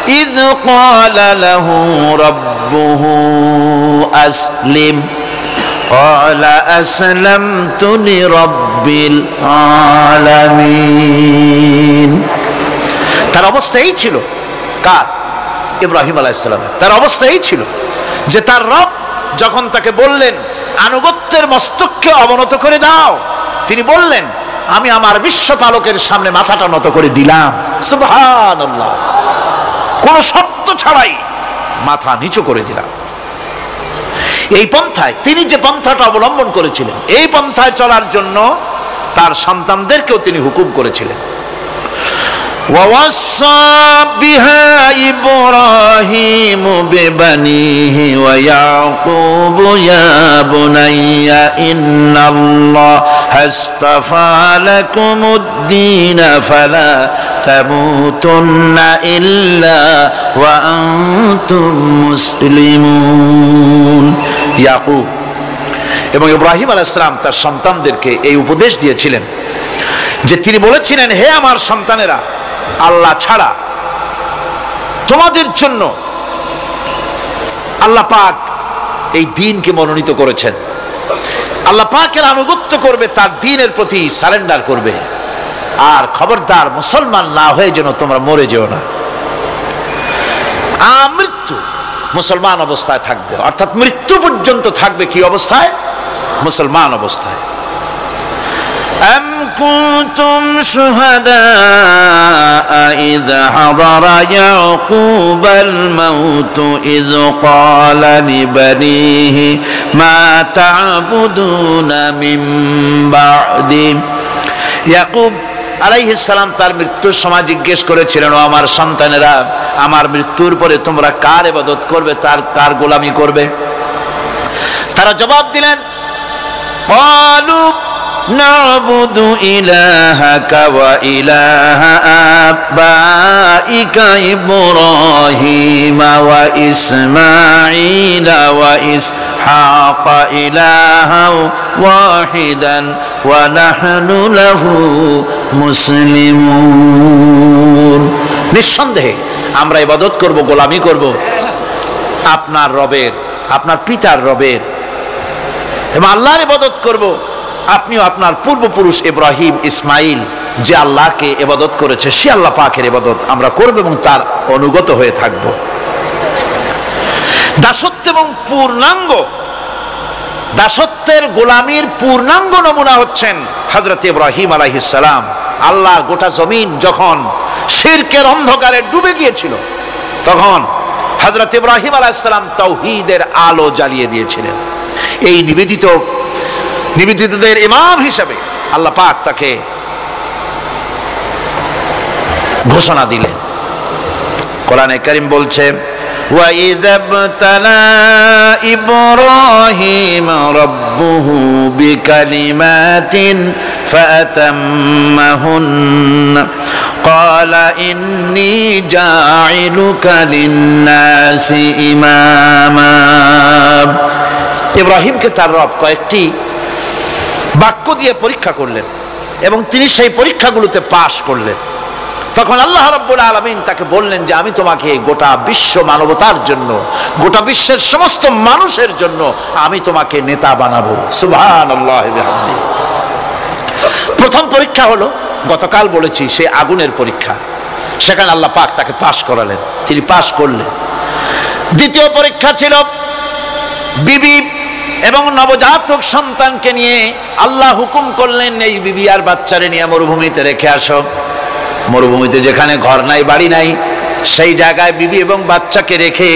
إذ قال له ربه أسلم قال أسلمت لرب العالمين। তার অবস্থা এই ছিল, কার? ইব্রাহিম আলাইহিস সালাম। তার অবস্থা এই ছিল যে তার রব যখন তাকে বললেন আনুগত্যের মস্তককে অবনত করে দাও, তিনি বললেন আমি আমার বিশ্বপালকের সামনে মাথাটা নত করে দিলাম। সুবহানাল্লাহ, কোন শর্ত ছাড়াই মাথা নিচু করে দিলাম। এই পন্থায়, তিনি যে পন্থাটা অবলম্বন করেছিলেন, এই পন্থায় চলার জন্য তার সন্তানদেরকেও তিনি হুকুম করেছিলেন। ووصى بها إبراهيم ببنيه ويعقوب يا بني إن الله اصطفى لكم الدين فلا تموتن إلا وأنتم مسلمون। ইয়াকুব এবং ইব্রাহিম আলাইহিস সালাম তার সন্তানদেরকে এই উপদেশ দিয়েছিলেন যে তিনি বলেছিলেন, হে আমার সন্তানেরা, আল্লাহ ছাড়া তোমাদের জন্য আল্লাহ পাক এই দ্বীনকে মনোনীত করেছেন। আল্লাহ পাকের আনুগত্য করবে, তার দ্বীনের প্রতি সারেন্ডার করবে। আর খবরদার মুসলমান না হয়ে যেন তোমরা মরে যেও না। মৃত্যু মুসলমান অবস্থায় থাকবে, অর্থাৎ মৃত্যু পর্যন্ত থাকবে কি অবস্থায়? মুসলমান অবস্থায়। أم كنتم شهداء إذ حضر يعقوب الموت إذ قال لبنيه ما تعبدون من بعدي। ইয়াকুব আলাইহিস সালাম তার মৃত্যুর সময় জিজ্ঞেস করেছিলেন, ও আমার সন্তানেরা, আমার মৃত্যুর পরে তোমরা কার ইবাদত করবে, তার কার গোলামি করবে? তারা জবাব দিলেন, قالوا نعبد إلهك وإله آبائك إبراهيم وإسماعيل وإسحاق إلها واحدا ونحن له مسلمون। নিঃসন্দেহে আমরা ইবাদত করব, গোলামি করব আপনার রবের, আপনার পিতার রবের, এবং আল্লাহর ইবাদত করব। আপনিও আপনার পূর্বপুরুষ ইব্রাহিম, ইসমাইল যে আল্লাহকে ইবাদত করেছে, সে আল্লাহ পাকের ইবাদত আমরা করব এবং তার অনুগত হয়ে থাকব। দাসত্ব এবং পূর্ণাঙ্গ, দাসত্বের গোলামির পূর্ণাঙ্গ নমুনা হচ্ছেন হযরত ইব্রাহিম আলাইহিস সালাম। আল্লাহর গোটা জমিন যখন শিরকের অন্ধকারে ডুবে গিয়েছিল, তখন হযরত ইব্রাহিম আলাইহিস সালাম তাওহীদের আলো জ্বালিয়ে দিয়েছিলেন। এই নিবেদিতদের ইমাম হিসেবে আল্লাহ পাক তাকে ঘোষণা দিলেন। কোরআনে কারীম বলছে, وَإِذَا ابْتَلَى إِبْرَاهِيمَ رَبُّهُ بِكَلِمَاتٍ فَأَتَمَّهُنَّ قَالَ إِنِّي جَاعِلُكَ لِلنَّاسِ إِمَامًا। ইব্রাহিমকে তার রব কয়েকটি বাক্য দিয়ে পরীক্ষা করলেন এবং তিনি সেই পরীক্ষাগুলোতে পাশ করলেন। তখন আল্লাহ রাব্বুল আলামিন তাকে বললেন যে আমি তোমাকে গোটা বিশ্ব মানবতার জন্য, গোটা বিশ্বের সমস্ত মানুষের জন্য আমি তোমাকে নেতা বানাবো। সুবহানাল্লাহি ওয়া বিহামদিহি। প্রথম পরীক্ষা হলো, গতকাল বলেছি, সে আগুনের পরীক্ষা। সেখানে আল্লাহ পাক তাকে পাশ করালেন, তিনি পাশ করলেন। দ্বিতীয় পরীক্ষা ছিল বিবি এবং নবজাতক সন্তানকে নিয়ে আল্লাহ হুকুম করলেন, এই বিবি আর বাচ্চারে নিয়ে মরুভূমিতে রেখে আসো। মরুভূমিতে যেখানে ঘর নাই, বাড়ি নাই, সেই জায়গায় বিবি এবং বাচ্চাকে রেখে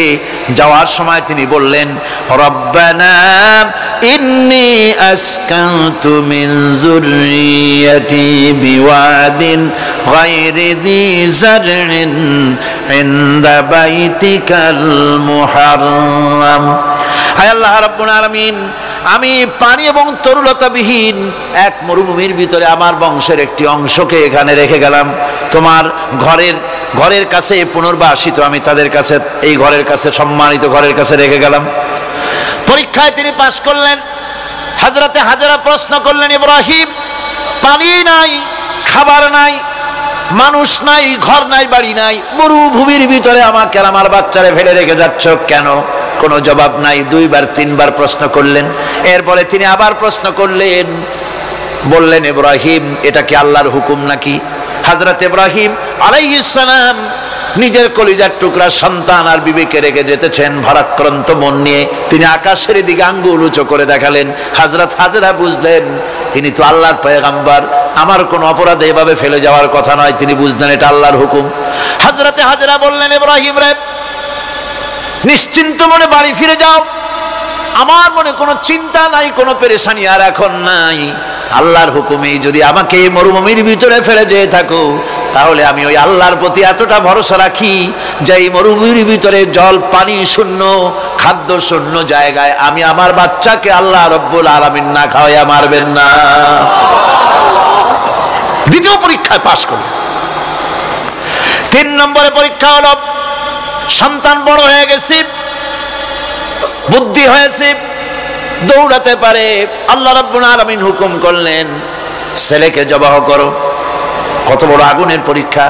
যাওয়ার সময় তিনি বললেন, রব্বানা ইন্নী আসকানতু মিন যুররিয়াতি বিওয়াদিন গায়রি যী যারইন ইনদা বাইতিকাল মুহাররাম। হায় আল্লাহ রাব্বুল আলামিন, আমি পানি এবং তরুলতাবিহীন এক মরুভূমির ভিতরে আমার বংশের একটি অংশকে এখানে রেখে গেলাম। তোমার ঘরের কাছে পুনর্বাসিত, আমি তাদের কাছে, এই ঘরের কাছে, সম্মানিত ঘরের কাছে রেখে গেলাম। পরীক্ষায় তিনি পাশ করলেন। হযরতে হাজেরা প্রশ্ন করলেন, ইব্রাহিম, পানি নাই, খাবার নাই, মানুষ নাই, ঘর নাই, বাড়ি নাই, মরুভূমির ভিতরে আমাকে আর আমার বাচ্চারে ফেলে রেখে যাচ্ছ কেন? কোনো জবাব নাই। 2 বার 3 বার প্রশ্ন করলেন। এরপরে তিনি আবার প্রশ্ন করলেন, বললেন, ইব্রাহিম, এটা কি আল্লাহর হুকুম নাকি? হযরত ইব্রাহিম আলাইহিস সালাম নিজের কলিজার টুকরা সন্তান আর বিবিকে রেখে যেতেছেন ভারাক্রান্ত মন নিয়ে। তিনি আকাশের দিকে আঙ্গুল উঁচু করে দেখালেন। হযরত হাজেরা বুঝলেন ইনি তো আল্লাহর পয়গম্বর, আমার কোনো অপরাধে এভাবে ফেলে যাওয়ার কথা নয়। তিনি বুঝলেন এটা আল্লাহর হুকুম। হযরত হাজেরা বললেন, ইব্রাহিম রে, নিশ্চিন্ত মনে বাড়ি ফিরে যাও, আমার মনে কোনো চিন্তা নাই, কোনো পেরেশানি আর এখন নাই। আল্লাহর হুকুমে যদি আমাকে এই মরুভূমির ভিতরে ফেলে যেয়ে থাকো, তাহলে আমি ওই আল্লাহর প্রতি এতটা ভরসা রাখি যে এই মরুভূমির ভিতরে জল পানি শূন্য, খাদ্য শূন্য জায়গায় আমি আমার বাচ্চাকে আল্লাহ রব্বুল আলামিন না খাওয়াইয়া মারবেন না। দ্বিতীয় পরীক্ষায় পাশ করল। 3 নম্বরে পরীক্ষা হলো, সন্তান বড় হয়ে গেছে, বুদ্ধি হয়েছে, দৌড়াতে পারে। আল্লাহ রাব্বুল আলামিন হুকুম করলেন, ছেলেকে জবাহ করো। কত বড় আগুনের পরীক্ষা!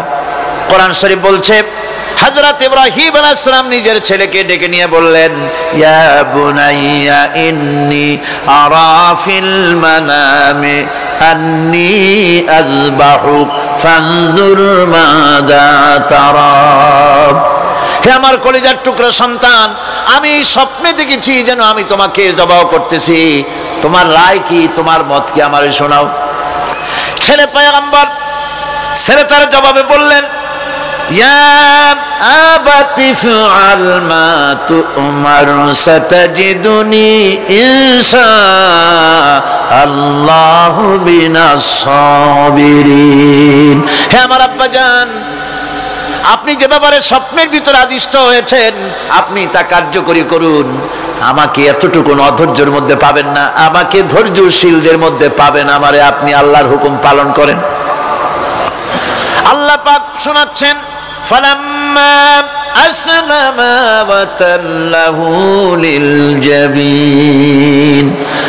কোরআন শরীফ বলছে, হযরত ইব্রাহিম আলাইহিস সালাম নিজের ছেলেকে ডেকে নিয়ে বললেন, ইয়া বুনাইয়া ইন্নী আরা ফিল মানামি আন্নী আযবাহুক ফানজুর মাযা তারা। হে আমার কলিজার টুকরা সন্তান, আমি স্বপ্নে দেখেছি যেন আমি তোমাকে জবাহ করতেছি, তোমার রায় কি, তোমার মত কি, আমারে শোনাও। ছেলে পয়গম্বর, ছেলে তার জবাবে বললেন, ইয়া আবাতি ফাআল মা তু'মার সাতাজিদুনি ইনশাআল্লাহু মিনাস সাবিরিন। হে আমার আব্বাজান, আপনি যে ব্যাপারে স্বপ্নের ভিতরে আদিষ্ট হয়েছেন, আপনি তা কার্যকরী করুন। আমাকে এতটুকু অধৈর্যের মধ্যে পাবেন না, আমাকে ধৈর্যশীলদের মধ্যে পাবেন। আমারে আপনি আল্লাহর হুকুম পালন করেন। আল্লাহ পাক শোনাচ্ছেন, ফালাম্মা আসলামা ওয়া তাল্লাহু লিল জাবিন।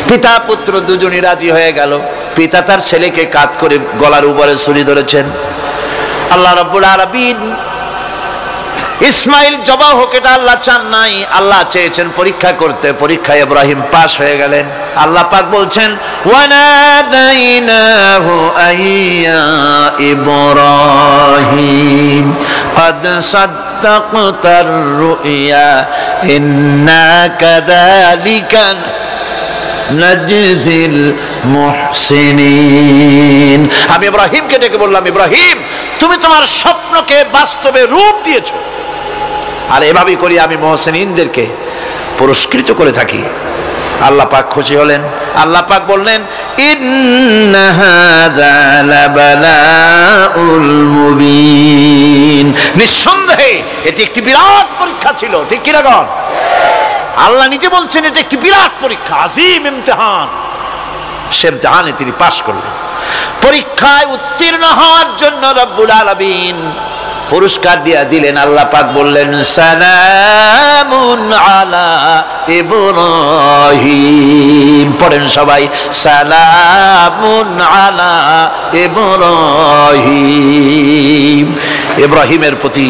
পিতা পুত্র দুজনই রাজি হয়ে গেল। পিতা তার ছেলেকে কাঁধ করে গলার উপরে ছুরি ধরেছেন। আল্লাহ রাব্বুল আলামিন ইসমাইল জবাহ হোক এটা আল্লাহ চান নাই, আল্লাহ চেয়েছেন পরীক্ষা করতে। পরীক্ষায় ইব্রাহিম পাস হয়ে গেলেন। আল্লাহ পাক বলছেন, ওয়ানাদাইনাহু আইয়া ইব্রাহিম قد صدقت الرؤيا إنا كذلك نجزي المحسنين। আমি ইব্রাহিমকে ডেকে বললাম, ইব্রাহিম, তুমি তোমার স্বপ্নকে বাস্তবে রূপ দিয়েছো, আর এভাবেই করি আমি মুহসিনদেরকে পুরস্কৃত করে থাকি। আল্লাহ পাক খুশি হলেন। আল্লাহ পাক বললেন, ইন্না হাযা লাবালাউল মুবিন। নিঃসন্দেহে এটি একটি বিরাট পরীক্ষা ছিল। ঠিক কি না? আল্লাহ নিজে বলছেন এটা একটি বিরাট পরীক্ষা, আজিম ইমতিহান। সে ইমতিহানে তিনি পাশ করলেন। পরীক্ষায় উত্তীর্ণ হওয়ার জন্য রব্বুল আলামিন পুরস্কার দিয়ে দিলেন। আল্লাহ পাক বললেন, সালামুন আলা ইব্রাহিম। পড়েন সবাই, সালামুন আলা ইব্রাহিম। ইব্রাহিমের প্রতি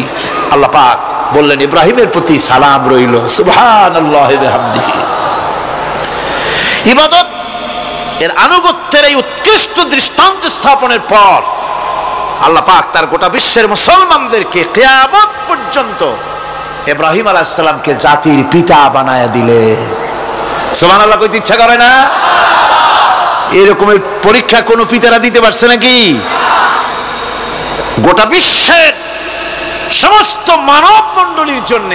আল্লাহ পাক বললেন, ইব্রাহিমের প্রতি সালাম রইল। সুবহানাল্লাহি ওয়া বিহামদিহি। ইবাদত এর আনুগত্যের এই উৎকৃষ্ট দৃষ্টান্ত স্থাপনের পর আল্লাহ পাক তার গোটা বিশ্বের মুসলমানদেরকে কিয়ামত পর্যন্ত ইব্রাহিম আলাইহিস সালামকে জাতির পিতা বানায়া দিলেন। সুবহানাল্লাহ কইতে ইচ্ছা করে না? এরকমের পরীক্ষা কোন পিতারা দিতে পারছে নাকি? গোটা বিশ্বের সমস্ত মানব মণ্ডলীর জন্য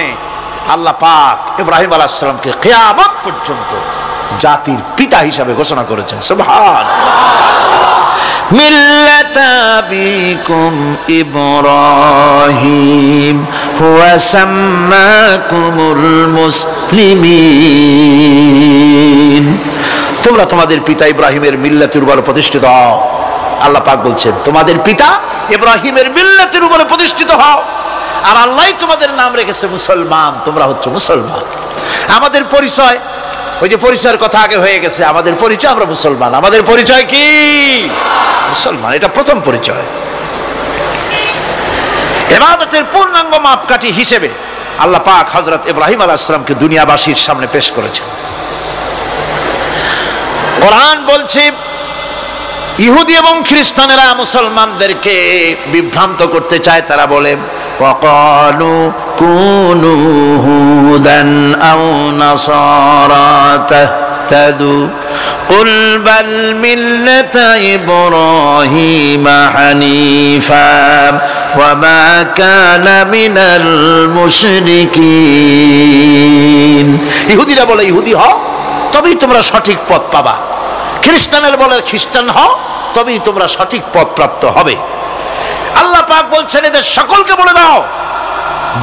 আল্লাহ পাক ইব্রাহিম আলাইহিস সালামকে কিয়ামত পর্যন্ত জাতির পিতা হিসাবে ঘোষণা করেছেন। সুবহানাল্লাহ। মিল্লাতা আবিকুম ইব্রাহিম হুয়া সাম্মাকুমুল মুসলিমিন। তোমরা তোমাদের পিতা ইব্রাহিমের মিল্লাতের উপর প্রতিষ্ঠিত হও। আল্লাহ পাক বলছেন, তোমাদের পিতা ইব্রাহিমের মিল্লাতের উপর প্রতিষ্ঠিত হও, আর আল্লাহ তোমাদের নাম রেখেছে মুসলমান। তোমরা হচ্ছে মুসলমান। আমাদের পরিচয়, ওই যে পরিচয়ের কথা আগে হয়ে গেছে, আমাদের পরিচয় আমরা মুসলমান। আমাদের পরিচয় কি? মুসলমান। এটা প্রথম পরিচয়। ইবাদতের পূর্ণাঙ্গ মাপকাঠি হিসেবে আল্লাহ পাক হযরত ইব্রাহিম আলাইহিস সালামকে দুনিয়াবাসীর সামনে পেশ করেছেন। কোরআন বলছে ইহুদি এবং খ্রিস্টানেরা মুসলমানদেরকে বিভ্রান্ত করতে চায়। তারা বলে ওয়াকালু কুনু হুদান আও নাসারা তাহতাদু কুল বাল মিল্লাতা ইব্রাহিমা হানিফা ওয়া মা কানা মিনাল মুশরিকিন। ইহুদিরা বলে ইহুদি হও তবেই তোমরা সঠিক পথ পাবা, খ্রিস্টানের বলে খ্রিস্টান হও তবেই তোমরা সঠিক পথ প্রাপ্ত হবে। আল্লাহ পাক বলছেন এদের সকলকে বলে দাও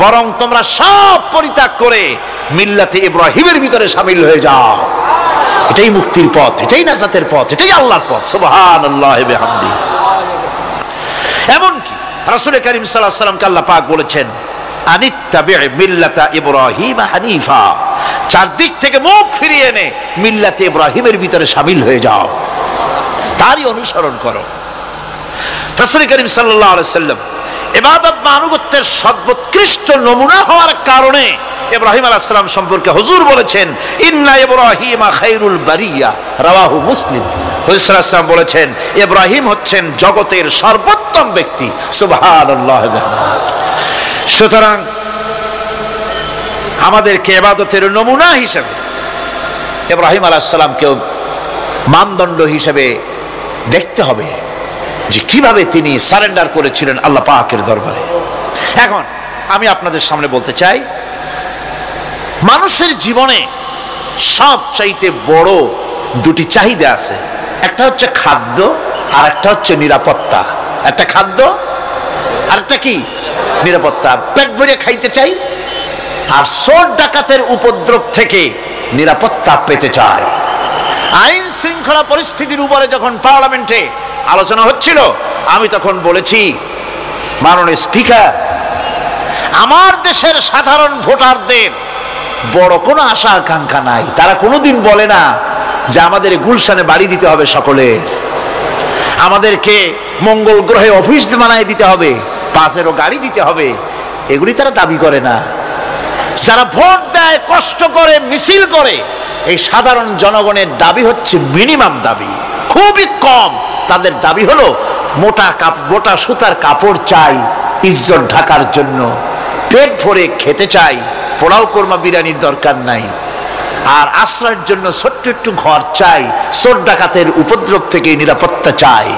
বরং তোমরা সব পরিত্যাগ করে মিল্লাতে ইব্রাহিমের ভিতরে শামিল হয়ে যাও। এটাই মুক্তির পথ, এটাই নাজাতের পথ, এটাই আল্লাহর পথ। সুবহানাল্লাহি বিহামদিহি। এমনকি রাসূল করিম সাল্লাল্লাহু আলাইহি ওয়াসাল্লামকে আল্লাহ পাক বলেছেন আনিত্তাবি মিল্লাতা ইব্রাহিম হানিফা, চারদিক থেকে মুখ ফিরিয়ে এনে মিল্লাতে ইব্রাহিমের ভিতরে শামিল হয়ে যাও, তারই অনুসরণ করো। রাসূল করিম সাল্লাল্লাহু আলাইহি ওয়াসাল্লাম ইবাদত বা আনুগত্যের সর্বোৎকৃষ্ট নমুনা হওয়ার কারণে ইব্রাহিম আলাইহিস সালাম সম্পর্কে হুজুর বলেছেন ইন্না ইব্রাহিমা খায়রুল বারিয়া, রাওয়াহু মুসলিম। হুজুর সাল্লাল্লাহু আলাইহি ওয়াসাল্লাম বলেছেন ইব্রাহিম হচ্ছেন জগতের সর্বোত্তম ব্যক্তি। সুবহানাল্লাহ। সুতরাং আমাদেরকে ইবাদতের নমুনা হিসেবে ইব্রাহিম আলাইহিস সালামকে মানদণ্ড হিসেবে দেখতে হবে যে কিভাবে তিনি সারেন্ডার করেছিলেন আল্লাহ পাকের দরবারে। এখন আমি আপনাদের সামনে বলতে চাই মানুষের জীবনে সবচাইতে বড় দুটি চাহিদা আছে, একটা হচ্ছে খাদ্য আর একটা হচ্ছে নিরাপত্তা। একটা খাদ্য আর একটা কি নিরাপত্তা। পেট ভরে খাইতে চাই আর চোর ডাকাতের উপদ্রব থেকে নিরাপত্তা পেতে চায়। আইন শৃঙ্খলা পরিস্থিতির উপরে যখন পার্লামেন্টে আলোচনা হচ্ছিল আমি তখন বলেছি মাননীয় স্পিকার আমার দেশের সাধারণ ভোটারদের বড় কোনো আশা আকাঙ্ক্ষা নাই। তারা কোনোদিন বলে না যে আমাদের গুলশানে বাড়ি দিতে হবে সকলের, আমাদেরকে মঙ্গল গ্রহে অফিস বানায় দিতে হবে, পাঁচেরও গাড়ি দিতে হবে, এগুলি তারা দাবি করে না। যারা ভোট দেয় কষ্ট করে মিছিল করে এই সাধারণ জনগণের দাবি হচ্ছে মিনিমাম দাবি, খুবই কম। তাদের দাবি হলো মোটা সুতার কাপড় চাই ইজ্জত ঢাকার জন্য, পেট ভরে খেতে চাই, পোলাও কোরমা বিরিয়ানির দরকার নাই, আর আশ্রয়ের জন্য ছোট্ট একটু ঘর চাই, চোর ডাকাতের উপদ্রব থেকে নিরাপত্তা চাই।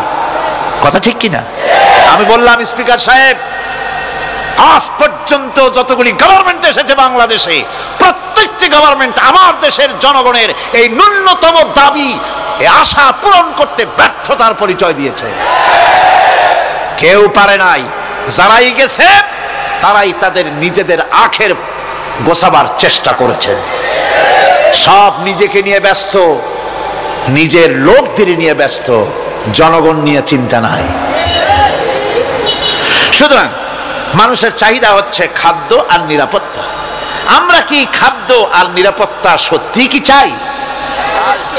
কথা ঠিক কিনা? আমি বললাম স্পিকার সাহেব আজ পর্যন্ত যতগুলি গভর্নমেন্ট এসেছে বাংলাদেশে প্রত্যেকটি গভর্নমেন্ট আমার দেশের জনগণের এই ন্যূনতম দাবি এই আশা পূরণ করতে ব্যর্থতার পরিচয় দিয়েছে। কেউ পারে নাই। যারাই গেছে তারাই তাদের নিজেদের আখের গোছাবার চেষ্টা করেছেন। সব নিজেকে নিয়ে ব্যস্ত, নিজের লোকদের নিয়ে ব্যস্ত, জনগণ নিয়ে চিন্তা নাই। সুতরাং মানুষের চাহিদা হচ্ছে খাদ্য আর নিরাপত্তা। আমরা কি খাদ্য আর নিরাপত্তা সত্যি কি চাই?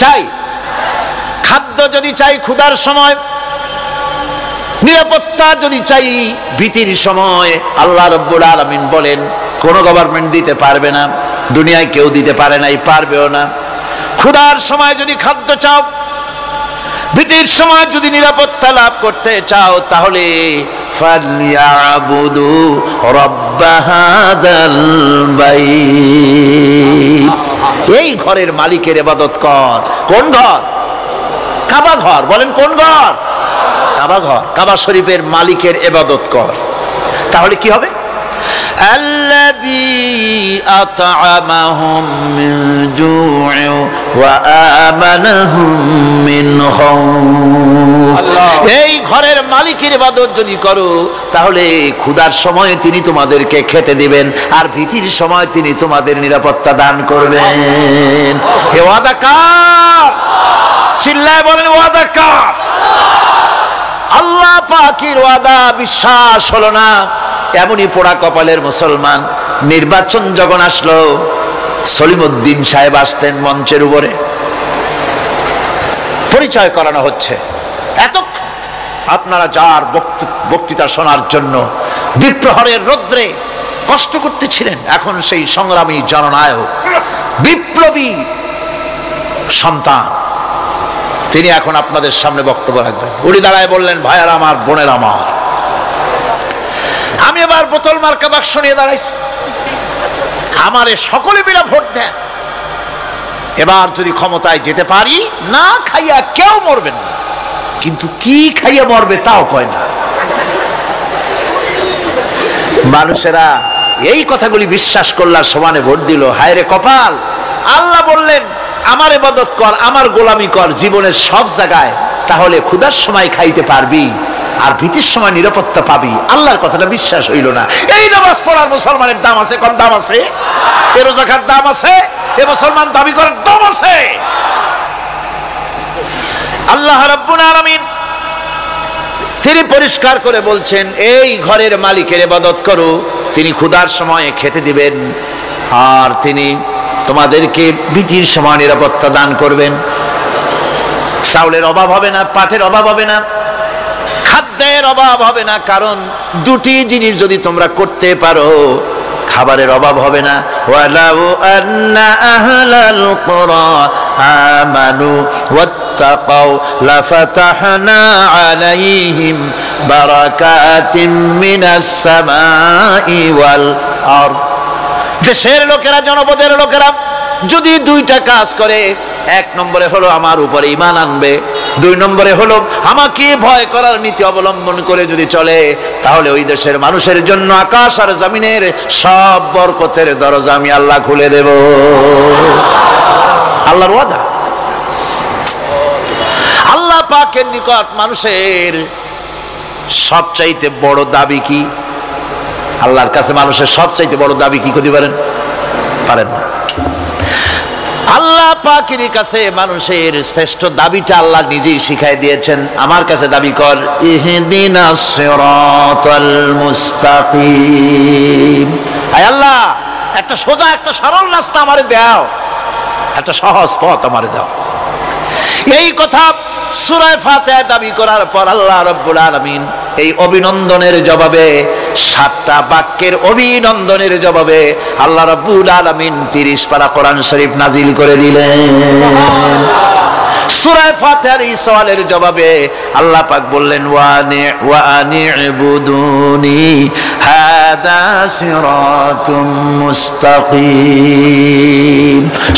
চাই। খাদ্য যদি চাই ক্ষুধার সময়, নিরাপত্তা যদি চাই ভীতির সময়, আল্লাহ রাব্বুল আলামিন বলেন কোন গভর্নমেন্ট দিতে পারবে না, দুনিয়ায় কেউ দিতে পারে নাই, পারবেও না। ক্ষুধার সময় যদি খাদ্য চাও, ভীতির সময় যদি নিরাপত্তা লাভ করতে চাও, তাহলে ফালইয়াবুদু রাব্ব হাযাল বাইত, এই ঘরের মালিকের ইবাদত কর। কোন ঘর? কাবা ঘর। বলেন কোন ঘর? কাবা ঘর। কাবা শরীফের মালিকের ইবাদত কর। তাহলে কি হবে? আল্লাযী আত'আমাহুম মিন জু'in ওয়া আমানাহুম মিন খাউফ। এই ঘরের মালিকের ইবাদত যদি করো তাহলে ক্ষুধার সময় তিনি তোমাদেরকে খেতে দিবেন আর ভীতির সময় তিনি তোমাদের নিরাপত্তা দান করবেন। হে ওয়াদা কার? চিল্লায় বলেন ওয়াদা কার? আল্লাহ পাকের ওয়াদা বিশ্বাস হলো না, এমনই পোড়া কপালের মুসলমান। নির্বাচন যখন আসলো, সলিমউদ্দিন সাহেব আসতেন মঞ্চের উপরে, পরিচয় করানো হচ্ছে। এত আপনারা যার বক্তৃতা শোনার জন্য বিপ্রহরের রৌদ্রে কষ্ট করতেছিলেন, এখন সেই সংগ্রামী জননায়ক বিপ্লবী সন্তান, তিনি এখন আপনাদের সামনে বক্তব্য রাখবেন। উনি দাঁড়ায় বললেন, ভাইয়ারা আমার, বোনের আমার, আমি এবার বোতল মার্কা বাক্স নিয়ে দাঁড়াইছি, আমারে সকলে মিলে ভোট দেন। এবার যদি ক্ষমতায় যেতে পারি, না খাইয়া কেউ মরবেন না, কিন্তু কি খাইয়া মরবে তাও কয় না। মানুষেরা এই কথাগুলি বিশ্বাস করলার সমানে ভোট দিল। হায় রে কপাল! আল্লাহ বললেন, আমার ইবাদত কর, আমার গোলামি কর জীবনের সব জায়গায়, তাহলে ক্ষুধার সময় খাইতে পারবি আর ভীতির সময় নিরাপত্তা পাবি। আল্লাহর কথাটা বিশ্বাস হইল না। এই নামাজ পড়ার মুসলমানের দাম আছে, কম দাম আছে? এ রোজা খাওয়ার দাম আছে? এ মুসলমান দাবি করার দাম আছে? আল্লাহ রাব্বুল আলামিন তিনি পরিষ্কার করে বলছেন, এই ঘরের মালিকের ইবাদত করো, তিনি ক্ষুধার সময়ে খেতে দিবেন আর তিনি তোমাদেরকে ভীতির সময় নিরাপত্তা দান করবেন। চাউলের অভাব হবে না, পাটের অভাব হবে না, খাদ্যের অভাব হবে না, কারণ দুটি জিনিস যদি তোমরা করতে পারো খাবারের অভাব হবে না। ওয়ালাউ আন্না আহলাল কুরা আমানু ওয়াত্তাকাউ লাফাতাহনা আলাইহিম বারাকাতিন মিনাস সামাই ওয়াল আরদ। দেশের লোকেরা, জনপদের লোকেরা যদি দুইটা কাজ করে, এক নম্বরে হলো আমার উপরে ঈমান আনবে, দুই নম্বরে হলো আমাকে ভয় করার নীতি অবলম্বন করে যদি চলে, তাহলে ওই দেশের মানুষের জন্য আকাশ আর জমিনের সব বরকতের দরজা আমি আল্লাহ খুলে দেব। আল্লাহর ওয়াদা। আল্লাহ পাকের নিকট মানুষের সবচাইতে বড় দাবি কি? আল্লাহর কাছে মানুষের সবচাইতে বড় দাবি কি করতে পারেন? পারেন না। আল্লাহ পাকের কাছে মানুষের শ্রেষ্ঠ দাবিটা আল্লাহ নিজেই শিখাই দিয়েছেন। আমার কাছে দাবি কর, ইহদিনাস সিরাতাল মুস্তাকিম। আয় আল্লাহ, একটা সোজা, একটা সরল রাস্তা আমারে দাও, একটা সহজ পথ আমারে দাও। এই কথা সূরা ফাতিহা দাবি করার পর আল্লাহ রাব্বুল আলামিন এই অভিনন্দনের জবাবে, 7টা বাক্যের অভিনন্দনের জবাবে আল্লাহ রাব্বুল আলামিন 30 পারা কোরআন শরীফ নাজিল করে দিলেন। সূরা ফাতিহার এই সওয়ালের জবাবে আল্লাহ পাক বললেন, ওয়া আনি'বুদুনি হাযা সিরাতুম মুস্তাকিম।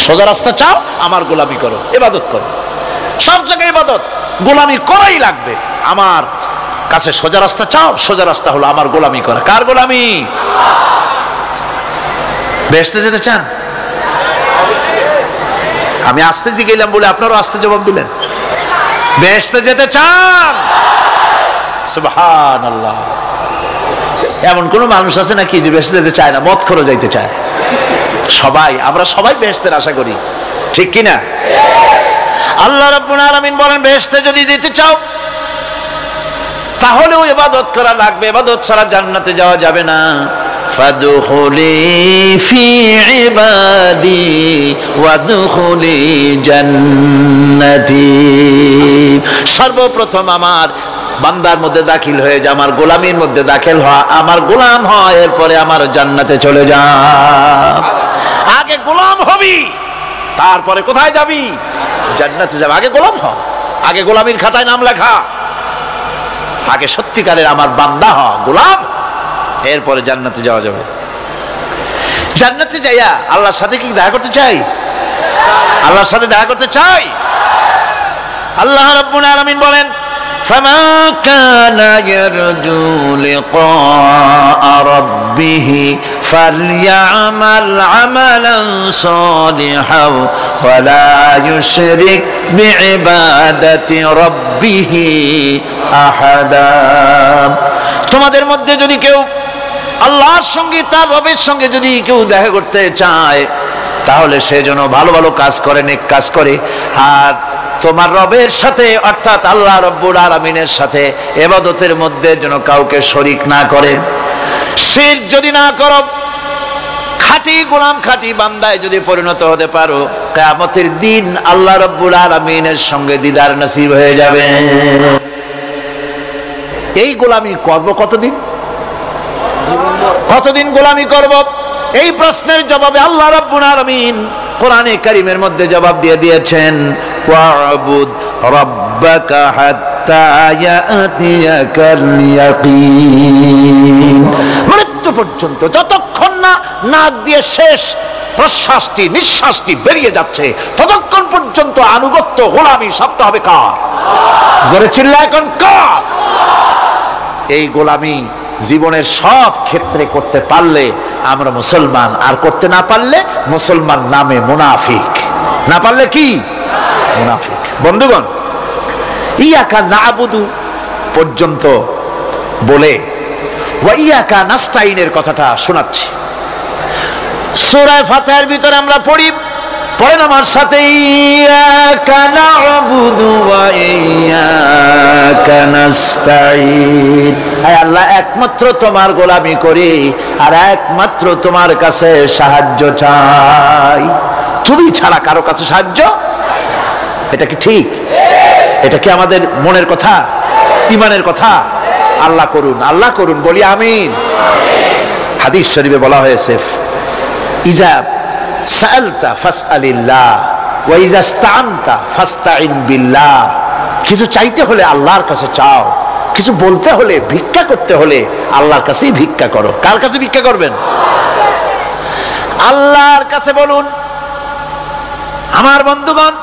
সোজা রাস্তা চাও, আমার গোলামি করো, ইবাদত করো। সব জায়গায় ইবাদত, গোলামি করাই লাগবে। আমার কাছে সোজা রাস্তা চাও, সোজা রাস্তা হলো আমার গোলামি করা। কার গোলামি? বেহেশতে যেতে চান? আমি আস্তে জিগাইলাম বলে আপনারও আস্তে জবাব দিলেন। বেহেশতে যেতে চান? সুবহানাল্লাহ। এমন কোন মানুষ আছে নাকি যে বেহেশতে যেতে চায় না? মদ খোর যাইতে চায়। সবাই, আমরা সবাই বেহেশতের আশা করি, ঠিক কিনা? আল্লাহ রাব্বুল আলামিন বলেন, বেহেশতে যদি যেতে চাও তাহলেও ইবাদত করা লাগবে, ইবাদত ছাড়া জান্নাতে যাওয়া যাবে না। ফাদখুলি ফি ইবাদি ওয়াদখুলি জান্নাতি। সর্বপ্রথম আমার বান্দার মধ্যে দাখিল হয়ে যা, আমার গোলামির মধ্যে দাখিল হওয়া, আমার গোলাম হয়, এরপরে আমার জান্নাতে চলে যা। আগে গোলাম হবি, তারপরে কোথায় যাবি? জান্নাতে যাবে। আগে গোলাম হ, আগে গোলামির খাতায় নাম লেখা, আগে সত্যিকারের আমার বান্দা হ, গোলাম, এরপরে জান্নাতে যাওয়া যাবে। জান্নাতে যাইয়া আল্লাহর সাথে কি দেখা করতে চাই? আল্লাহর সাথে দেখা করতে চাই। আল্লাহ রাব্বুল আলামিন বলেন, فمن كان يرجو لقاء ربه فليعمل عملا صالحا ولا يشرك بعبادة ربه أحدا। তোমাদের মধ্যে যদি কেউ আল্লাহর সঙ্গে, তার রবের সঙ্গে যদি কেউ দেখা করতে চায়, তাহলে সে যেন ভালো ভালো কাজ করে, নেক কাজ করে, আর তোমার রবের সাথে অর্থাৎ আল্লাহ রাব্বুল আলামিনের সাথে ইবাদতের মধ্যে যেন কাউকে শরীক না করে। শিরক যদি না করো, খাঁটি গোলাম, খাঁটি বান্দায় যদি পরিণত হতে পারো, কিয়ামতের দিন আল্লাহ রাব্বুল আলামিনের সঙ্গে দিদার নসিব হয়ে যাবে। এই গোলামি করব কতদিন? কতদিন গোলামি করব? এই প্রশ্নের জবাবে আল্লাহ রাব্বুল আলামিন কোরআনে কারীমের মধ্যে জবাব দিয়ে দিয়েছেন, ওয়া'বুদ রাব্বাকা হাত্তা ইয়াতিয়াকাল ইয়াকিন। মৃত্যু পর্যন্ত, যতক্ষণ না নাক দিয়ে শেষ প্রশ্বাসটি নিঃশ্বাসটি বেরিয়ে যাচ্ছে, ততক্ষণ পর্যন্ত আনুগত্য গোলামি সবটা হবে কার? জোরে চিল্লায় এখন কার? এই গোলামি জীবনের সব ক্ষেত্রে করতে পারলে আমরা মুসলমান, আর করতে না পারলে মুসলমান নামে মুনাফিক। না পারলে কি? মুনাফিক। বন্ধুগণ, ইয়াকা নাবুদু পর্যন্ত বলে ওয়া ইয়াকা নাস্তাইনের কথাটা শোনাচ্ছি। সূরা ফাতিহার ভিতরে আমরা পড়ি, পড়েন আমার সাথে, ইয়াকা নাবুদু ওয়া ইয়াকা নাস্তাইন। আয় আল্লাহ, একমাত্র তোমার গোলামি করি আর একমাত্র তোমার কাছে সাহায্য চাই। তুমি ছাড়া কারো কাছে সাহায্য? এটা কি ঠিক? এটা কি আমাদের মনের কথা, ঈমানের কথা? আল্লাহ করুন, আল্লাহ করুন, বলি আমিন। হাদিস শরীফে বলা হয়েছে, ইজা সাআলতা ফাসআলিল্লাহ ওয়া ইজা ইসতাআনতা ফাসতাইন বিল্লাহ। কিছু চাইতে হলে আল্লাহর কাছে চাও, কিছু বলতে হলে, ভিক্ষা করতে হলে আল্লাহর কাছেই ভিক্ষা করো। কার কাছে ভিক্ষা করবেন? আল্লাহর কাছে বলুন। আমার বন্ধুগণ,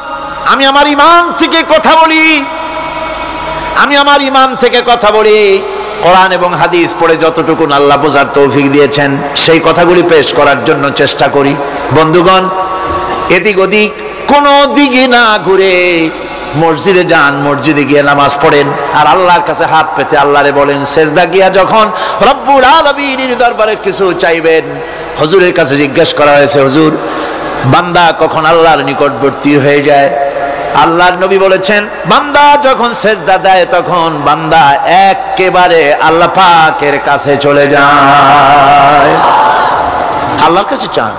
আমি আমার ঈমান থেকে কথা বলি, আমি আমার ঈমান থেকে কথা বলি। কোরআন এবং হাদিস পড়ে যতটুকু আল্লাহ বোঝার তৌফিক দিয়েছেন সেই কথাগুলি পেশ করার জন্য চেষ্টা করি। বন্ধুগণ, এদিক ওদিক কোনো দিকে না ঘুরে মসজিদে যান, মসজিদে গিয়ে নামাজ পড়েন, আর আল্লাহর কাছে হাত পেতে আল্লাহরে বলেন। সেজদা গিয়া যখন রব্বুল আলামিনের দরবারে কিছু চাইবেন, হুজুরের কাছে জিজ্ঞেস করা হয়েছে, হুজুর, বান্দা কখন আল্লাহর নিকটবর্তী হয়ে যায়? আল্লাহর নবী বলেছেন, বান্দা যখন সেজদা দেয় তখন বান্দা একেবারে আল্লাহ পাকের কাছে চলে যায়। আল্লাহর কাছে চান,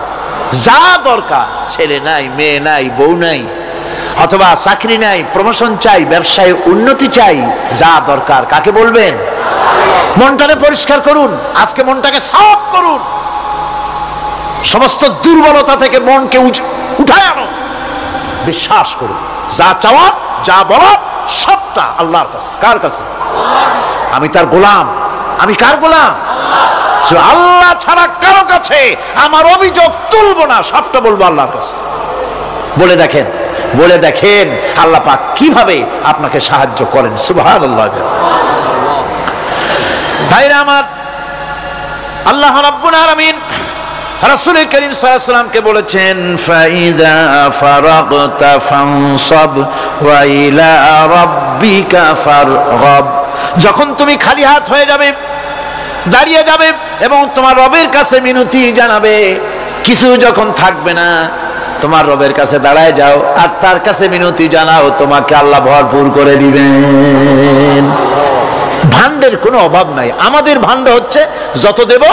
যা দরকার, ছেলে নাই, মেয়ে নাই, বউ নাই, অথবা চাকরি নাই, প্রমোশন চাই, ব্যবসায় উন্নতি চাই, যা দরকার কাকে বলবেন? মনটাকে পরিষ্কার করুন, আজকে মনটাকে সাফ করুন, সমস্ত দুর্বলতা থেকে মনকে উঠায় আনো, বিশ্বাস করুন, যা চাওয়ার, যা বলার সবটা আল্লাহর কাছে। কার কাছে? আমি তার গোলাম। আমি কার গোলাম? আল্লাহ ছাড়া কারো কাছে আমার অভিযোগ তুলবো না, সবটা বলবো আল্লাহর কাছে। বলে দেখেন, বলে দেখেন আল্লাহ পাক কিভাবে আপনাকে সাহায্য করেন। সুবহানাল্লাহ। ভাইরা আমার, আল্লাহ রাব্বুল আলামিন রাসূল করিম সাল্লাল্লাহু আলাইহি ওয়াসাল্লামকে বলেছেন, ফাইদা ফারাগতা ফানসাব ওয়া ইলা রাব্বিকা ফারগাব। যখন তুমি খালি হাত হয়ে যাবে, দাঁড়িয়ে যাবে এবং তোমার রবের কাছে মিনতি জানাবে, কিছু যখন থাকবে না, তোমার রবের কাছে দাঁড়ায় যাও আর তার কাছে মিনতি জানাও, তোমাকে আল্লাহ ভরপুর করে দিবেন। ভান্ডের কোনো অভাব নাই। আমাদের ভান্ড হচ্ছে যত দেব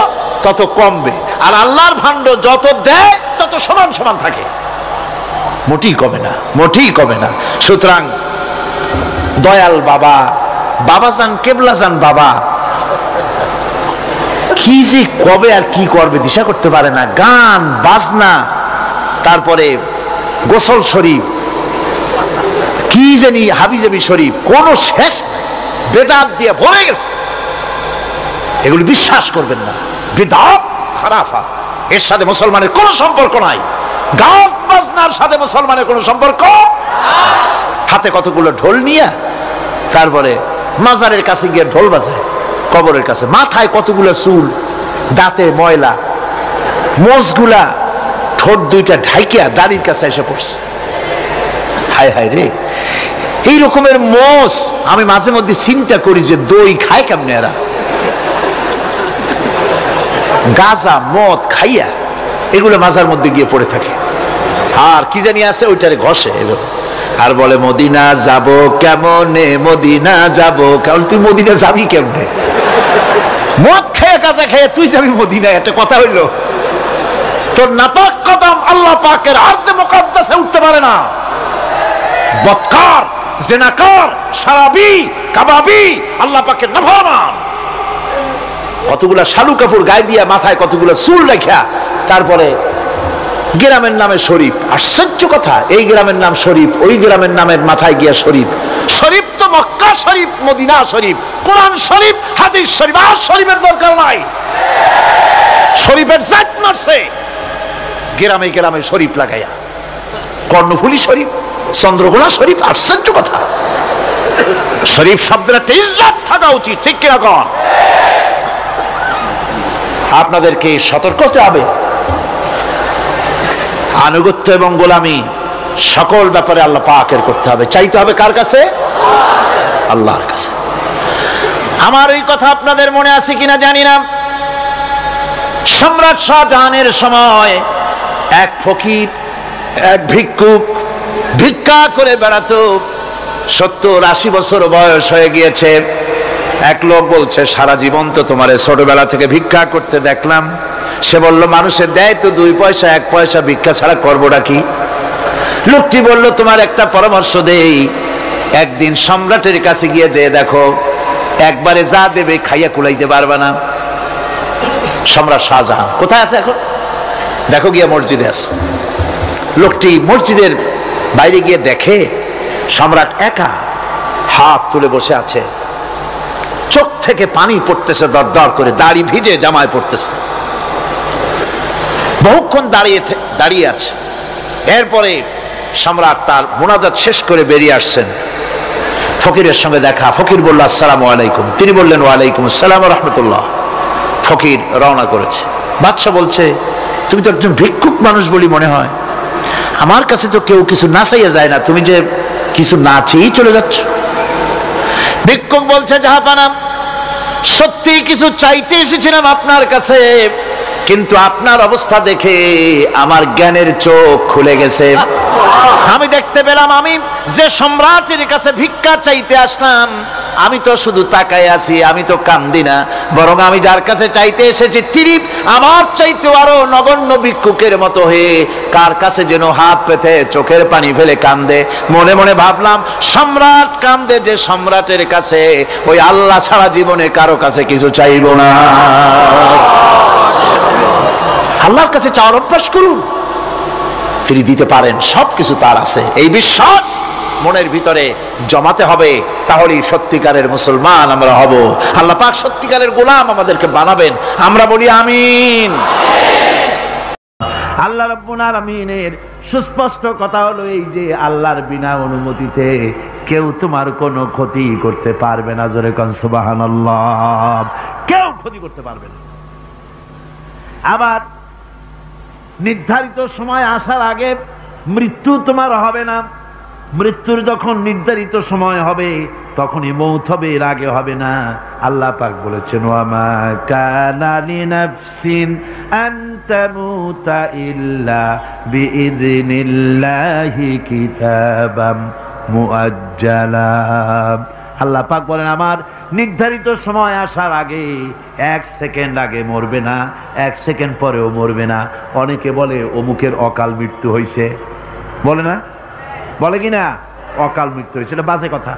তত কমবে, আর আল্লাহর ভান্ড যত দেয় তত সমান সমান থাকে, মোটেই কমে না, মোটেই কমে না। সুতরাং দয়াল বাবা, বাবাজান, কেবলাজান বাবা কি যে কবে আর কি করবে দিশা করতে পারে না। গান বাজনা, তারপরে গোসল শরীফ, কি জানি হাবিজাবি শরীফ, কোন শেষ বেদাত দিয়ে ভরে গেছে। এগুলি বিশ্বাস করবেন না, বিদআত খারাফা, এর সাথে মুসলমানের কোনো সম্পর্ক নাই। গান বাজনার সাথে মুসলমানের কোনো সম্পর্ক। হাতে কতগুলো ঢোল নিয়ে তারপরে মাজারের কাছে গিয়ে ঢোল বাজায়, কবরের কাছে, মাথায় কতগুলো চুল, দাঁতে ময়লা, মোষগুলা ঠোঁট দুইটা ঢাইকিয়া দাড়ির কাছে এসে পড়ছে। হায় হায় রে, এই রকমের মোষ আমি মাঝে মধ্যে চিন্তা করি যে দই খায় কেমনে এরা, গাঁজা মদ খাইয়া এগুলো মাজার মধ্যে গিয়ে পড়ে থাকে। আর কি জানি আছে ওইটারে ঘষে এলো আর বলে মদিনা যাব কেমনে, মদিনা যাব কেমন। তুই মদিনা যাবি কেমনে? মদ খেয়ে গাঁজা খেয়ে তুই যাবি মদিনা? একটা কথা হইলো? তোর নাপাক কদম আল্লাহ পাকের আরদে মুকাদ্দাসে উঠতে পারে না। বদকার, জিনাকার, শারাবি, কাবাবি আল্লাহ পাকের নাফরমান। কতগুলা শালু কাপড় গায়ে দিয়া, মাথায় কতগুলো চুল রাখা, তারপরে গ্রামের নামে শরীফ। আশ্চর্য কথা, এই গ্রামের নাম শরীফ, ওই গ্রামের নামের মাথায় গিয়া শরীফ। শরীফ তো মক্কা শরীফ, মদিনা শরীফ, কোরআন শরীফ, হাদিস শরীফ, আর শরীফের দরকার নাই। শরীফের জাত মারছে গ্রামে গ্রামে শরীফ লাগাইয়া। কর্ণফুলী শরীফ, চন্দ্রকোনা শরীফ। আশ্চর্য কথা, শরীফ শব্দের একটা ইজ্জত থাকা উচিত, ঠিক কিনা কন? আপনাদেরকে সতর্ক হতে হবে। আনুগত্য এবং গোলামি সকল ব্যাপারে আল্লাহ পাকের করতে হবে। চাইতে হবে কার কাছে? আল্লাহর কাছে। আমার এই কথা আপনাদের মনে আছে কিনা জানি না। সম্রাট শাহজাহানের সময় এক ফকির, এক ভিক্ষুক ভিক্ষা করে বেড়াতো। 70-80 বছর বয়স হয়ে গিয়েছে। এক লোক বলছে, সারা জীবন তো তোমার ছোটবেলা থেকে ভিক্ষা করতে দেখলাম। সে বলল, মানুষের দেয় তো 2 পয়সা 1 পয়সা, ভিক্ষা ছাড়া করবোটা কি? লোকটি বলল, তোমার একটা পরামর্শ দেই, একদিন সম্রাটের কাছে গিয়ে যে দেখো, একবারে যা দেবে খাইয়া কুলাইতে পারবে না। সম্রাট শাহজাহান কোথায় আছে এখন? দেখো গিয়া মসজিদে আছে। লোকটি মসজিদের বাইরে গিয়ে দেখে সম্রাট একা হাত তুলে বসে আছে, চোখ থেকে পানি পড়তেছে দর দর করে, দাড়ি ভিজে জামায় পড়তেছে। বহুক্ষণ দাঁড়িয়ে আছে। এরপরে সম্রাট তার মুনাজাত শেষ করে বেরিয়ে আসছেন। ফকিরের সঙ্গে দেখা। ফকির বলল, আসসালামু আলাইকুম। তিনি বললেন, ওয়ালাইকুম আসসালাম রাহমাতুল্লাহ। ফকির রওনা করেছে। বাদশাহ বলছে, তুমি তো একজন ভিক্ষুক মানুষ বলি মনে হয়, আমার কাছে তো কেউ কিছু না চাইয়া যায় না, তুমি যে কিছু না চেয়েই চলে যাচ্ছ। ভিক্ষুক বলছে, জাহাপানা, সত্যি কিছু চাইতে এসেছিলাম আপনার কাছে, কিন্তু আপনার অবস্থা দেখে আমার জ্ঞানের চোখ খুলে গেছে। আমি দেখতে পেলাম আমি যে সম্রাটের কাছে ভিক্ষা চাইতে আসলাম, আমি তো শুধু তাকায় আছি, আমি তো কান্দি না, বরং আমি যার কাছে চাইতে এসেছি তিনি আমার চাইতে আরো নগণ্য ভিক্ষুকের মতো হয়ে কার কাছে যেন হাত পেতে চোখের পানি ফেলে কান্দে। মনে মনে ভাবলাম, সম্রাট কান্দে যে সম্রাটের কাছে, ওই আল্লাহ ছাড়া জীবনে কারো কাছে কিছু চাইব না। আল্লাহর কাছে চাওয়ার অভ্যাস করুন, তিনি দিতে পারেন, সবকিছু তার আছে। এই বিশ্বাস মনের ভিতরে জমাতে হবে, তাহলেই সত্যিকারের মুসলমান আমরা হব। আল্লাহ পাক সত্যিকারের গোলাম আমাদেরকে বানাবেন। আমরা বলি আমিন। আল্লাহ রাব্বুল আলামিনের সুস্পষ্ট কথা হলো এই যে, আল্লাহর বিনা অনুমতিতে কেউ তোমার কোনো ক্ষতি করতে পারবে না। জোরে কোন সুবহানাল্লাহ। কেউ ক্ষতি করতে পারবে না। আবার নির্ধারিত সময় আসার আগে মৃত্যু তোমার হবে না। মৃত্যুর যখন নির্ধারিত সময় হবে তখনই মৌত হবে, এর আগে হবে না। আল্লাহ পাক বলেছেন, ওয়ামা কানা লিনাফসিন আন তামুতা ইল্লা বিইযনিল্লাহি কিতাবাম মুআজ্জালা। আল্লাহ পাক বলেন, আমার নির্ধারিত সময় আসার আগে 1 সেকেন্ড আগে মরবে না, 1 সেকেন্ড পরেও মরবে না। অনেকে বলে অমুকের অকাল মৃত্যু হয়েছে, বলে না? বলে কি না? অকাল মৃত্যু হয়েছে। এটা বাজে কথা।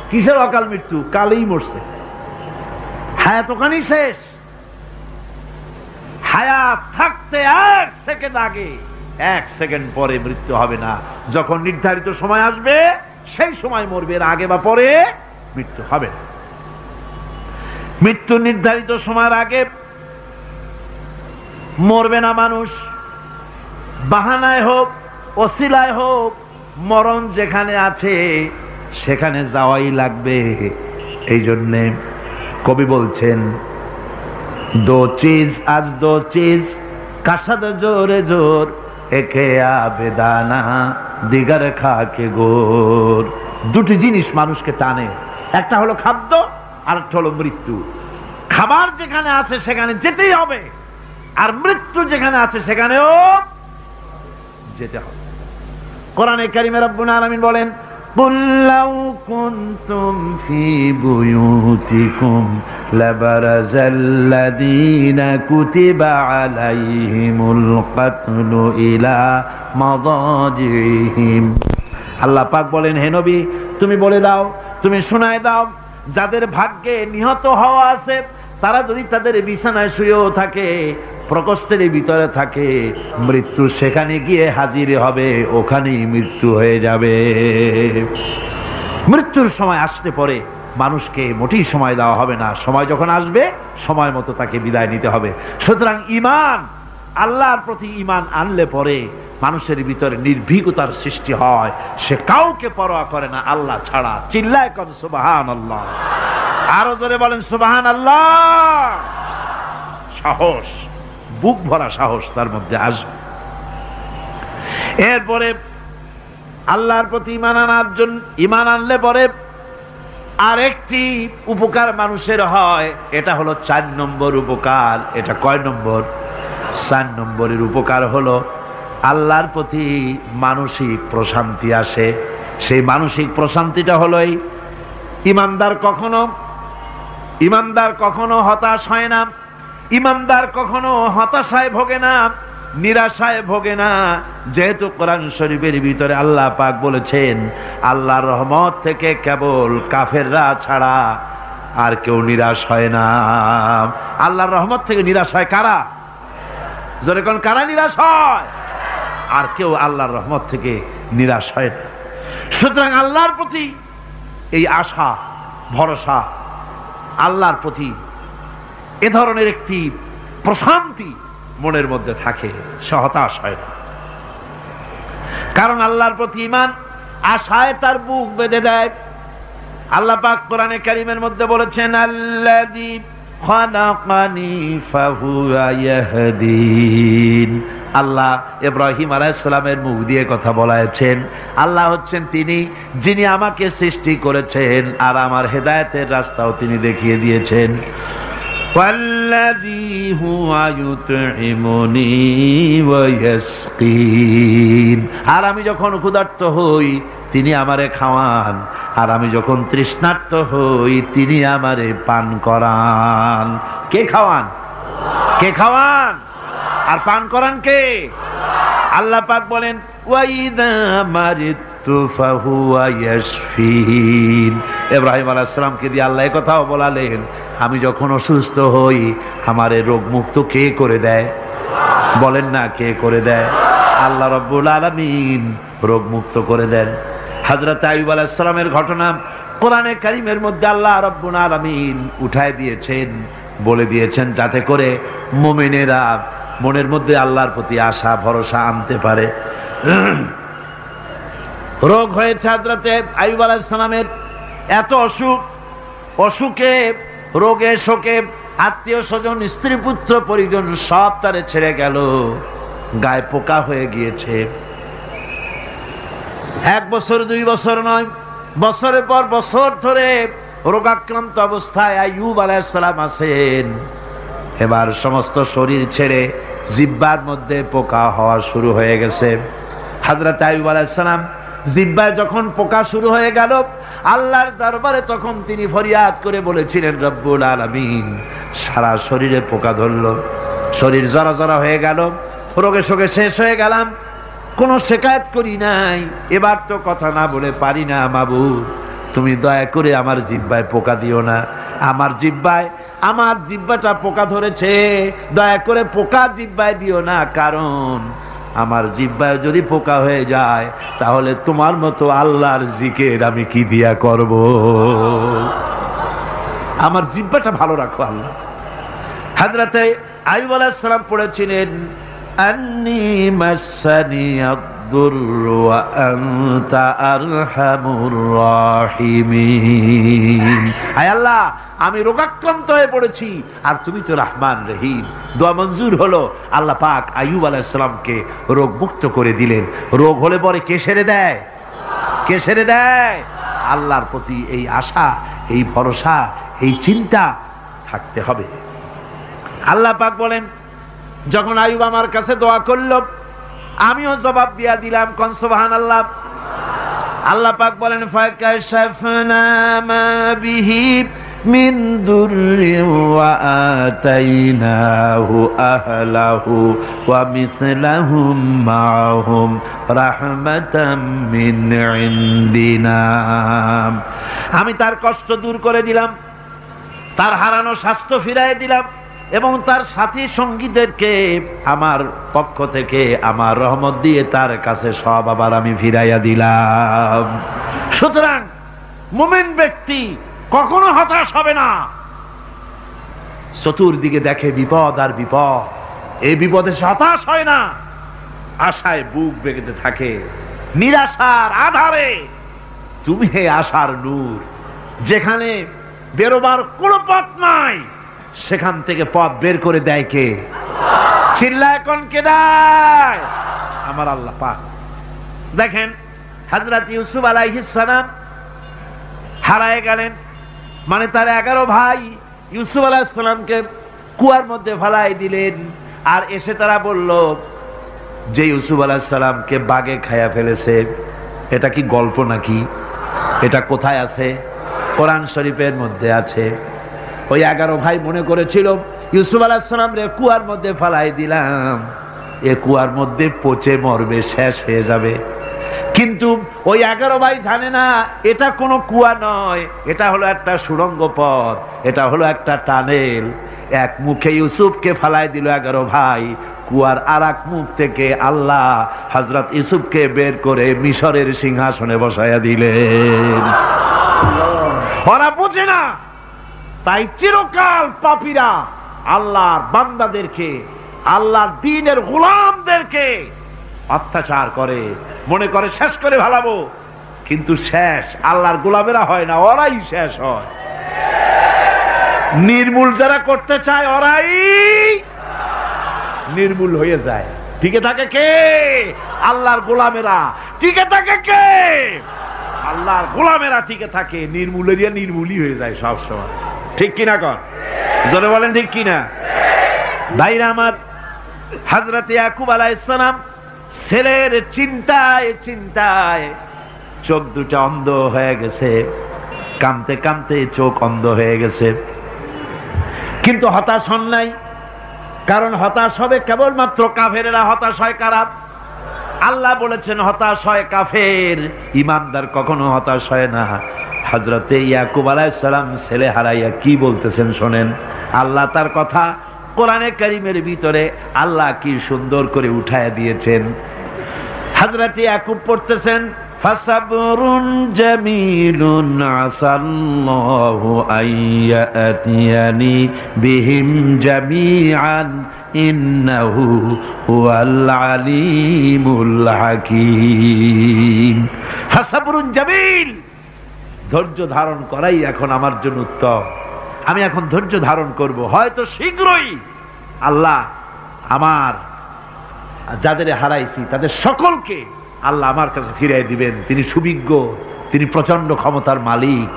কিসের অকাল মৃত্যু? কালেই মরছে, হায়াত ওখানেই শেষ। হায়াত থাকতে 1 সেকেন্ড আগে 1 সেকেন্ড পরে মৃত্যু হবে না। যখন নির্ধারিত সময় আসবে সেই সময় মরবে, এর আগে বা পরে মৃত্যু হবে না। মৃত্যু নির্ধারিত সময়ের আগে মরবে না মানুষ। বাহানায় হোক, ওসিলায় হোক, মরণ যেখানে আছে সেখানে যাওয়াই লাগবে। এই জন্যে কবি বলছেন, দো চিজ আজ দো চিজ কাসাদ জোরে জোর একে আবেদানা দিগার খাকে গোর। দুটি জিনিস মানুষকে টানে, একটা হলো খাদ্য আর একটা হলো মৃত্যু। খাবার যেখানে আছে সেখানে যেতেই হবে, আর মৃত্যু যেখানে আছে সেখানেও যেতে হবে। কোরআনে কারিমে রব্বুল আলামিন বলেন, কুল লাউ কুনতুম ফি বুয়ুতিকুম লাবারাযাল্লাযীনা কুতিবা আলাইহিমুল কাতলু ইলা মাদাজিহিম। আল্লাহ পাক বলেন, হে নবী তুমি বলে দাও, তুমি শোনায় দাও, যাদের ভাগ্যে নিহত হওয়া আছে তারা যদি তাদের বিছানায় শুয়েও থাকে, প্রকোষ্ঠের ভিতরে থাকে, মৃত্যু সেখানে গিয়ে হাজির হবে, ওখানেই মৃত্যু হয়ে যাবে। মৃত্যুর সময় আসলে পরে মানুষকে মোটেই সময় দেওয়া হবে না। সময় যখন আসবে সময় মতো তাকে বিদায় নিতে হবে। সুতরাং ঈমান, আল্লাহর প্রতি ঈমান আনলে পরে মানুষের ভিতরে নির্ভীকতার সৃষ্টি হয়, সে কাউকে পরোয়া করে না আল্লাহ ছাড়া। চিল্লায় কর সুবহানাল্লাহ, আরো জোরে বলেন সুবহানাল্লাহ। সাহস, বুক ভরা সাহস তার মধ্যে আসবে। এরপরে আল্লাহর প্রতি ঈমান আনলে পরে আরেকটি উপকার মানুষের হয়, এটা হলো 4 নম্বর উপকার। এটা কয় নম্বর? 4 নম্বরের উপকার হলো আল্লাহর প্রতি মানসিক প্রশান্তি আসে। সেই মানসিক প্রশান্তিটা হলো ইমানদার কখনো হতাশ হয় না, ইমানদার কখনো হতাশায় ভোগে না, নিরাশায় ভোগে না। যেহেতু কোরআন শরীফের ভিতরে আল্লাহ পাক বলেছেন, আল্লাহর রহমত থেকে কেবল কাফেররা ছাড়া আর কেউ নিরাশ হয় না। আল্লাহর রহমত থেকে নিরাশ হয় কারা? জোরে কোন, কারা নিরাশ হয়? আর কেউ আল্লাহর রহমত থেকে নিরাশ হয় না। সুতরাং আল্লাহর প্রতি এই আশা, ভরসা, আল্লাহর প্রতি এ ধরনের একটি প্রশান্তি মনের মধ্যে থাকে, সে হতাশ হয় না। কারণ আল্লাহর প্রতি ঈমান আশায় তার বুক বেঁধে দেয়। আল্লাহ পাক কোরআনে কারীমের মধ্যে বলেছেন, আল্লাযী খালাকানি ফাহুয়া ইয়াহদিন। আল্লাহ ইব্রাহিম আলাইহিস সালামের মুখ দিয়ে কথা বলাছেন। আল্লাহ হচ্ছেন তিনি যিনি আমাকে সৃষ্টি করেছেন আর আমার হেদায়েতের রাস্তাও তিনি দেখিয়ে দিয়েছেন। ওয়াল্লাযী হুয়া ইউতঈমুনি ওয়া ইয়াসকিন। আর আমি যখন ক্ষুধার্ত হই তিনি আমারে খাওয়ান, আর আমি যখন তৃষ্ণার্ত হই তিনি আমারে পান করান। কে খাওয়ান? কে খাওয়ান আর পান করান কে? আল্লাহ পাক বলেন, ওয়াইদা মারিতু ফাহুয়া ইয়াশফিন। ইব্রাহিম আলাইহিস সালামকে দিয়ে আল্লাহ এই কথাও বলালেন, আমি যখন অসুস্থ হই আমারে রোগ মুক্ত কে করে দেয়? বলেন না, কে করে দেয়? আল্লাহ রাব্বুল আলামিন রোগ মুক্ত করে দেন। হযরত আইয়ুব আলাইহিস সালামের ঘটনা কোরআনে কারীমের মধ্যে আল্লাহ রাব্বুল আলামিন উঠায় দিয়েছেন, বলে দিয়েছেন যাতে করে মুমিনেরা মনের মধ্যে আল্লাহর প্রতি আশা ভরসা আনতে পারে। রোগ হয়েছে হযরত আইয়ুব আলাইহিস সালামের, এত অসুখ, অসুখে রোগে শোকে আত্মীয় স্বজন স্ত্রী পুত্র পরিজন সব তারে ছেড়ে গেল, গায়ে পোকা হয়ে গিয়েছে। 1 বছর 2 বছর নয়, বছরের পর বছর ধরে রোগাক্রান্ত অবস্থায় আইয়ুব আলাইহিস সালাম আছেন। এবার সমস্ত শরীর ছেড়ে জিহ্বার মধ্যে পোকা হওয়া শুরু হয়ে গেছে। হযরত আইয়ুব আলাইহিস সালাম জিহ্বায় যখন পোকা শুরু হয়ে গেল, আল্লাহর দরবারে তখন তিনি ফরিয়াদ করে বলেছিলেন, রব্বুল আলামিন, সারা শরীরে পোকা ধরল, শরীর জরা জরা হয়ে গেল, রোগে শোকে শেষ হয়ে গেলাম, কোনো শিকায়ত করি নাই, এবার তো কথা না বলে পারি না। মাবুদ, তুমি দয়া করে আমার জিহ্বায় পোকা দিও না, আমার জিহ্বাটা পোকা ধরেছে, দয়া করে পোকা জিহ্বায় দিও না, কারণ আমার জিহ্বায় যদি পোকা হয়ে যায় তাহলে তোমার মতো আল্লাহর জিকির আমি কি দিয়া করব? আমার জিহ্বাটা ভালো রাখো আল্লাহ। হযরত আইয়ুব আলাইহিস সালাম পড়েছিলেন, আন্নী মাসানি আদ-দুররু ওয়া আনতা আরহামুর রাহিমিন। আয় আল্লাহ, আমি রোগাক্রান্ত হয়ে পড়েছি আর তুমি তো রহমান রহিম। দোয়া মঞ্জুর হলো, আল্লাহ পাক আইয়ুব আলাইহিস সালামকে রোগ মুক্ত করে দিলেন। রোগ হলে পরে কে সেরে দেয়? কে সেরে দেয়? আল্লাহর প্রতি এই আশা, এই ভরসা, এই চিন্তা থাকতে হবে। আল্লাহ পাক বলেন, যখন আইয়ুব আমার কাছে দোয়া করলো আমিও জবাব দিয়া দিলাম। কোন সুবহানাল্লাহ। আল্লাহ পাক বলেন, ফাকাশাফনা মা বিহি মিন দুররি ওয়া আতাইনাহু আহলাহু ওয়া মিসলাহুম মাআহুম রাহমাতাম মিন ইনদিনা। আমি তার কষ্ট দূর করে দিলাম, তার হারানো স্বাস্থ্য ফিরাই দিলাম এবং তার সাথী সঙ্গীদেরকে আমার পক্ষ থেকে আমার রহমত দিয়ে তার কাছে সব আবার আমি ফিরাইয়া দিলাম। সুতরাং মুমিন ব্যক্তি কখনো হতাশ হবে না। চতুর্দিকে দেখে বিপদ আর বিপদ, এই বিপদে সে হতাশ হয় না, আশায় বুক বেঁধে থাকে। নিরাশার আধারে তুমি হে আশার নূর, যেখানে বেরোবার কোনো পথ নাই সেখান থেকে পথ বের করে দেয় কে? চিল্লায় কোন কে দেয়? আমার আল্লাহ পাক। দেখেন হযরত ইউসুফ আলাইহিস সালাম হারায় গেলেন, মানে তার 11 ভাই ইউসুফ আলাইহিস সালামকে কুয়ার মধ্যে ফেলাই দিলেন। আর এসে তারা বলল যে ইউসুফ আলাইহিস সালামকে বাঘে খায়া ফেলেছে। এটা কি গল্প নাকি? এটা কোথায় আছে? কোরআন শরীফের মধ্যে আছে। ওই 11 ভাই মনে করেছিল ইউসুফ আলাইহিস সালাম রে কুয়ার মধ্যে ফেলাই দিলাম, এ কুয়ার মধ্যে পচে মরবে, শেষ হয়ে যাবে। কিন্তু ওই 11 ভাই জানে না এটা কোনো কুয়া নয়, এটা হলো একটা সুড়ঙ্গ পথ, এটা হলো একটা টানেল। এক মুখে ইউসুফকে ফেলাই দিল 11 ভাই, কুয়ার আরেক মুখ থেকে আল্লাহ হযরত ইউসুফকে বের করে মিশরের সিংহাসনে বসায়া দিলেন। ওরা বুঝে না, তাই চিরকাল পাপীরা আল্লাহর বান্দাদেরকে, আল্লাহর দ্বীনের গোলামদেরকে অত্যাচার করে, মনে করে শেষ করে ভালাবো, কিন্তু শেষ আল্লাহর গোলামেরা হয় না, ওরাই শেষ হয়। নির্মূল যারা করতে চায় ওরাই নির্মূল হয়ে যায়। টিকে থাকে কে? আল্লাহর গোলামেরা। টিকে থাকে কে? আল্লাহর গোলামেরা টিকে থাকে। নির্মূলেরিয়া নির্মূলই হয়ে যায় সব সময়। ঠিক কিনা কর? জোরে বলেন ঠিক কিনা? ভাইরা আমার, হযরত ইয়াকুব আলাইহিস সালাম ছেলের চিন্তায় চিন্তায় চোখ দুটো অন্ধ হয়ে গেছে, কাঁদতে কাঁদতে চোখ অন্ধ হয়ে গেছে। কিন্তু হতাশ হন নাই, কারণ হতাশ হবে কেবলমাত্র কাফেরেরা। হতাশ হয় কারা? আল্লাহ বলেছেন হতাশ হয় কাফের, ইমানদার কখনো হতাশ হয় না। হযরত ইয়াকুব আলাইহিস সালাম ছেলে হারাইয়া কি বলতেছেন শোনেন। আল্লাহ তার কথা কোরআনে কারীমের ভিতরে আল্লাহ কি সুন্দর করে উঠায় দিয়েছেন। হযরত ইয়াকুব পড়তেছেন ফাসাবরুন জামিলুন আসাল্লাহু আইয়াতিয়ানি বিহিম জামিআন ইন্নাহু হুয়াল আলিমুল হাকীম। ফাসাবরুন জামিল, ধৈর্য ধারণ করাই এখন আমার জন্য উত্তম। আমি এখন ধৈর্য ধারণ করব, হয়তো শীঘ্রই আল্লাহ আমার যাদের হারাইছি তাদের সকলকে আল্লাহ আমার কাছে ফিরিয়ে দিবেন। তিনি সুবিজ্ঞ, তিনি প্রচন্ড ক্ষমতার মালিক।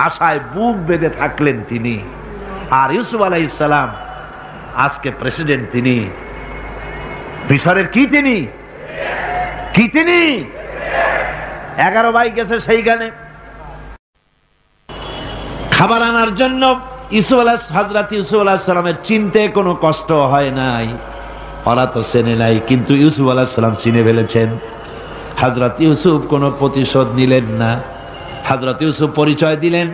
আশায় বুক বেঁধে থাকলেন তিনি। আর ইউসুফ আলাইহিস সালাম আজকে প্রেসিডেন্ট। তিনি মিশরের কি? তিনি কি? তিনি 11 ভাই গেছে সেইখানে খাবার আনার জন্য। হযরত ইউসুফ আলাইহিস সালামের চিনতে কোনো কষ্ট হয় নাই। ওরা তো চেনে নাই, কিন্তু ইউসুফ আলাইহিস সালাম চিনে ফেলেছেন। হযরত ইউসুফ কোনো প্রতিশোধ নিলেন না। হযরত ইউসুফ পরিচয় দিলেন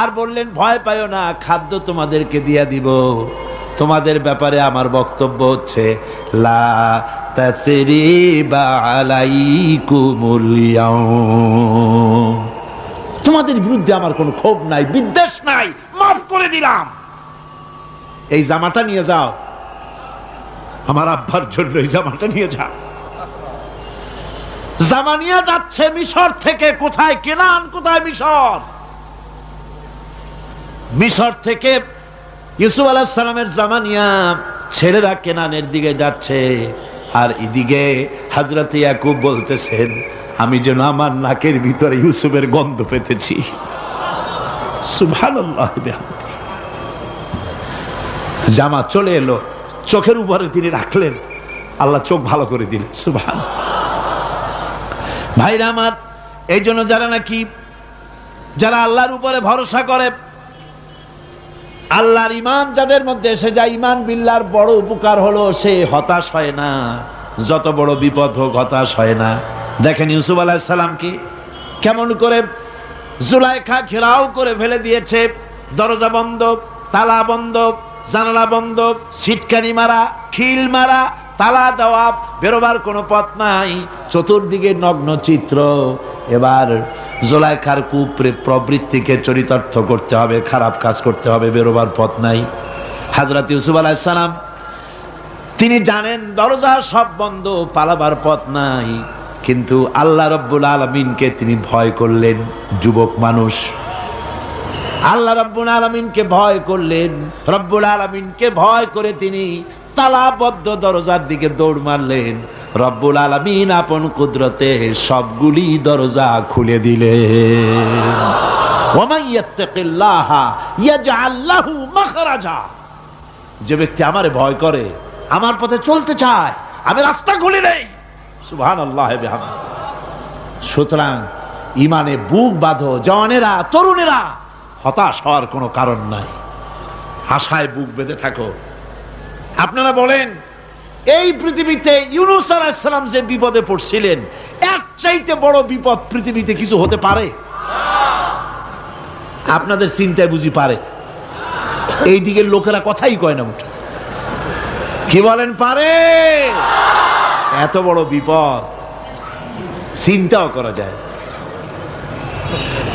আর বললেন ভয় পাইও না, খাদ্য তোমাদেরকে দিয়া দিব। তোমাদের ব্যাপারে আমার বক্তব্য হচ্ছে লা তাসরিবা আলাইকুমুল ইয়াউম, তোমাদের বিরুদ্ধে আমার কোনো ক্ষোভ নাই, বিদ্বেষ নাই, মাফ করে দিলাম। এই জামাটা নিয়ে যাও, আমার আব্বার জন্য এই জামাটা নিয়ে যাও। জামা নিয়ে যাচ্ছে মিশর থেকে। কোথায়? কেনান। কোথায়? মিশর। মিশর থেকে ইউসুফ আলাইহিস সালামের জামা নিয়ে ছেলেরা কেনানের দিকে যাচ্ছে। আর এদিকে হযরত ইয়াকুব বলতেছেন আমি যেন আমার নাকের ভিতরে ইউসুফের গন্ধ পেতেছি। সুবহানাল্লাহ। জামা চলে এলো, চোখের উপরে তিনি রাখলেন, আল্লাহ চোখ ভালো করে দিলেন। সুবহানাল্লাহ। ভাইরা আমার, এই জন্য যারা আল্লাহর উপরে ভরসা করে, আল্লাহর ঈমান যাদের মধ্যে এসে যায়, ঈমান বিল্লাহর বড় উপকার হলো সে হতাশ হয় না। যত বড় বিপদ হোক হতাশ হয় না। দেখেন ইউসুফ আলাইহিস সালামকে কেমন করে জুলাইখা ঘেরাও করে ফেলে দিয়েছে। দরজা বন্ধ, তালা বন্ধ, জানালা বন্ধ, সিটকানি মারা, খিল মারা, তালা দেওয়া, বেরোবার কোনো পথ নাই, চতুর্দিকে নগ্ন চিত্র। এবার জুলাইখার প্রবৃত্তিকে চরিতার্থ করতে হবে, খারাপ কাজ করতে হবে, বেরোবার পথ নাই। হযরত ইউসুফ আলাইহিস সালাম তিনি জানেন দরজা সব বন্ধ, পালাবার পথ নাই, কিন্তু আল্লাহ রাব্বুল আলামিনকে তিনি ভয় করলেন। যুবক মানুষ, আল্লাহ রাব্বুল আলামিনকে ভয় করলেন। রব্বুল আলামিনকে ভয় করে তিনি তালাবদ্ধ দরজার দিকে দৌড় মারলেন। রব্বুল আলামিন আপন কুদরতে সবগুলি দরজা খুলে দিলেন। ওয়া মান ইয়াত্তাকিল্লাহা ইয়াজআল লাহু মাখরাজা। যে ব্যক্তি আমারে ভয় করে, আমার পথে চলতে চায়, আমি রাস্তা খুলে দেই। সুবহানাল্লাহ ওয়া বিহামদিহি। সুতরাং ইমানে বুক বাঁধো জওয়ানেরা, তরুণেরা, হতাশ হওয়ার কোনো কারণ নাই, আশায় বুক বেঁধে থাকো। আপনারা বলেন এই পৃথিবীতে ইউনূস আলাইহিস সালাম যে বিপদে পড়ছিলেন, এর চাইতে বড় বিপদ পৃথিবীতে কিছু হতে পারে? আপনাদের চিন্তায় বুঝি পারে? এই দিকের লোকেরা কথাই কয় না মুঠে। কি বলেন, পারে? এত বড় বিপদ চিন্তাও করা যায়।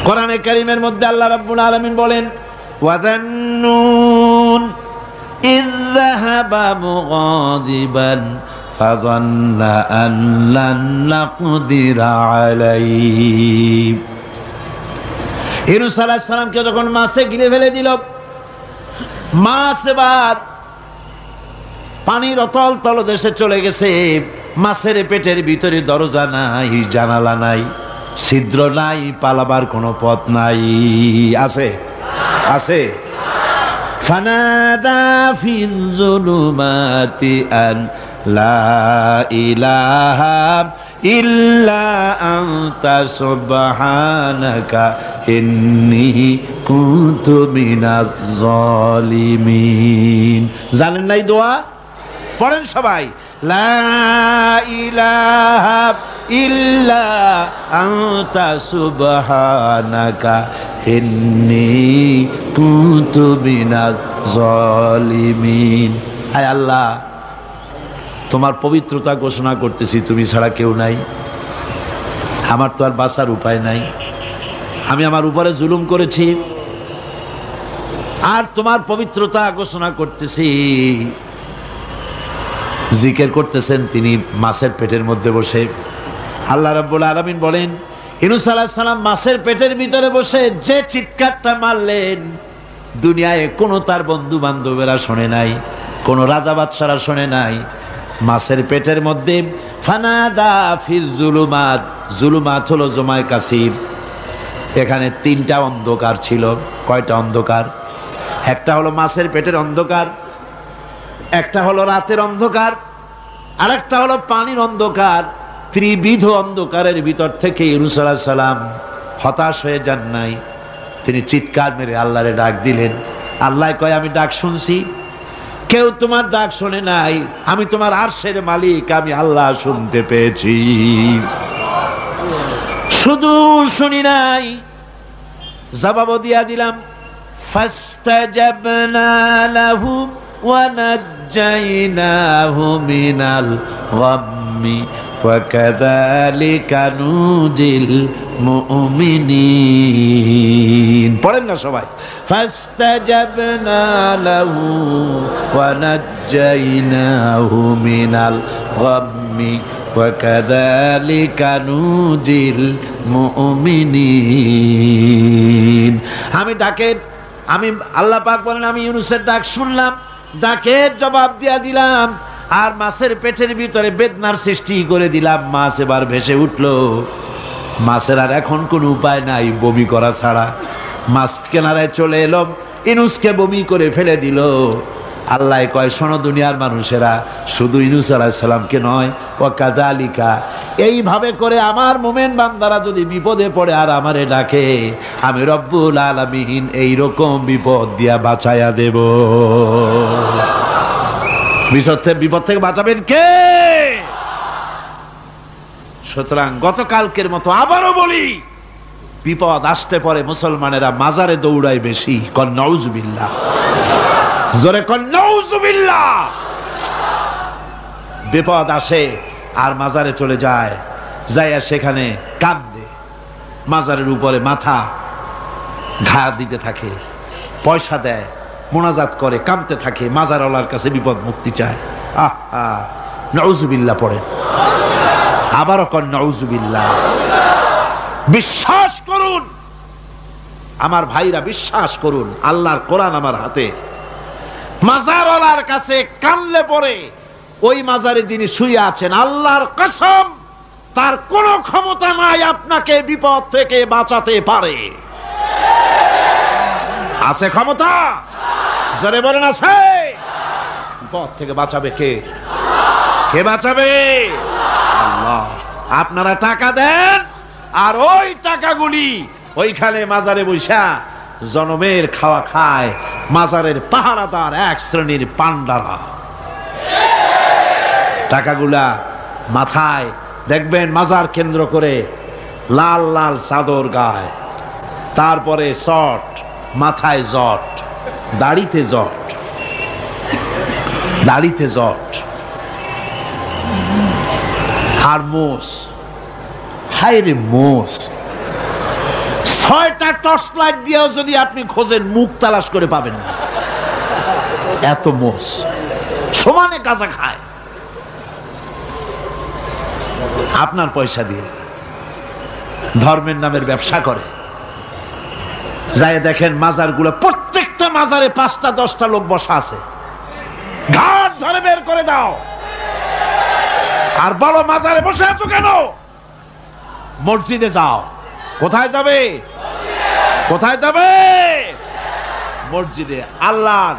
কোরআনে কারীমের মধ্যে আল্লাহ রাব্বুল আলামিন বলেন, ওয়াযান্নুন ইয যাহাবা মুগাদিবান ফাযান্না আন লান নাকদিরা আলাইহি। ইউনূস আলাইহিস সালামকে যখন মাছে গিলে ফেলে দিল, মাছ এবার পানির অতল তলদেশে চলে গেছে। মাছের পেটের ভিতরে দরজা নাই, জানালা নাই, ছিদ্র নাই, পালাবার কোনো পথ নাই। আছে? আছে? ফানাদা ফিল যুলুমাতি আন লা ইলাহা ইল্লা আনতা সুবহানাকা ইন্নী কুনতু মিনাজ জালিমিন। জানেন নাই দোয়া? পড়েন সবাই, লা ইলাহা ইল্লা আনতা সুবহানাকা ইন্নী কুনতু মিনাজ জালিমিন। আয় আল্লাহ, তোমার পবিত্রতা ঘোষণা করতেছি, তুমি ছাড়া কেউ নাই, আমার তো আর বাঁচার উপায় নাই। আমি আমার উপরে জুলুম করেছি, আর তোমার পবিত্রতা ঘোষণা করতেছি। জিকির করতেছেন তিনি মাছের পেটের মধ্যে বসে। আল্লাহ রাব্বুল আলামিন বলেন, ইউনূস আলাইহিস সালাম মাছের পেটের ভিতরে বসে যে চিৎকারটা মারলেন, দুনিয়ায় কোনো তার বন্ধু বান্ধবেরা শোনে নাই, কোনো রাজা বাদশারা শোনে নাই। মাছের পেটের মধ্যে ফানাদা ফিল যুলুমাত, যুলুমাত হলো জমায় কাসির। এখানে তিনটা অন্ধকার ছিল। কয়টা অন্ধকার? একটা হলো মাছের পেটের অন্ধকার, একটা হলো রাতের অন্ধকার, আরেকটা হলো পানির অন্ধকার। ত্রিবিধ অন্ধকারের ভিতর থেকে ইউনূস আলাইহিস সালাম হতাশ হয়ে যান নাই, তিনি চিৎকার মেরে আল্লাহরে ডাক দিলেন। আল্লাহ কয়, আমি ডাক শুনছি, কেউ তোমার ডাক শোনে নাই, আমি তোমার আরশের মালিক, আমি আল্লাহ শুনতে পেয়েছি। শুধু শুনি নাই, জবাবও দিয়া দিলাম। ফাস্তাজাবনা লাহু ওয়া নাজ্জাইনাহু মিনাল গাম্মি ওয়া কাযালিকা নুজিল মুমিনিন। পড়েন না সবাই, ফাস্তাজাবনা লাহু ওয়া নাজ্জাইনাহু মিনাল গাম্মি ওয়া কাযালিকা নুজিল মুমিনিন। আমি আল্লাহ পাক বলেন, আমি ইউনূসের ডাক শুনলাম, ডাকের জবাব দিয়া দিলাম, আর মাছের পেটের ভিতরে বেদনার সৃষ্টি করে দিলাম। মাছ এবার ভেসে উঠলো। মাছের আর এখন কোনো উপায় নাই বমি করা ছাড়া। মাছ কিনারায় চলে এলো, ইউনূসকে বমি করে ফেলে দিল। আল্লাহ কয়, শোনো দুনিয়ার মানুষেরা, শুধু ইউনূস আলাইহিস সালামকে নয়, ওয়া কাযালিকা, এইভাবে করে আমার মুমিন বান্দারা যদি বিপদে পড়ে আর আমারে ডাকে, আমি রব্বুল আলামিন এইরকম বিপদ দিয়া বাঁচাইয়া দেব। বিপদ থেকে বাঁচাবেন কে? সুতরাং গতকালকের মতো আবারও বলি, বিপদ আসতে পরে মুসলমানেরা মাজারে দৌড়ায় বেশি। কন নাউজুবিল্লাহ, জোরে কন নাউজুবিল্লাহ। বিপদ আসে আর মাজারে চলে যায়, যাইয়া সেখানে কাঁদে, মাজারের উপরে মাথা ঘা দিতে থাকে, পয়সা দেয়, মোনাজাত করে, কাঁদতে থাকে, মাজারওয়ালার কাছে বিপদ মুক্তি চায়। আহা, নাউজুবিল্লাহ পড়েন, আবারও কন নাউজুবিল্লাহ। বিশ্বাস করুন আমার ভাইরা, বিশ্বাস করুন, আল্লাহর কোরআন আমার হাতে। মাজারওয়ালার কাছে কানলে পরে ওই মাজারে যিনি শুয়ে আছেন, আল্লাহর কসম তার কোনো ক্ষমতা নাই আপনাকে বিপদ থেকে বাঁচাতে পারে। আছে ক্ষমতা? জোরে বলেন আছে? বিপদ থেকে বাঁচাবে কে? কে বাঁচাবে? আল্লাহ। আপনারা টাকা দেন আর ওই টাকাগুলি ওইখানে মাজারে বৈশা জনমের খাওয়া খায় মাজারের পাহারাদার এক শ্রেণীর পান্ডারা। টাকাগুলা মাথায় দেখবেন মাজার কেন্দ্র করে লাল লাল চাদর গায়, তারপরে শট, মাথায় জট, দাড়িতে জট, দাড়িতে জট আর মোষ। হায় রে মোষ! 6টা টর্চ লাইট দিয়েও যদি আপনি খোঁজেন মুখ তালাশ করে পাবেন না, এত মোষ সমানে গাঁজা খায় আপনার পয়সা দিয়ে, ধর্মের নামের ব্যবসা করে। যাই দেখেন মাজারগুলো, প্রত্যেকটা মাজারে 5টা 10টা লোক বসা আছে। ঘাট ধরে বের করে দাও আর বলো মাজারে বসে আছো কেন? মসজিদে যাও। কোথায় যাবে? কোথায় যাবে? মসজিদে। আল্লাহর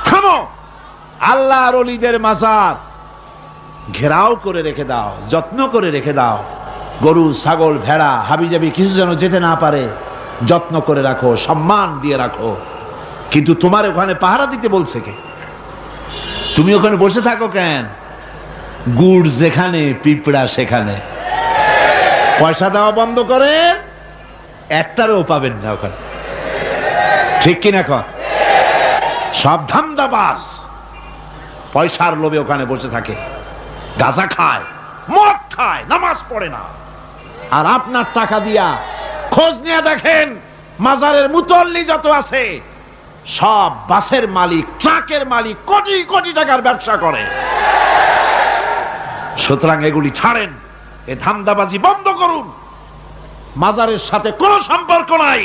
থামো, আল্লাহর ওলিদের মাজার ঘেরাও করে রেখে দাও, যত্ন করে রেখে দাও। গরু, ছাগল, ভেড়া, হাবিজাবি কিছু যেন যেতে না পারে, যত্ন করে রাখো, সম্মান দিয়ে রাখো। কিন্তু তোমার ওখানে পাহারা দিতে বলছে কে? তুমি ওখানে বসে থাকো কেন? গুড় যেখানে পিঁপড়া সেখানে। পয়সা দেওয়া বন্ধ করে একটারও পাবেন না ওখানে, ঠিক কিনা কর? সব ধান্দাবাজ পয়সার লোভে ওখানে বসে থাকে, গাঁজা খায়, মদ খায়, নামাজ পড়ে না। আর আপনার টাকা দিয়া খোঁজ নিয়ে দেখেন মাজারের মুতল্লি যত আছে সব বাসের মালিক, ট্রাকের মালিক, কোটি কোটি টাকার ব্যবসা করে। সুতরাং এগুলি ছাড়েন, এ ধান্দাবাজি বন্ধ করুন। মাজারের সাথে কোনো সম্পর্ক নাই।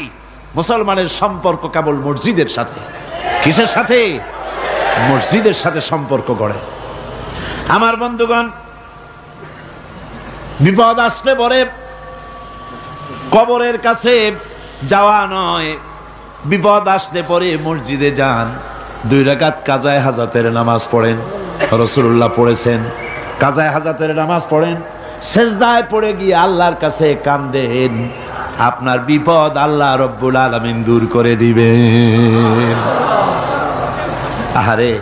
মুসলমানের সম্পর্ক কেবল মসজিদের সাথে। কিসের সাথে? মসজিদের সাথে সম্পর্ক গড়ে। আমার বন্ধুগণ, বিপদ আসলে পরে কবরের কাছে যাওয়া নয়, বিপদ আসলে পরে মসজিদে যান, 2 রাকাত কাজায়ে হাজাতের নামাজ পড়েন। রাসূলুল্লাহ পড়েছেন, কাজায়ে হাজাতের নামাজ পড়েন, সেজদায় পড়ে গিয়ে আল্লাহর কাছে কান্দেন, আপনার বিপদ আল্লাহ রব্বুল আলামিন দূর করে দিবেন। আহারে,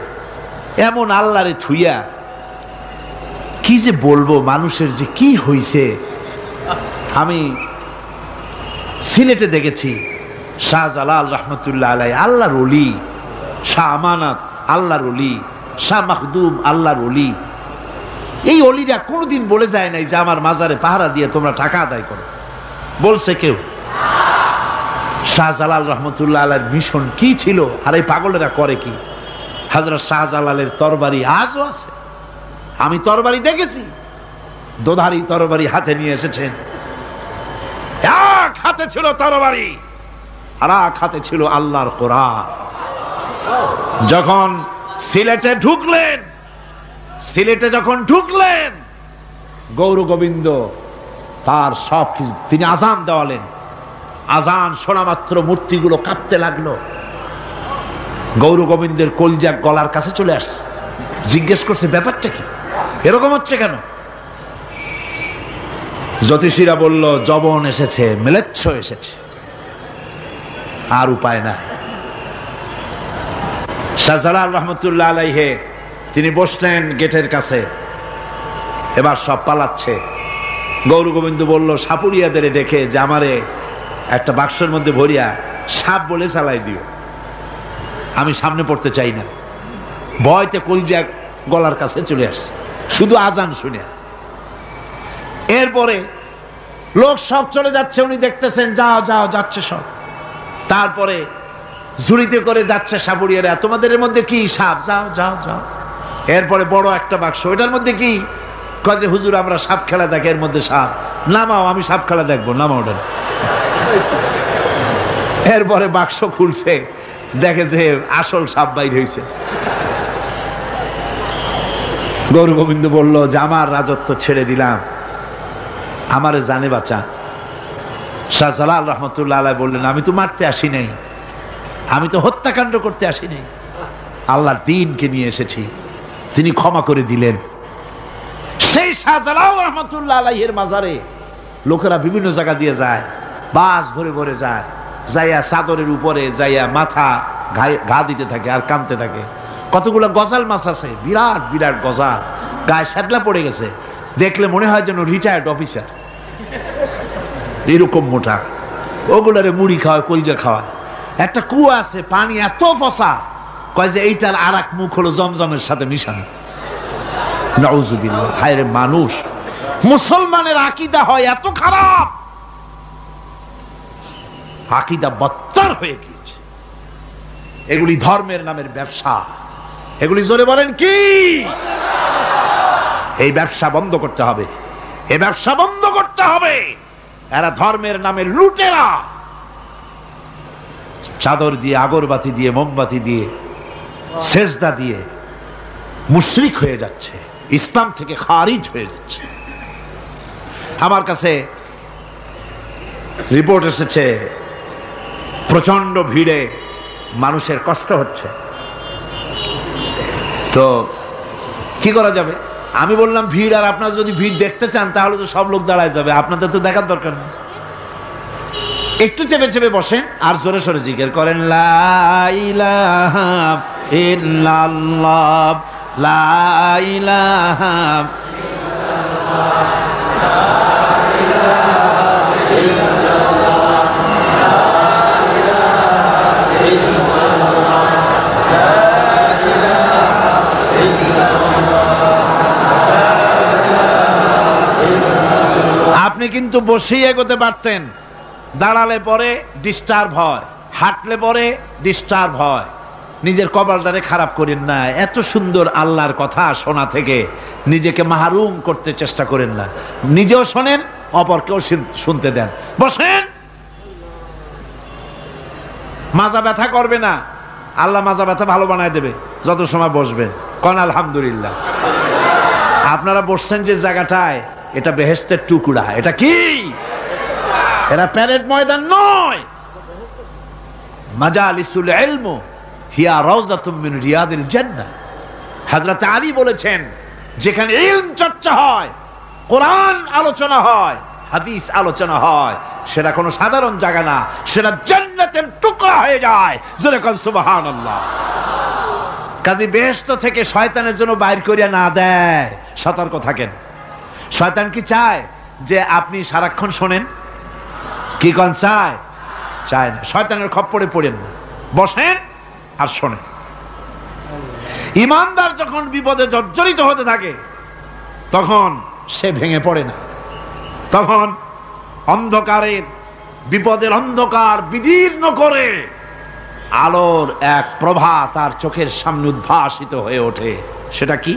এমন আল্লাহরে থুইয়া কি যে বলবো, মানুষের যে কি হইছে। আমি সিলেটে দেখেছি শাহজালাল রহমতুল্লাহ আলাই, আল্লাহর ওলি, শাহ আমানত আল্লাহর ওলি, শাহ মাখদুম আল্লাহর ওলি। এই ওলিরা কোনোদিন বলে যায় নাই যে আমার মাজারে পাহারা দিয়ে তোমরা টাকা আদায় করো। বলছে কেউ? শাহজালাল রহমতুল্লাহ আলাইর মিশন কি ছিল আর এই পাগলেরা করে কি? হযরত শাহজালালের তরবারি আজও আছে। আমি তরবারি দেখেছি, দোধারি তরবারি হাতে নিয়ে এসেছেন। এক হাতে ছিল তরবারি আর এক হাতে ছিল আল্লাহর কোরআন। যখন সিলেটে ঢুকলেন, গৌর গোবিন্দ তার সব কিছু, তিনি আজান দেওয়ালেন। আজান শোনা মাত্র মূর্তিগুলো কাঁপতে লাগলো। গৌর গোবিন্দের কলজা গলার কাছে চলে আসছে, জিজ্ঞেস করছে ব্যাপারটা কি, এরকম হচ্ছে কেন? জ্যোতিষীরা বলল যবন এসেছে, মেলেচ্ছ এসেছে, আর উপায় নাই। শাহজালাল রহমতুল্লাহ আলাইহে তিনি বসলেন গেটের কাছে, এবার সব পালাচ্ছে। গৌর গোবিন্দ বলল সাপুরিয়াদের ডেকে যে আমারে একটা বাক্সের মধ্যে ভরিয়া সাপ বলে চালাই দিও। আমি সামনে পড়তে চাই না, ভয়তে কলজা গলার কাছে চলে আসছে শুধু আজান শুনে। এরপরে লোক সব চলে যাচ্ছে, উনি দেখতেছেন যাও যাও যাচ্ছে সব। তারপরে ঝুড়িতে করে যাচ্ছে সাপুরিয়ারা, তোমাদের মধ্যে কি সাপ, যাও যাও যাও। এরপরে বড় একটা বাক্স, ওইটার মধ্যে কি, কয় যে হুজুর আমরা সাপ খেলা দেখি, এর মধ্যে সাপ। নামাও, আমি সাপ খেলা দেখবো, নামাও ওটা। এরপরে বাক্স খুলছে, দেখে যে আসল সাপ বাইর হয়েছে। গৌর গোবিন্দ বলল যে আমার রাজত্ব ছেড়ে দিলাম, আমারে জানে বাঁচা। শাহজালাল রহমতুল্লাহ আলাইহি বললেন আমি তো মারতে আসি নাই, আমি তো হত্যাকাণ্ড করতে আসি নাই, আল্লাহর দ্বীনকে নিয়ে এসেছি। তিনি ক্ষমা করে দিলেন। সেই শাহজালাল রহমতুল্লাহ আলাইহির মাজারে লোকেরা বিভিন্ন জায়গা দিয়ে যায়, বাস ভরে ভরে যায়, যাইয়া চাদরের উপরে যাইয়া মাথা ঘা দিতে থাকে আর কাঁদতে থাকে। কতগুলো গজাল মাছ আছে, বিরাট বিরাট গজাল, গায়ে শ্যাতলা পড়ে গেছে, দেখলে মনে হয় যেন রিটায়ার্ড অফিসার, এরকম মোটা। ওগুলারে মুড়ি খাওয়ায়, কলজা খাওয়ায়। একটা কুয়া আছে, পানি এত পচা, কয় যে এইটার আর এক মুখ হলো জমজমের সাথে মিশানো। নাউজুবিল্লাহ। হায় রে মানুষ, মুসলমানের আকীদা হয় এত খারাপ, আকীদা বত্তর হয়ে গিয়েছে। এগুলি ধর্মের নামের ব্যবসা, এগুলি জোরে বলেন কি? এই ব্যবসা বন্ধ করতে হবে, এই ব্যবসা বন্ধ করতে হবে। এরা ধর্মের নামে লুটেরা, চাদর দিয়ে, আগরবাতি দিয়ে, মোমবাতি দিয়ে, সেজদা দিয়ে মুশরিক হয়ে যাচ্ছে, ইসলাম থেকে খারিজ হয়ে যাচ্ছে। আমার কাছে রিপোর্ট এসেছে প্রচন্ড ভিড়ে মানুষের কষ্ট হচ্ছে, তো কি করা যাবে? আমি বললাম ভিড়, আর আপনারা যদি ভিড় দেখতে চান তাহলে তো সব লোক দাঁড়ায় যাবে, আপনাদের তো দেখার দরকার নেই। একটু চেপে চেপে বসেন আর জোরে সোরে জিকির করেন, লা ইলাহা ইল্লাল্লাহ, লা ইলাহা আপনি কিন্তু বসেই এগোতে পারতেন, দাঁড়ালে পরে ডিস্টার্ব হয়, হাঁটলে পরে ডিস্টার্ব হয়। নিজের কপালটারে খারাপ করেন না, এত সুন্দর আল্লাহর কথা শোনা থেকে নিজেকে মাহরুম করতে চেষ্টা করেন না। নিজেও শোনেন, অপরকেও শুনতে দেন। বসেন, মাজা ব্যথা করবে না, আল্লাহ মাজা ব্যথা ভালো বানায় দেবে যত সময় বসবেন। কোন আলহামদুলিল্লাহ। আপনারা বসছেন যে জায়গাটায়, এটা বেহেশতের টুকরা। এটা কি? এরা প্যারেড ময়দান নয়। মাজালিসুল ইলম হিয়া রাউযাতুম মিন রিয়াদিল জান্নাহ। হযরত আলী বলেছেন, যেখানে ইলম চর্চা হয়, কোরআন আলোচনা হয়, হাদিস আলোচনা হয়, সেটা কোনো সাধারণ জায়গা না, সেটা জান্নাতের টুকরা হয়ে যায়। জোরে কোন সুবহানাল্লাহ। কাজী বেহেশত থেকে শয়তানের জন্য বাইর করিয়া না দেয়, সতর্ক থাকেন। শয়তান কি চায় যে আপনি সারাক্ষণ শোনেন? কি কোন চায়? চায় না। শয়তানের খপ্পরে পড়েন না, বসেন আর শোনেন। ইমানদার যখন বিপদে জর্জরিত হতে থাকে তখন সে ভেঙে পড়ে না, তখন অন্ধকারের, বিপদের অন্ধকার বিদীর্ণ করে আলোর এক প্রভা তার চোখের সামনে উদ্ভাসিত হয়ে ওঠে। সেটা কি?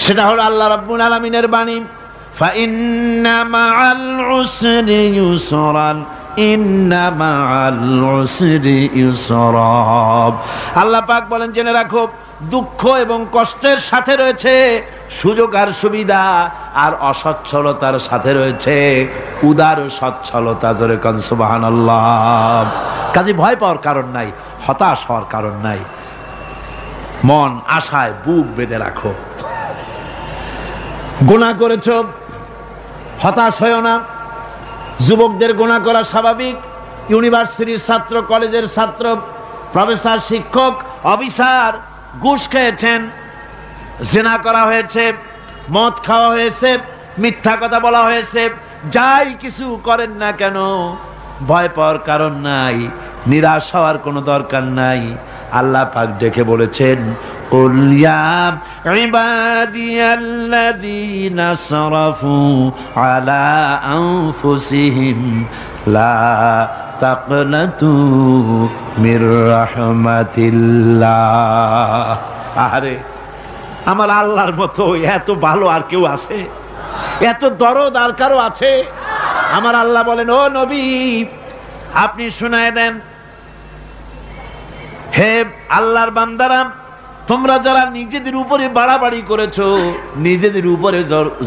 সেটা হলো আল্লাহ রাব্বুল আলামিনের বাণী, ফাইন্না মাআল উসরি ইউসরান, ইন্না মাআল উসরি ইউসরা। আল্লাহ পাক বলেন, জেনে রাখো, দুঃখ এবং কষ্টের সাথে রয়েছে সুযোগ আর সুবিধা, আর অসচ্ছলতার সাথে রয়েছে উদার সচ্ছলতা। জোরে কোন সুবহানাল্লাহ। কাজে ভয় পাওয়ার কারণ নাই, হতাশ হওয়ার কারণ নাই। মন আশায় বুক বেঁধে রাখো। গুনাহ করেছো, হতাশ হয়ো না। যুবকদের গুনাহ করা স্বাভাবিক। ইউনিভার্সিটির ছাত্র, কলেজের ছাত্র, প্রফেসর, শিক্ষক, অফিসার ঘুষ খেয়েছেন, জিনা করা হয়েছে, মদ খাওয়া হয়েছে, মিথ্যা কথা বলা হয়েছে, যাই কিছু করেন না কেন ভয় পাওয়ার কারণ নাই, নিরাশ হওয়ার কোনো দরকার নাই। আল্লাহ পাক ডেকে বলেছেন, কুল ইয়া ইবাদিয়াল্লাযীনা আসরাফু আলা আনফুসিহিম লা তাকনাতু মির রাহমাতিল্লাহ। আরে আমার আল্লাহর মতো এত ভালো আর কেউ আছে? এত দরদ আর কারো আছে? আমার আল্লাহ বলেন, ও নবী আপনি শুনায় দেন, হে আল্লাহর বান্দারা, তোমরা যারা নিজেদের উপরে বাড়াবাড়ি করেছো, নিজেদের উপরে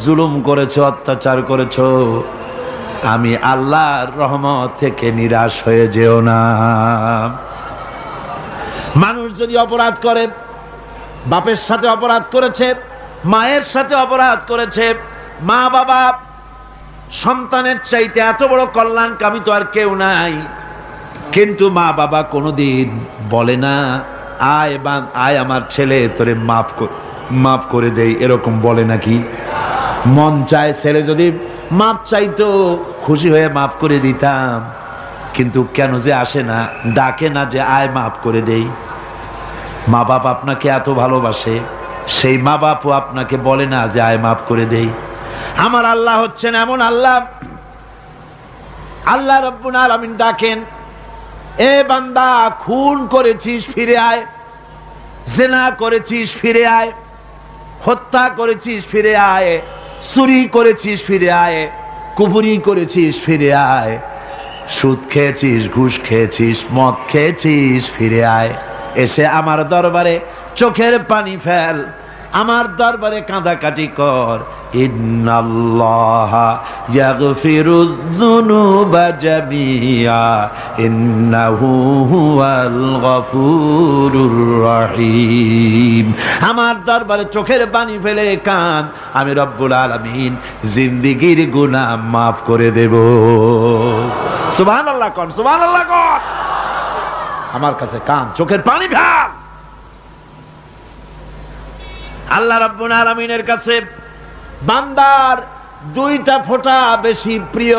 জুলুম করেছো, অত্যাচার করেছো, আমি আল্লাহর রহমত থেকে নিরাশ হয়ে যেও না। মানুষ যদি অপরাধ করে, বাপের সাথে অপরাধ করেছে, মায়ের সাথে অপরাধ করেছে, মা বাবা সন্তানের চাইতে এত বড় কল্যাণকামী তো আর কেউ নাই, কিন্তু মা বাবা কোনোদিন বলে না আয় আমার ছেলে তোরে মাফ করে দেই, এরকম বলে নাকি? মন চায় ছেলে যদি মাপ চাইতো, খুশি হয়ে মাফ করে দিতাম, কিন্তু কেন যে আসে না, ডাকে না যে আয় মাফ করে দেই। মা বাপ আপনাকে এত ভালোবাসে, সেই মা বাপও আপনাকে বলে না যে আয় মাফ করে দেই। আমার আল্লাহ হচ্ছেন এমন আল্লাহ, আল্লাহ রাব্বুল আলামিন ডাকেন, এ বান্দা খুন করেছিস ফিরে আয়, জিনা করেছিস ফিরে আয়, হত্যা করেছিস ফিরে আয়, চুরি করেছিস ফিরে আয়, কুফরি করেছিস ফিরে আয়, সুদ খেয়েছিস, ঘুষ খেয়েছিস, মদ খেয়েছিস ফিরে আয়, এসে আমার দরবারে চোখের পানি ফেল, আমার দরবারে কাঁদাকাটি কর। ইন্নাল্লাহা ইয়াগফিরুয যুনুবা জামিআ ইন্নাহু হুয়াল গফুরুর রহিম। আমার দরবারে চোখের পানি ফেলে কাঁদ, আমি রব্বুল আলামিন জিন্দেগীর গুনাহ মাফ করে দেব। সুবহানাল্লাহ কোন, সুবহানাল্লাহ কোন। আমার কাছে কাঁদ, চোখের পানি ফেল। আল্লাহ রাব্বুল আলামিনের কাছে বান্দার দুইটা ফোঁটা বেশি প্রিয়।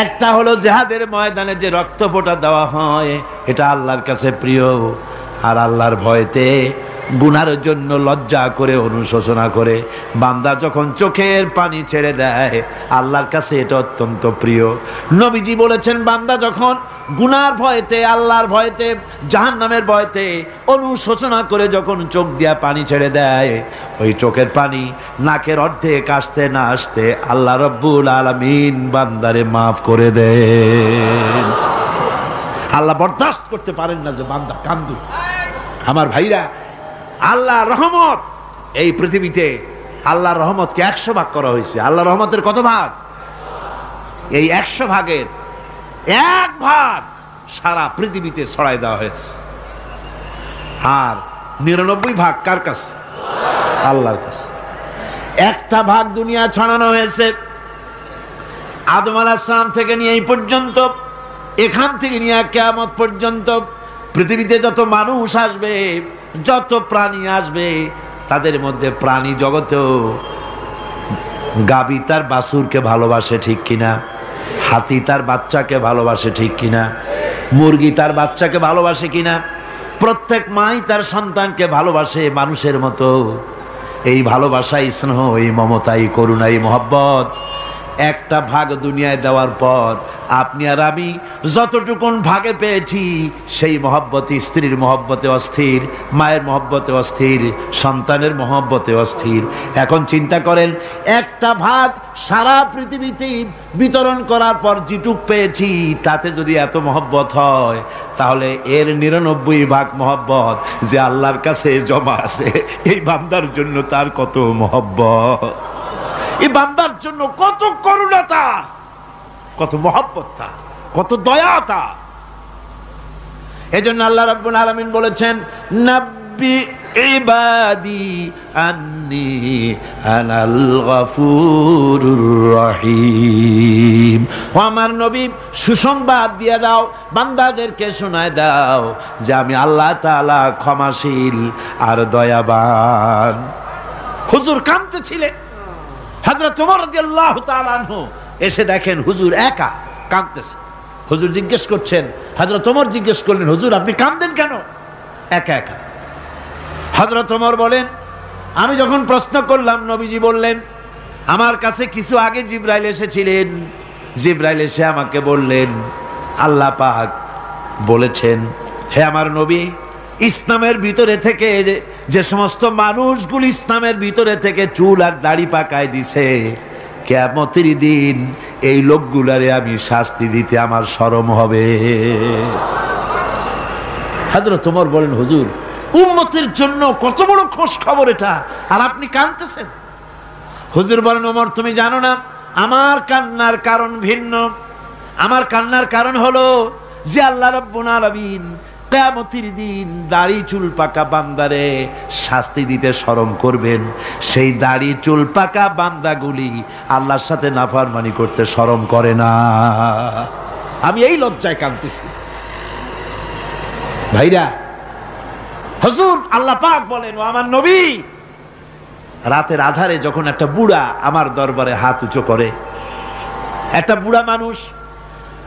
একটা হলো জিহাদের ময়দানে যে রক্ত ফোঁটা দেওয়া হয়, এটা আল্লাহর কাছে প্রিয়। আর আল্লাহর ভয়তে গুনার জন্য লজ্জা করে, অনুশোচনা করে বান্দা যখন চোখের পানি ছেড়ে দেয়, আল্লাহর কাছে এটা অত্যন্ত প্রিয়। নবীজি বলেছেন, বান্দা যখন গুনার ভয়তে, আল্লাহর ভয়তে, জাহান্নামের ভয়তে অনুশোচনা করে যখন চোখ দিয়া পানি ছেড়ে দেয়, ওই চোখের পানি নাকের অর্ধেক আসতে না আসতে আল্লাহ রব্বুল আলামিন বান্দারে মাফ করে দেন। আল্লাহ বরদাস্ত করতে পারেন না যে বান্দা কান্দু। আমার ভাইরা, আল্লাহ রহমত এই পৃথিবীতে, আল্লাহর রহমতকে 100 ভাগ করা হয়েছে। আল্লাহ রহমতের কত ভাগ? এই 100 ভাগের 1 ভাগ সারা পৃথিবীতে ছড়াই দেওয়া হয়েছে। আর 99 ভাগ কার কাছে? আল্লাহর কাছে। 1টা ভাগ দুনিয়া ছড়ানো হয়েছে আদম আলাইহিস সালাম থেকে নিয়ে এই পর্যন্ত, এখান থেকে নিয়ে কিয়ামত পর্যন্ত পৃথিবীতে যত মানুষ আসবে, যত প্রাণী আসবে, তাদের মধ্যে প্রাণী জগতেও গাবি তার বাছুরকে ভালোবাসে ঠিক কিনা, হাতি তার বাচ্চাকে ভালোবাসে ঠিক কিনা, মুরগি তার বাচ্চাকে ভালোবাসে কিনা, প্রত্যেক মাই তার সন্তানকে ভালোবাসে মানুষের মতো। এই ভালোবাসা, স্নেহ, এই মমতা, এই করুণা, এই মহব্বত 1টা ভাগ দুনিয়ায় দেওয়ার পর আপনি আর আমি যতটুকুন ভাগে পেয়েছি, সেই মহব্বতে, স্ত্রীর মহব্বতে অস্থির, মায়ের মহব্বতে অস্থির, সন্তানের মহব্বতে অস্থির। এখন চিন্তা করেন, 1টা ভাগ সারা পৃথিবীতে বিতরণ করার পর যেটুক পেয়েছি, তাতে যদি এত মহব্বত হয়, তাহলে এর 99 ভাগ মহব্বত যে আল্লাহর কাছে জমা আছে, এই বান্দার জন্য তার কত মহব্বত, এই বান্দার জন্য কত করুণা তার, কত মহব্বত তার, কত দয়া তার। এজন্য আল্লাহ রাব্বুল আলামিন বলেছেন, নাব্বি ইবাদি আন্নি আনাল গফুরুর রহিম। ও আমার নবী, সুসংবাদ দিয়ে দাও, বান্দাদেরকে শোনায় দাও যে আমি আল্লাহ তাআলা ক্ষমাশীল আর দয়াবান। হুজুর কাঁদতেছিলেন, হযরত ওমর রাদিয়াল্লাহু তাআলা আনহু এসে দেখেন হুজুর একা কাঁদতেছে। হুজুর জিজ্ঞেস করছেন, হযরত ওমর জিজ্ঞেস করলেন, হুজুর আপনি কাঁদেন কেন একা একা? হযরত ওমর বলেন, আমি যখন প্রশ্ন করলাম নবীজি বললেন, আমার কাছে কিছু আগে জিবরাইল এসেছিলেন, জিবরাইল এসে আমাকে বললেন আল্লাহ পাক বলেছেন, হে আমার নবী, ইসলামের ভিতরে থেকে যে সমস্ত মানুষগুলো ইসলামের ভিতরে থেকে চুল আর দাড়ি পাকায় দিছে, কিয়ামতের দিন এই লোকগুলারে আমি শাস্তি দিতে আমার শরম হবে। হযরত ওমর বলেন, হুজুর উম্মতের জন্য কত বড় খোশ খবর এটা, আর আপনি কাঁদতেছেন। হুজুর বলেন, ওমর তুমি জানো না আমার কান্নার কারণ ভিন্ন। আমার কান্নার কারণ হলো যে আল্লাহ রাব্বুল আলামিন কিয়ামতের দিন দাড়ি চুল পাকা বান্দারে শাস্তি দিতে শরম করবেন, সেই দাড়ি চুল পাকা বান্দাগুলি আল্লাহর সাথে নাফরমানি করতে শরম করে না। আমি এই লজ্জায় কাঁদতেছি। ভাইরা, হুজুর আল্লাহ পাক বলেন, ও আমার নবী, রাতের আধারে যখন একটা বুড়া আমার দরবারে হাত উঁচু করে, একটা বুড়া মানুষ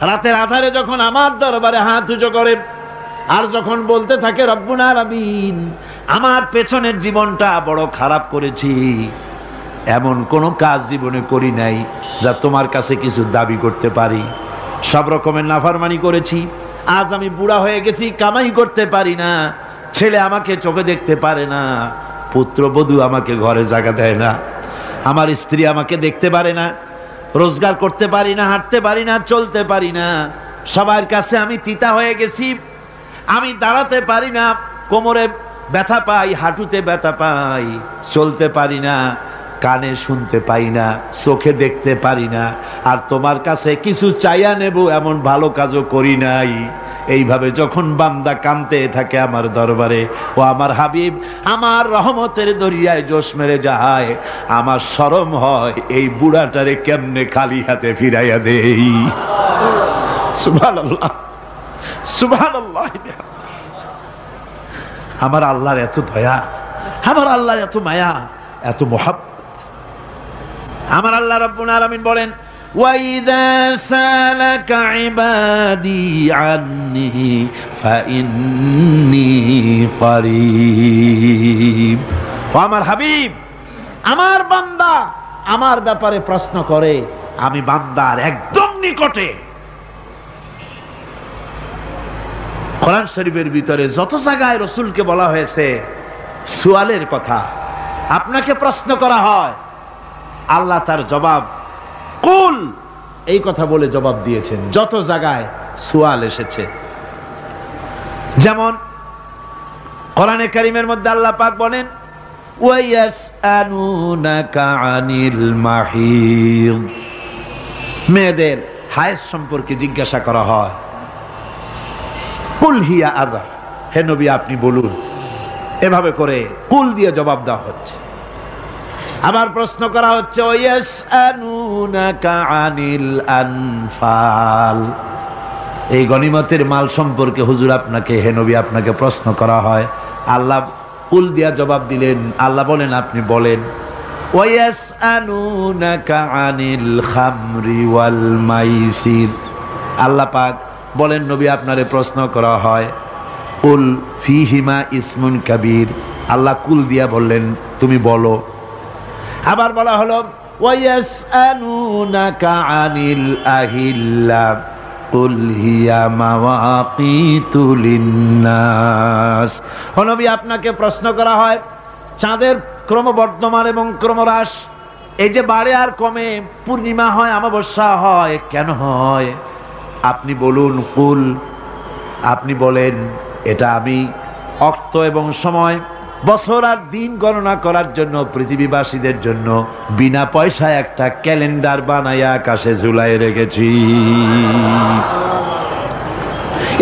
রাতের আধারে যখন আমার দরবারে হাত উঁচু করে আর যখন বলতে থাকে রব্বুল আলামিন আমার পেছনের জীবনটা বড় খারাপ করেছি, এমন কোনো কাজ জীবনে করি নাই যা তোমার কাছে কিছু দাবি করতে পারি, সব রকমের নাফরমানি করেছি, আজ আমি বুড়া হয়ে গেছি, কামাই করতে পারি না, ছেলে আমাকে চোখে দেখতে পারে না, পুত্রবধূ আমাকে ঘরে জায়গা দেয় না, আমার স্ত্রী আমাকে দেখতে পারে না, রোজগার করতে পারি না, হাঁটতে পারি না, চলতে পারি না, সবার কাছে আমি তিতা হয়ে গেছি, আমি দাঁড়াতে পারি না, কোমরে ব্যথা পাই, হাঁটুতে ব্যথা পাই, চলতে পারি না, কানে শুনতে পাই না, চোখে দেখতে পারি না, আর তোমার কাছে কিছু চাইয়া নেব এমন ভালো কাজও করি নাই। এইভাবে যখন বান্দা কাঁদতে থাকে আমার দরবারে, ও আমার হাবিব আমার রহমতের দরিয়ায় জোশ মেরে যায়, আমার শরম হয় এই বুড়াটারে কেমনে খালি হাতে ফিরাইয়া দেই। সুবহানাল্লাহ, সুবহানাল্লাহ। আমার আল্লাহর এত দয়া, আমার আল্লাহর এত মায়া, এত মোহাব্বত। আমার আল্লাহ রাব্বুল আলামিন বলেন, وَإِذَا سَأَلَكَ عِبَادِي عَنِّي فَإِنِّي قَرِيبٌ। ও আমার হাবিব, আমার বান্দা আমার ব্যাপারে প্রশ্ন করে, আমি বান্দার একদম নিকটে। কোরআন শরীফের ভিতরে যত জায়গায় রাসূলকে বলা হয়েছে সুয়ালের কথা, আপনাকে প্রশ্ন করা হয়, আল্লাহ তার জবাব কুল এই কথা বলে জবাব দিয়েছেন। যত জায়গায় সুয়াল এসেছে, যেমন কোরআনে কারীমের মধ্যে আল্লাহ পাক বলেন, ওয়ায়াসআলুনাকা আনিল মাহিদ, মেয়েদের হায়েজ সম্পর্কে জিজ্ঞাসা করা হয়, কুল হিয়া আযা, হে নবী আপনি বলুন। এভাবে করে কুল দিয়ে জবাব দেওয়া হচ্ছে। আবার প্রশ্ন করা হচ্ছে, ওয়ায়াসআলুনাকা আনিল আনফাল, এই গনিমতের মাল সম্পর্কে হুজুর আপনাকে, হে নবী আপনাকে প্রশ্ন করা হয়। আল্লাহ কুল দিয়া জবাব দিলেন, আল্লাহ বলেন আপনি বলেন। ওয়ায়াসআলুনাকা আনিল খামরি ওয়াল মাইসির, আল্লাহ পাক বলেন নবী আপনারে প্রশ্ন করা হয়, কুল ফিহিমা ইসমুন কাবীর, আল্লাহ কুল দিয়া বললেন তুমি বলো। আবার বলা হলো, ওয়ায়াসআলুনাকা আনিল আহিল্লা কুল হিয়া মাওয়াকিতু লিন্নাস, ও নবী আপনাকে প্রশ্ন করা হয় চাঁদের ক্রমবর্ধমান এবং ক্রমহ্রাস, এই যে বাড়ে আর কমে, পূর্ণিমা হয় অমাবস্যা হয়, কেন হয়? আপনি বলুন কুল, আপনি বলেন এটা আমি অক্ত এবং সময়, বছর আর দিন গণনা করার জন্য পৃথিবীবাসীদের জন্য বিনা পয়সায় একটা ক্যালেন্ডার বানাইয়া আকাশে ঝুলাই রেখেছি।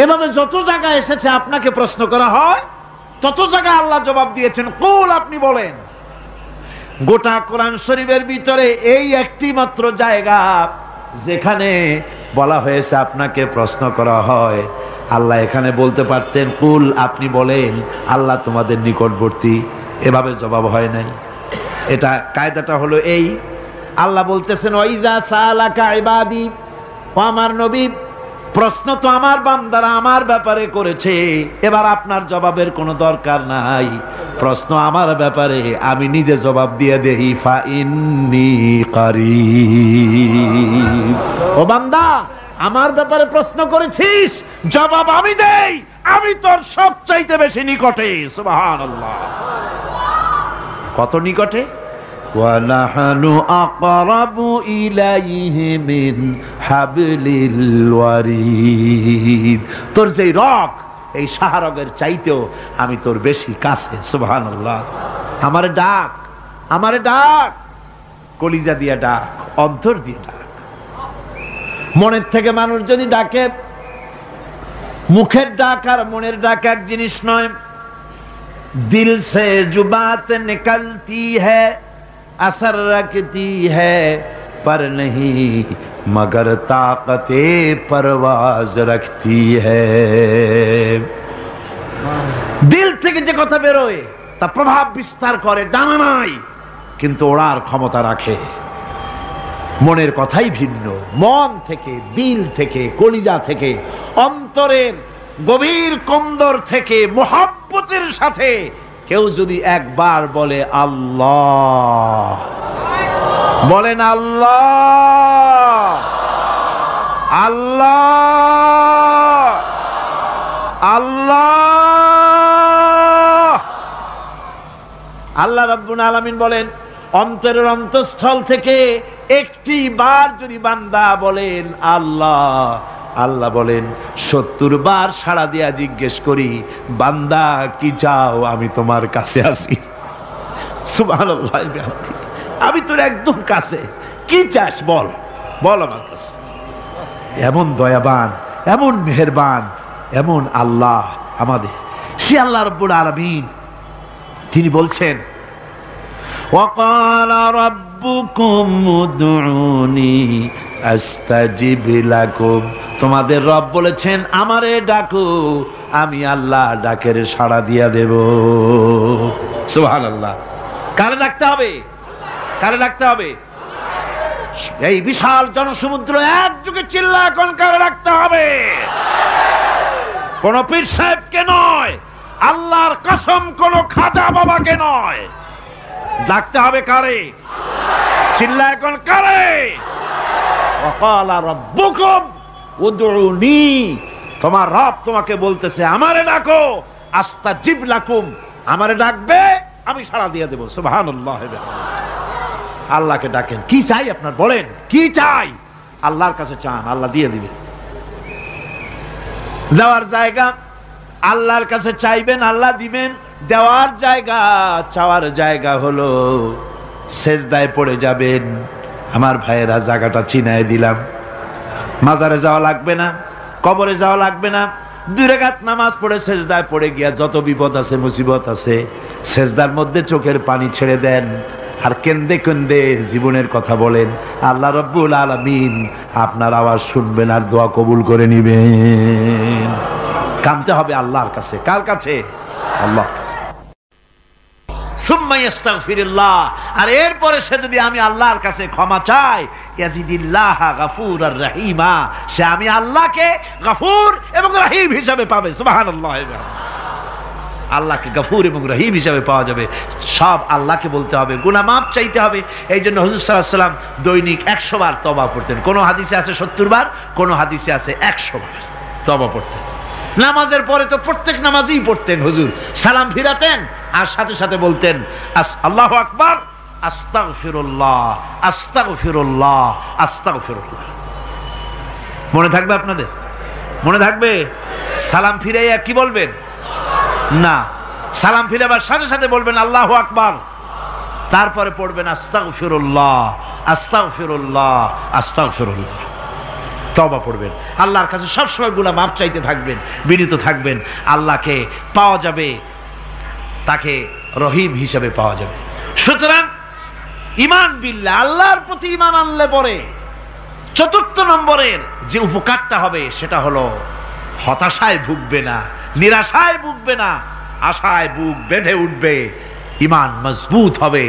এভাবে যত জায়গায় এসেছে আপনাকে প্রশ্ন করা হয়, তত জায়গায় আল্লাহ জবাব দিয়েছেন কুল আপনি বলেন। গোটা কোরআন শরীফের ভিতরে এই একটি মাত্র জায়গা যেখানে বলা হয়েছে আপনাকে প্রশ্ন করা হয়, আল্লাহ এখানে বলতে পারতেন কুল আপনি বলেন, আল্লাহ তোমাদের নিকটবর্তী, এভাবে জবাব হয় নাই। এটা কায়দাটা হলো এই, আল্লাহ বলতেছেন ওয়াইজা সালাকা ইবাদি, ও আমার নবী প্রশ্ন তো আমার বান্দারা আমার ব্যাপারে করেছে, এবার আপনার জবাবের কোনো দরকার নাই। প্রশ্ন আমার ব্যাপারে, আমি নিজে জবাব দিয়ে দেই, ফা ইন্নী কারীব। ও বান্দা, আমার ব্যাপারে প্রশ্ন করেছিস, জবাব আমি দেই, আমি তোর সবচাইতে বেশি নিকটে। সুবহানাল্লাহ। কত নিকটে? وَنَحْنُ أَقْرَبُ إِلَيْهِ مِنْ حَبْلِ الْوَرِيدِ। তোর যে রগ, এই শাহরগের চাইতেও আমি তোর বেশি কাছে। সুবহানাল্লাহ। আমারে ডাক, আমারে ডাক, কলিজা দিয়ে ডাক, অন্তর দিয়ে ডাক। মনের থেকে মানুষ যদি ডাকে, মুখের ডাক আর মনের ডাক এক জিনিস নয়। দিল সে जो बात निकलती है असर रखती है पर नहीं मगर ताकते परवाज रखती है। দিল থেকে যে কথা বেরোয় তা প্রভাব বিস্তার করে, ডানা নাই কিন্তু ওড়ার ক্ষমতা রাখে। মনের কথাই ভিন্ন। মন থেকে, দিল থেকে, কলিজা থেকে, অন্তরের গভীর কন্দর থেকে মোহাব্বতের সাথে কেউ যদি একবার বলে আল্লাহ, বলেন আল্লাহ, আল্লাহ, আল্লাহ। আল্লাহ রাব্বুল আলামিন বলেন, অন্তরের অন্তঃস্থল থেকে একটি বার যদি বান্দা বলেন আল্লাহ, আল্লাহ বলেন 70 বার সাড়া দিয়া জিজ্ঞেস করি, বান্দা কি চাও, আমি তোমার কাছে আসি। সুবহানাল্লাহ। আমি তোর একদম কাছে, কি চাস বল, বল আমার কাছে। এমন দয়াবান, এমন মেহেরবান, এমন আল্লাহ আমাদের। সে আল্লাহ রাব্বুল আলামিন তিনি বলছেন, وقال ربكم ادعوني استجب لكم। তোমাদের রব বলেছেন আমারে ডাকো, আমি আল্লাহ ডাকের সাড়া দিয়া দেব। সুবহানাল্লাহ। কারে ডাকতে হবে? কারে ডাকতে হবে? এই বিশাল জনসমুদ্র একযোগে চিল্লা এখন কারে ডাকতে হবে? কোন পীর সাহেবকে নয়, আল্লাহর কসম কোন খাজা বাবাকে নয়, ডাকতে হবে কারে? চিল্লা এখন কারে? ওয়াকালা রাব্বুকুম উদউনি। তোমার রব তোমাকে বলতেছে আমারে ডাকো, আস্তাজিব লাকুম, আমারে ডাকবে আমি সাড়া দিয়ে দেব। সুবহানাল্লাহ। আল্লাহকে ডাকেন। কি চাই আপনার বলেন, কি চাই? আল্লাহর কাছে চান, আল্লাহ দিয়ে দিবেন। যাওয়ার জায়গা আল্লাহর কাছে চাইবেন, আল্লাহ দিবেন। দেওয়ার জায়গা, চাওয়ার জায়গা হলো সেজদায় পড়ে যাবেন। আমার ভাইয়েরা, জায়গাটা চিনায় দিলাম। মাজারে যাওয়া লাগবে না, কবরে যাওয়া লাগবে না। 2 রাকাত নামাজ পড়ে সেজদায় পড়ে গিয়া যত বিপদ আছে, মুসিবত আছে, সেজদার মধ্যে চোখের পানি ছেড়ে দেন আর কেন্দে কেন্দে জীবনের কথা বলেন। আল্লাহ রাব্বুল আলামিন আপনার আওয়াজ শুনবেন আর দোয়া কবুল করে নিবেন। কামতে হবে আল্লাহর কাছে। কার কাছে? আল্লাহর কাছে। সুম্মা ইস্তাগফিরুল্লাহ। আর এরপরে সে যদি আমি আল্লাহর কাছে ক্ষমা চাই, ইয়াজিদিল্লাহ গাফুরার রহিমা, সে আমি আল্লাহকে গফুর এবং রহিম হিসাবে পাবে। সুবহানাল্লাহ। আল্লাহকে গফুর এবং রহিম হিসাবে পাওয়া যাবে। সব আল্লাহকে বলতে হবে, গুনাহ মাফ চাইতে হবে। এই জন্য হুজুর সাল্লাল্লাহু আলাইহি ওয়াসাল্লাম দৈনিক 100 বার তওবা পড়তেন। কোন হাদিসে আছে 70 বার, কোন হাদিসে আছে 100 বার তওবা পড়তেন। নামাজের পরে তো প্রত্যেক নামাজেই পড়তেন হুজুর। সালাম ফিরাতেন আর সাথে সাথে বলতেন আল্লাহু আকবার, আস্তাগফিরুল্লাহ, আস্তাগফিরুল্লাহ, আস্তাগফিরুল্লাহ। মনে থাকবে আপনাদের? মনে থাকবে? সালাম ফিরাইয়া কি বলবেন? না, সালাম ফিরাবার সাথে সাথে বলবেন আল্লাহু আকবার, তারপরে পড়বেন আস্তাগফিরুল্লাহ, আস্তাগফিরুল্লাহ, আস্তাগফিরুল্লাহ। তওবা পড়বেন। আল্লাহর কাছে সবসময় গুনাহ মাফ চাইতে থাকবেন, বিনীত থাকবেন। আল্লাহকে পাওয়া যাবে, তাকে রহিম হিসাবে পাওয়া যাবে। সুতরাং ঈমান বিল্লাহ, আল্লাহর প্রতি ঈমান আনলে পরে 4র্থ নম্বরের যে উপকারটা হবে সেটা হলো হতাশায় ভুগবে না, নিরাশায় ভুগবে না, আশায় বুক বেঁধে উঠবে। ঈমান মজবুত হবে,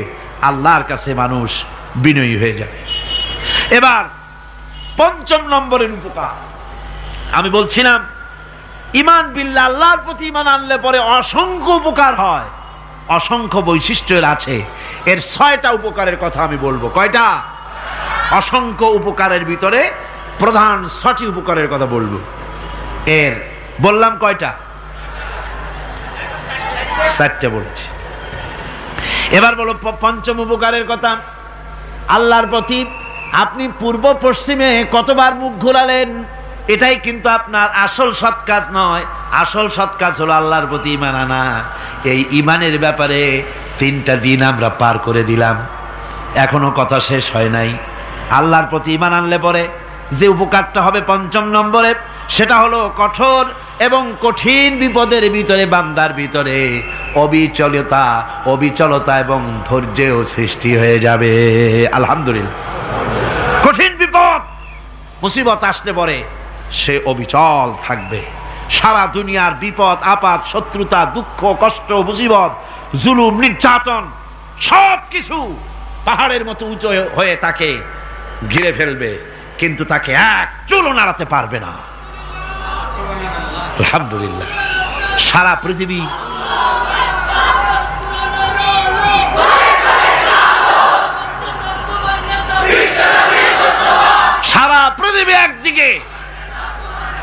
আল্লাহর কাছে মানুষ বিনয়ী হয়ে যাবে। এবার 5ম নম্বরের উপকার, আমি বলছিলাম ঈমান বিল্লাহ, আল্লাহর প্রতি ঈমান আনলে পরে অসংখ্য উপকার হয়, অসংখ্য বৈশিষ্ট্যের আছে। এর 6টা উপকারের কথা আমি বলবো। কয়টা? অসংখ্য উপকারের ভিতরে প্রধান 6টি উপকারের কথা বলবো। এর বললাম কয়টা? 4টে বলেছি। এবার বলো পঞ্চম উপকারের কথা। আল্লাহর প্রতি আপনি পূর্ব পশ্চিমে কতবার মুখ ঘোরালেন, এটাই কিন্তু আপনার আসল সৎ কাজ নয়। আসল সৎ কাজ হলো আল্লাহর প্রতি ঈমান আনা। এই ঈমানের ব্যাপারে 3টা দিন আমরা পার করে দিলাম, এখনো কথা শেষ হয় নাই। আল্লাহর প্রতি ঈমান আনলে পরে যে উপকারটা হবে 5ম নম্বরে, সেটা হলো কঠোর এবং কঠিন বিপদের ভিতরে বান্দার ভিতরে অবিচলতা এবং ধৈর্যেও সৃষ্টি হয়ে যাবে। আলহামদুলিল্লাহ। কঠিন বিপদ মুসিবত আসলে পরে সে অবিচল থাকবে। সারা দুনিয়ার বিপদ আপদ, শত্রুতা, দুঃখ, কষ্ট, মুসিবত, জুলুম, নির্যাতন সব কিছু পাহাড়ের মতো উঁচু হয়ে তাকে ঘিরে ফেলবে, কিন্তু তাকে এক চুলও নাড়াতে পারবে না। আলহামদুলিল্লাহ। সারা পৃথিবী একদিকে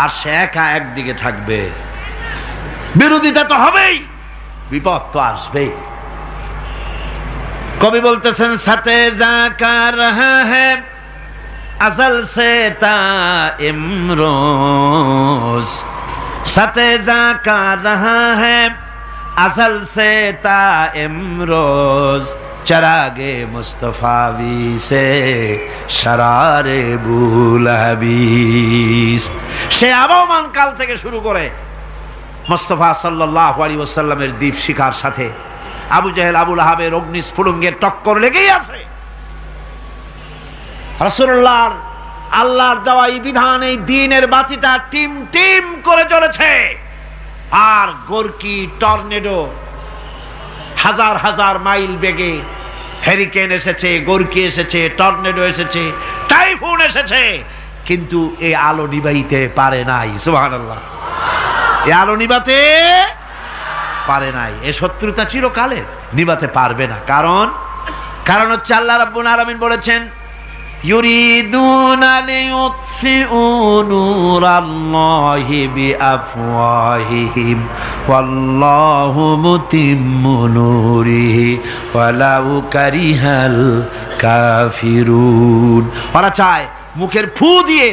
আর সে একা একদিকে থাকবে। বিরোধিতা তো হবেই, বিপদ তো আসবেই। কবি বলতেছেন সাথে জাকা রহা হ্যায় আজল সে তা ইমরোজ, সাথে জাকা রহা হ্যায় আজল সে তা ইমরোজ, চরাগে মুস্তফাবি সে শরারে বুলহাবিস। সে আবহমান কাল থেকে শুরু করে মুস্তাফা সাল্লাল্লাহু আলাইহি ওয়াসাল্লামের দীপ শিখার সাথে আবু জাহেল, আবু লাহাবের অগ্নিস্ফুলিঙ্গের টক্কর লেগেই আছে। রাসূলুল্লাহর আল্লাহর দেওয়া এই বিধান, এই দ্বীনের বাতিটা টিম টিম করে জ্বলেছে। আর গোরকি, টর্নেডো, হাজার হাজার মাইল বেগে হ্যারিকেন এসেছে, গোরকি এসেছে, টর্নেডো এসেছে, টাইফুন এসেছে, কিন্তু এই আলো নিভাইতে পারে নাই। সুবহানাল্লাহ। এই আলো নিভাতে পারে নাই। এ শত্রুতা চিরকালের, নিভাতে পারবে না। কারণ হচ্ছে আল্লাহ রাব্বুল আলামিন বলেছেন ইউরিদুনা লিইউতফিউ নূরাল্লাহি বিআফওয়াহিহিম ওয়াল্লাহু মুতিম্মু নূরিহি ওয়ালাউ কারিহাল কাফিরুন। ওরা চায় মুখের ফু দিয়ে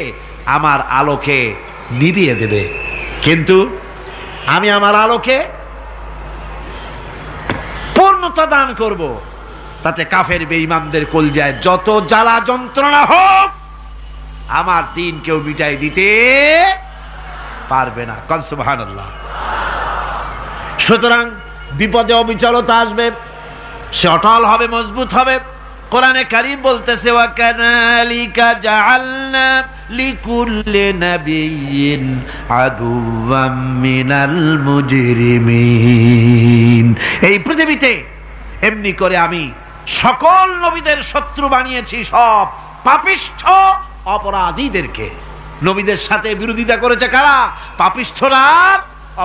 আমার আলোকে নিভিয়ে দেবে, কিন্তু আমি আমার আলোকে পূর্ণতা দান করব। তাতে কাফের বেঈমানদের কলজায় যত জ্বালা যন্ত্রণা হোক, আমার দ্বীন কেউ মিটাই দিতে পারবে না। সুবহানাল্লাহ। সুতরাং বিপদে অবিচলতা আসবে, সে অটল হবে, মজবুত হবে। কোরআনে কারীম বলতেছে ওয়া কাযালিকা জাআলনা লিকুল্লি নাবিয়্যিন আদুওয়াম মিনাল মুজরিমিন। এই পৃথিবীতে এমনি করে আমি সকল নবীদের শত্রু বানিয়েছি, সব পাপিষ্ঠ অপরাধীদেরকে। নবীদের সাথে বিরোধিতা করেছে কারা? পাপিষ্ঠরা,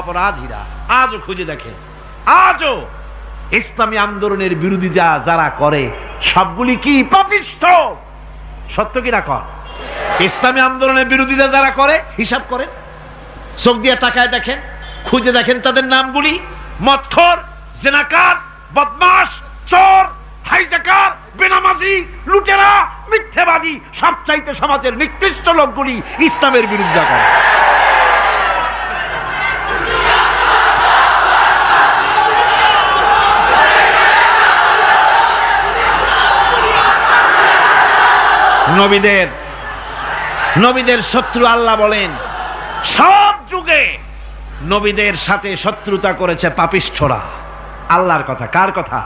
অপরাধীরা। আজও খুঁজে দেখেন, আজও ইসলামী আন্দোলনের বিরোধিতা যারা করে সবগুলি কি? পাপিষ্ঠ। সত্য কিনা কর? ইসলামী আন্দোলনের বিরোধিতা যারা করে হিসাব করেন, চোখ দিয়ে তাকায় দেখেন, খুঁজে দেখেন তাদের নামগুলি। মদখোর, জিনাকার, বদমাশ, চোর, হাইজাকার, বেনামাজি, লুটেরা, মিথ্যাবাদী, সবচাইতে সমাজের নিকৃষ্ট লোকগুলি ইসলামের বিরোধিতা করে। নবীদের শত্রু আল্লাহ বলেন সব যুগে নবীদের সাথে শত্রুতা করেছে পাপিষ্ঠরা। আল্লাহর কথা। কার কথা?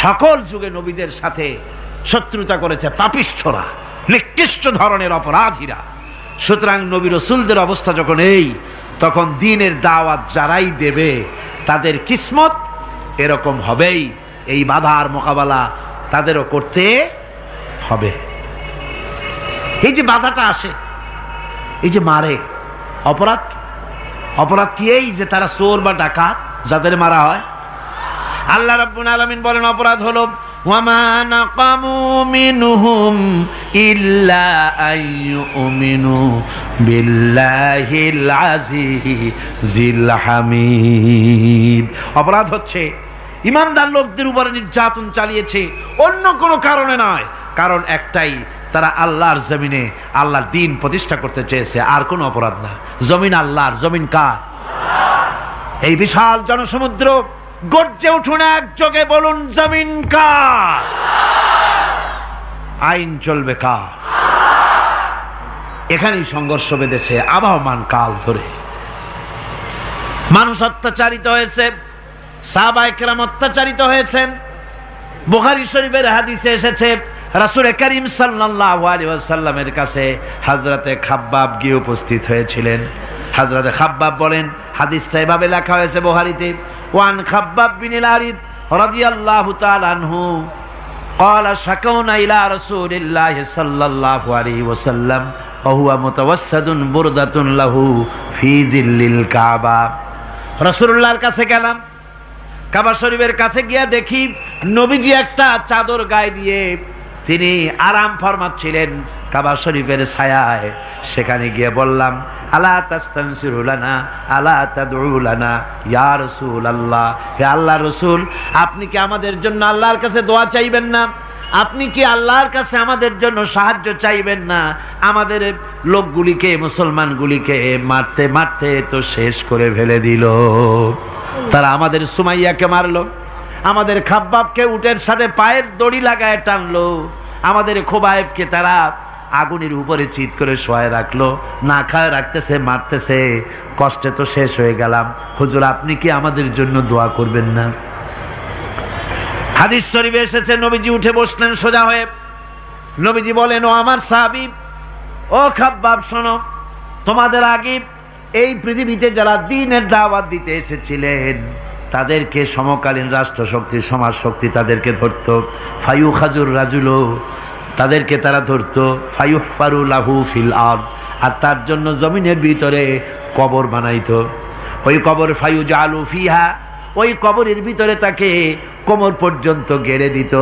সকল যুগে নবীদের সাথে শত্রুতা করেছে পাপিষ্ঠরা, নিকৃষ্ট ধরনের অপরাধীরা। সুতরাং নবী রাসূলদের অবস্থা যখন এই, তখন দ্বীনের দাওয়াত যারাই দেবে তাদের কিসমত এরকম হবেই। এই বাধার মোকাবেলা তাদেরও করতে হবে। এই যে বাধাটা আসে, এই যে মারে, অপরাধ কি? অপরাধ কি এই যে তারা চোর বা ডাকাত যাদের মারা হয়? আল্লাহ রাব্বুল আলামিন বলেন অপরাধ হলো ওয়ামা নাকামু মিনহুম ইল্লা আইয়ুমিনু বিল্লাহিল আজিজিল হামিদ। অপরাধ হচ্ছে ইমানদার লোকদের উপরে নির্যাতন চালিয়েছে, অন্য কোনো কারণে নয়, কারণ একটাই, তারা আল্লাহর জমিনে আল্লাহর দ্বীন প্রতিষ্ঠা করতে চেয়েছে, আর কোনো অপরাধ না। জমিন আল্লাহর, জমিন কার? এই বিশাল জনসমুদ্র গর্জে উঠুন একযোগে বলুন জমিন কার? আইন চলবে কার? এখানেই সংঘর্ষ বেঁধেছে আবহমান কাল ধরে। মানুষ অত্যাচারিত হয়েছে, সাহাবায়ে কেরাম অত্যাচারিত হয়েছেন। বুখারী শরীফের হাদিসে এসেছে রাসূল করিম সাল্লাল্লাহু আলাইহি ওয়াসাল্লামের কাছে হযরতে খাব্বাব গিয়ে উপস্থিত হয়েছিলেন। হযরতে খাব্বাব বলেন, হাদিসটা এভাবে লেখা হয়েছে বুখারীতে, ওয়ান খাব্বাব বিন আরিদ রাদিয়াল্লাহু তাআলা আনহু قال شكونا إلى رسول الله صلى الله عليه وسلم وهو متوسد بردة له في ظل الكعبة। রাসূলুল্লাহর কাছে গেলাম, কাবা শরীফের কাছে গিয়ে দেখি নবীজি একটা চাদর গায়ে দিয়ে তিনি আরাম ফরমাচ্ছিলেন কাবা শরীফের ছায়ায়। সেখানে গিয়ে বললাম, আলা তাস্তানসিরু লানা আলা তাদউ লানা ইয়া রাসূলুল্লাহ, হে আল্লাহর রাসূল, আপনি কি আমাদের জন্য আল্লাহর কাছে দোয়া চাইবেন না? আপনি কি আল্লাহর কাছে আমাদের জন্য সাহায্য চাইবেন না? আমাদের লোকগুলিকে, মুসলমানগুলিকে মারতে মারতে তো শেষ করে ফেলে দিল। তারা আমাদের সুমাইয়াকে মারলো, আমাদের খাব্বাবকে উটের সাথে পায়ের দড়ি লাগায় টানলো, আমাদের খোবায়েবকে তারা আগুনের উপরে চিৎ করে শোয়ায় রাখলো, না খায় রাখতেছে, মারতেছে, কষ্টে তো শেষ হয়ে গেলাম। হুজুর আপনি কি আমাদের জন্য দোয়া করবেন না? হাদিস শরীফে এসেছে নবীজি উঠে বসলেন সোজা হয়ে। নবীজি বলেন, ও আমার সাহাবী, ও খাব্বাব শোনো, তোমাদের আগে এই পৃথিবীতে যারা দ্বীনের দাওয়াত দিতে এসেছিলেন তাদেরকে সমকালীন রাষ্ট্রশক্তি, সমাজ শক্তি তাদেরকে ধরতো, ফায়ু খাজুর রাজুলো, তাদেরকে তারা ধরতো, ফায়ুহফারু লাহু ফিল আরদ, আর তার জন্য জমিনের ভিতরে কবর বানাইতো। ওই কবর ফায়ু জালু ফিহা, ওই কবরের ভিতরে তাকে কোমর পর্যন্ত গেড়ে দিত।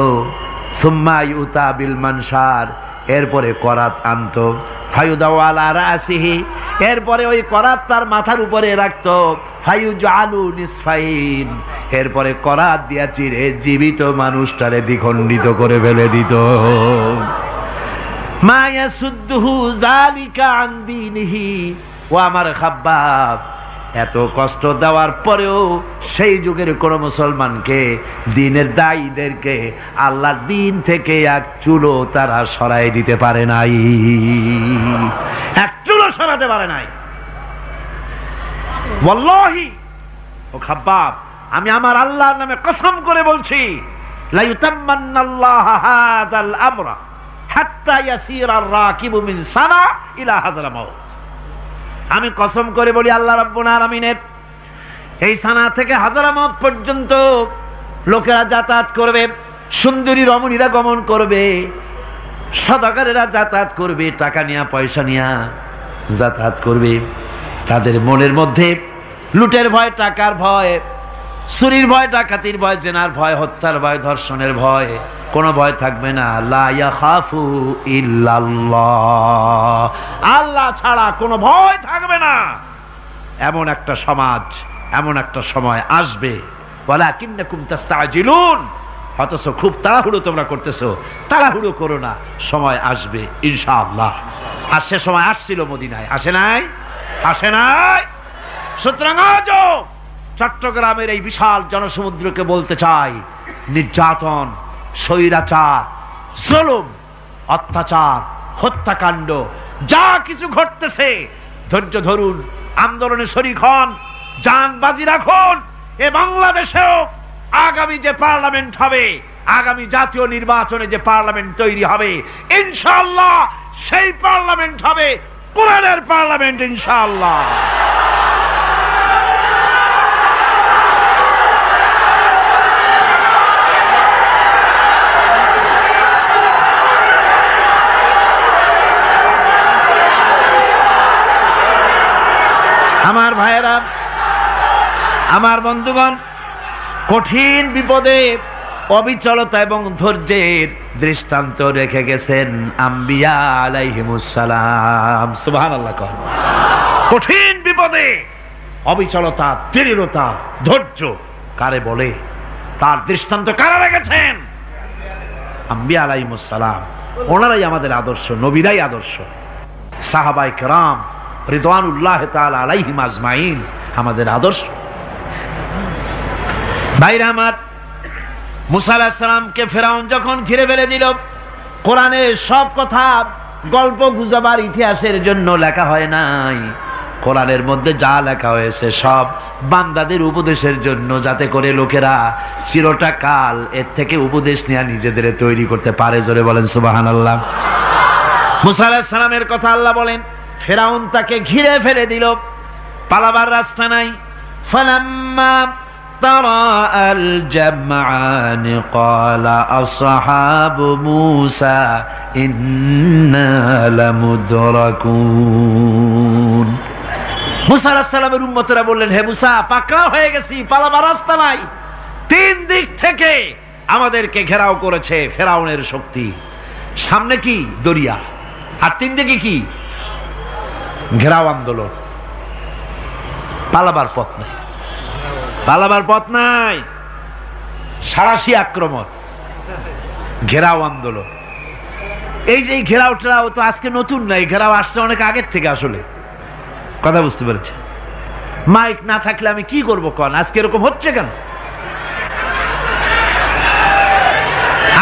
সুম্মা ইউতা বিল মানসার, এরপরে করাত আনতো, ফায়ুদাউ আলা রাসিহি, এরপরে ওই করাত তার মাথার উপরে রাখতো, ফায়ুজালু নিসফাইন, এরপরে করাত দিয়া চিরে জীবিত মানুষটারে দ্বিখণ্ডিত করে ফেলে দিত। মা ইয়াসুদ্দুহু যালিকা আন দীনিহি, ও আমার খাব্বাব, এত কষ্ট দেওয়ার পরেও সেই যুগের কোন মুসলমানকে, দ্বীনের দায়ীদেরকে আল্লাহর দ্বীন থেকে এক চুলো তারা সরাই দিতে পারে নাই, এক চুলো সরাতে পারে নাই। ওয়াল্লাহি, ও খাব্বাব, আমি আমার আল্লাহর নামে কসম করে বলছি, লা ইউতাম্মান্নাল্লাহু হাযাল আমরা হাত্তা ইয়াসিরার রাকিবু মিন সানা ইলা হাযরামাউত। আমি কসম করে বলি আল্লাহ রাব্বুল আলামিনের, এই সানা থেকে হাযরামাউত পর্যন্ত লোকেরা যাতায়াত করবে, সুন্দরী রমণীরা গমন করবে, সদাগরেরা যাতায়াত করবে, টাকা নিয়া পয়সা নিয়া যাতায়াত করবে। তাদের মনের মধ্যে লুটের ভয়, টাকার ভয়, চুরির ভয়, ডাকাতির ভয়, জেনার ভয়, হত্যার ভয়, ধর্ষণের ভয়, কোনো ভয় থাকবে না। লা ইয়াখাফু ইল্লাল্লাহ, আল্লাহ ছাড়া কোনো ভয় থাকবে না। এমন একটা সমাজ, এমন একটা সময় আসবে, ওয়ালাকিন্নাকুম তাস্তাজিলুন, অথচ খুব তাড়াহুড়ো তোমরা করতেছো। তাড়াহুড়ো করো না, সময় আসবে ইনশাআল্লাহ। আর সে সময় আসছিল মদিনায়, আসে নাই? আসে নাই? সুতরাং আজও চট্টগ্রামের এই বিশাল জনসমুদ্রকে বলতে চাই, নির্যাতন, স্বৈরাচার, জুলুম, অত্যাচার, হত্যাকাণ্ড যা কিছু ঘটতেছে, ধৈর্য ধরুন, আন্দোলনে শরীক হন, জান বাজি রাখুন। এ বাংলাদেশেও আগামী যে পার্লামেন্ট হবে, আগামী জাতীয় নির্বাচনে যে পার্লামেন্ট তৈরি হবে, ইনশাআল্লাহ সেই পার্লামেন্ট হবে কোরআনের পার্লামেন্ট ইনশাআল্লাহ। আমার ভাইয়েরা, আমার বন্ধুগণ, কঠিন বিপদে অবিচলতা এবং ধৈর্যের দৃষ্টান্ত রেখে গেছেন আম্বিয়া আলাইহিমুস সালাম। সুবহানাল্লাহ। কঠিন বিপদে অবিচলতা, দৃঢ়তা, ধৈর্য কারে বলে, তার দৃষ্টান্ত কারা রেখেছেন? আম্বিয়া আলাইহিমুস সালাম। ওনারাই আমাদের আদর্শ, নবীরাই আদর্শ। সাহাবায়ে কেরাম রিদওয়ানুল্লাহ তাআলা আলাইহিম আজমাইন আমাদের আদর্শ। ভাইরা আমার, মুসা আলাইহিস সালামকে ফেরাউন যখন ঘিরে ফেলে দিল, কোরআনের সব কথা গল্প গুজবার ইতিহাসের জন্য লেখা হয় নাই। কোরআনের মধ্যে যা লেখা হয়েছে সব বান্দাদের উপদেশের জন্য, যাতে করে লোকেরা চিরটা কাল এর থেকে উপদেশ নেওয়া নিজেদের তৈরি করতে পারে। জোরে বলেন সুবহানাল্লাহ। মুসা আলাইহিস সালামের কথা আল্লাহ বলেন, ফেরাউন তাকে ঘিরে ফেলে দিল, পালাবার রাস্তা নাই। ফালাম্মা ترى الجمعان قال أصحاب موسى إنا لمدركون। মুসা আলাইহিস সালামের উম্মতেরা বললেন, হে মুসা, পাকড়াও হয়ে গেছি, পালাবার রাস্তা নাই। তিন দিক থেকে আমাদেরকে ঘেরাও করেছে ফেরাউনের শক্তি। সামনে কি? দরিয়া, আর তিন দিকে কি? ঘেরাও আন্দোলন। পালাবার পথ নাই, পালাবার পথ নাই। সারাশি আক্রমণ, ঘেরাও আন্দোলন। এই যে ঘেরাওটাও তো আজকে নতুন নাই, ঘেরাও আসছে অনেক আগের থেকে। আসলে কথা বুঝতে পেরেছে? মাইক না থাকলে আমি কি করবো কন? আজকে এরকম হচ্ছে কেন?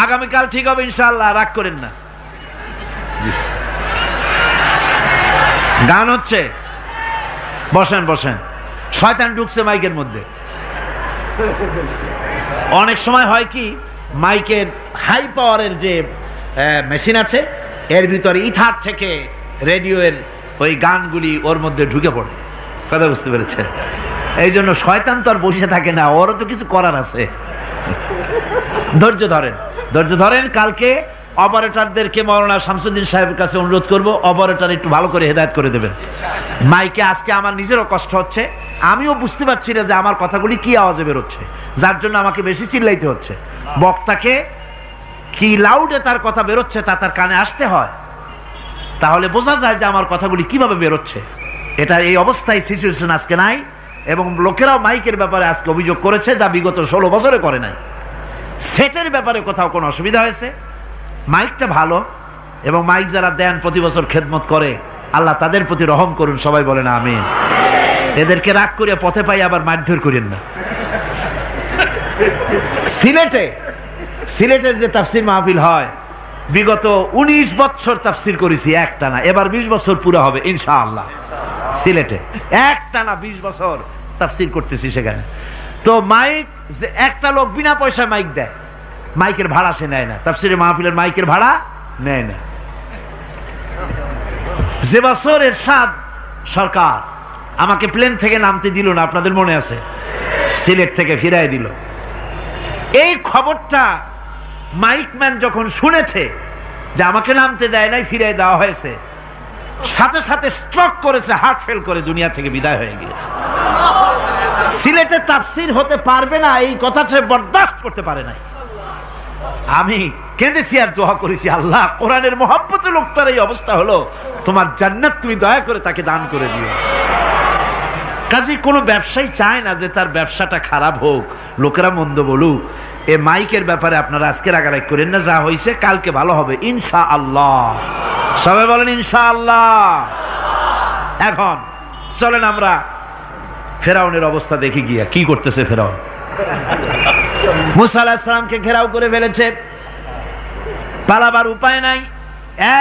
আগামীকাল ঠিক হবে ইনশাআল্লাহ, রাগ করেন না। গান হচ্ছে, বসেন বসেন। শয়তান ঢুকছে মাইকের মধ্যে। অনেক সময় হয় কি, মাইকের হাই পাওয়ারের যে মেশিন আছে, এর ভিতরে ইথার থেকে রেডিওর ওই গানগুলি ওর মধ্যে ঢুকে পড়ে। কথা বুঝতে পেরেছেন? এই জন্য শয়তান তো আর বসে থাকে না, ওরও তো কিছু করার আছে। ধৈর্য ধরেন, ধৈর্য ধরেন। কালকে অপারেটরদেরকে মাওলানা শামসুদ্দিন সাহেবের কাছে অনুরোধ করব, অপারেটর একটু ভালো করে হেদায়েত করে দেবেন মাইকে। আজকে আমার নিজেরও কষ্ট হচ্ছে, আমিও বুঝতে পারছি না যে আমার কথাগুলি কি আওয়াজে বেরোচ্ছে, যার জন্য আমাকে বেশি চিল্লাইতে হচ্ছে। বক্তাকে কি লাউডে তার কথা বেরোচ্ছে তা তার কানে আসতে হয়, তাহলে বোঝা যায় যে আমার কথাগুলি কিভাবে বেরোচ্ছে। এটা এই অবস্থায় সিচুয়েশন আজকে নাই, এবং লোকেরাও মাইকের ব্যাপারে আজকে অভিযোগ করেছে, যা বিগত 16 বছরে করে নাই। সেটের ব্যাপারে কোথাও কোনো অসুবিধা হয়েছে? মাইকটা ভালো, এবং মাইক যারা দেন প্রতি বছর খেদমত করে, আল্লাহ তাদের প্রতি রহম করুন। সবাই বলেন আমিন। এদেরকে রাগ করে পথে পাই আবার মারধর করেন না। সিলেটের যে তাফসির মাহফিল হয়, বিগত 19 বছর তাফসির করেছি একটানা, এবার 20 বছর পুরো হবে ইনশাআল্লাহ। সিলেটে একটানা 20 বছর তাফসির করতেছি সেখানে। তো মাইক যে একটা লোক বিনা পয়সায় মাইক দেয়, মাইকের ভাড়া সে নেয় না। তাফসিরের মাহফিলের মাইকের ভাড়া নেয় না। যে বছর এরশাদ সরকার আমাকে প্লেন থেকে নামতে দিল না, আপনাদের মনে আছে? সিলেট থেকে ফিরাই দিল। এই খবরটা মাইকম্যান যখন শুনেছে যে আমাকে নামতে দেয় নাই, ফিরাই দেওয়া হয়েছে, সাথে সাথে স্ট্রোক করেছে, হার্ট ফেল করে দুনিয়া থেকে বিদায় হয়ে গিয়েছে। সিলেটে তাফসির হতে পারবে না এই কথা সে বরদাস্ত করতে পারে নাই। আমি কেঁদেছি আর দোয়া করেছি, আল্লাহ, কোরআনের মহব্বতে লোকটার এই অবস্থা হলো, তোমার জান্নাত তুমি দয়া করে তাকে দান করে দিও। কাজে কোনো ব্যবসায়ী চায় না যে তার ব্যবসাটা খারাপ হোক, লোকেরা মন্দ বলুক। এ মাইকের ব্যাপারে আপনারা আজকে রাগারাগ করেন না, যা হয়েছে কালকে ভালো হবে ইনশাআল্লাহ। সবাই বলেন ইনশাআল্লাহ। এখন চলেন আমরা ফেরাউনের অবস্থা দেখি গিয়া কি করতেছে ফেরাউন। মুসা আলাইহিস সালামকে ঘেরাও করে ফেলেছে, পালাবার উপায় নাই।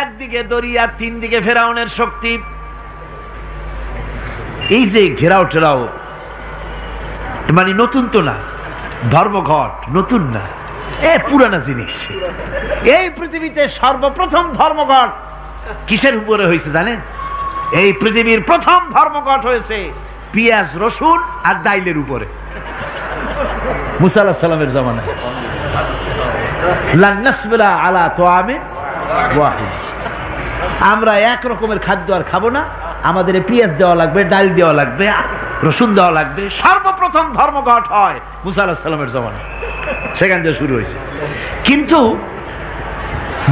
একদিকে দরিয়া, তিন দিকে ফেরাউনের শক্তি। এই যে ঘেরাও টেরাও মানে নতুন তো না, ধর্মঘট নতুন না, পুরানা জিনিস। এই পৃথিবীতে সর্বপ্রথম ধর্মঘট কিসের উপরে হয়েছে জানেন? এই পৃথিবীর প্রথম ধর্মঘট হয়েছে পেঁয়াজ, রসুন আর ডাইলের উপরে, মুসা আলাইহিস সালামের জামানায়। লান নাসবিরা আলা তাআমিন ওয়াহিদ, আমরা এক রকমের খাদ্য আর খাবো না, আমাদের পেঁয়াজ দেওয়া লাগবে, ডাল দেওয়া লাগবে, রসুন দেওয়া লাগবে। সর্বপ্রথম ধর্মঘট হয় মুসা আলাইহিস সালামের জমানায়, সেখান থেকে শুরু হয়েছে। কিন্তু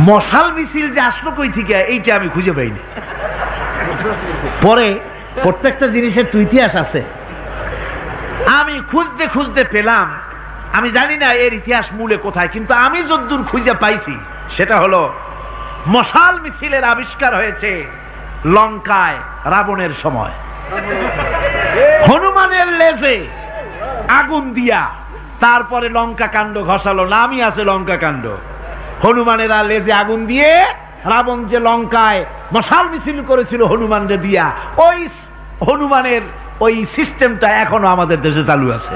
মশাল মিছিল যে আসলো কই থেকে এইটা আমি খুঁজে পাইনি। পরে প্রত্যেকটা জিনিসের তো ইতিহাস আছে, আমি খুঁজতে খুঁজতে পেলাম। আমি জানি না এর ইতিহাস মূলে কোথায়, কিন্তু আমি যদ্দূর খুঁজে পাইছি সেটা হলো মশাল মিছিলের আবিষ্কার হয়েছে লঙ্কায় রাবণের সময়। হনুমানের লেজে আগুন দিয়া তারপরে লঙ্কা কাণ্ড ঘষালো, নামই আছে লঙ্কা কাণ্ড। হনুমানেরা লেজে আগুন দিয়ে রাবণ যে লঙ্কায় মশাল মিছিল করেছিল হনুমানরে দিয়া, ওই হনুমানের ওই সিস্টেমটা এখনো আমাদের দেশে চালু আছে।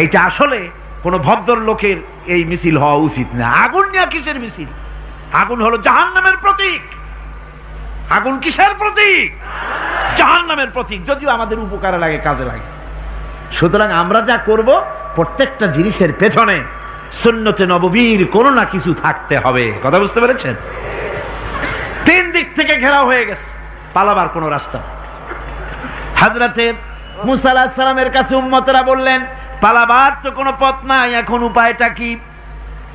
এইটা আসলে কোনো ভদ্রলোকের এই মিছিল হওয়া উচিত না। আগুন নিয়ে কিসের মিছিল? আগুন হলো জাহান্নামের প্রতীক। আগুন কিসের প্রতীক? জাহান্নামের প্রতীক। যদিও আমাদের উপকারে লাগে, কাজে লাগে। সুতরাং আমরা যা করব প্রত্যেকটা জিনিসের পেছনে সুন্নতে নববীর কোনো না কিছু থাকতে হবে। কথা বুঝতে পেরেছেন? তিন দিক থেকে ঘেরাও হয়ে গেছে, পালাবার কোনো রাস্তা নেই। হযরতে মুসা আলাইহিস সালামের কাছে উম্মতেরা বললেন, পালাবার তো কোনো পথ নাই, এখন উপায়টা কি?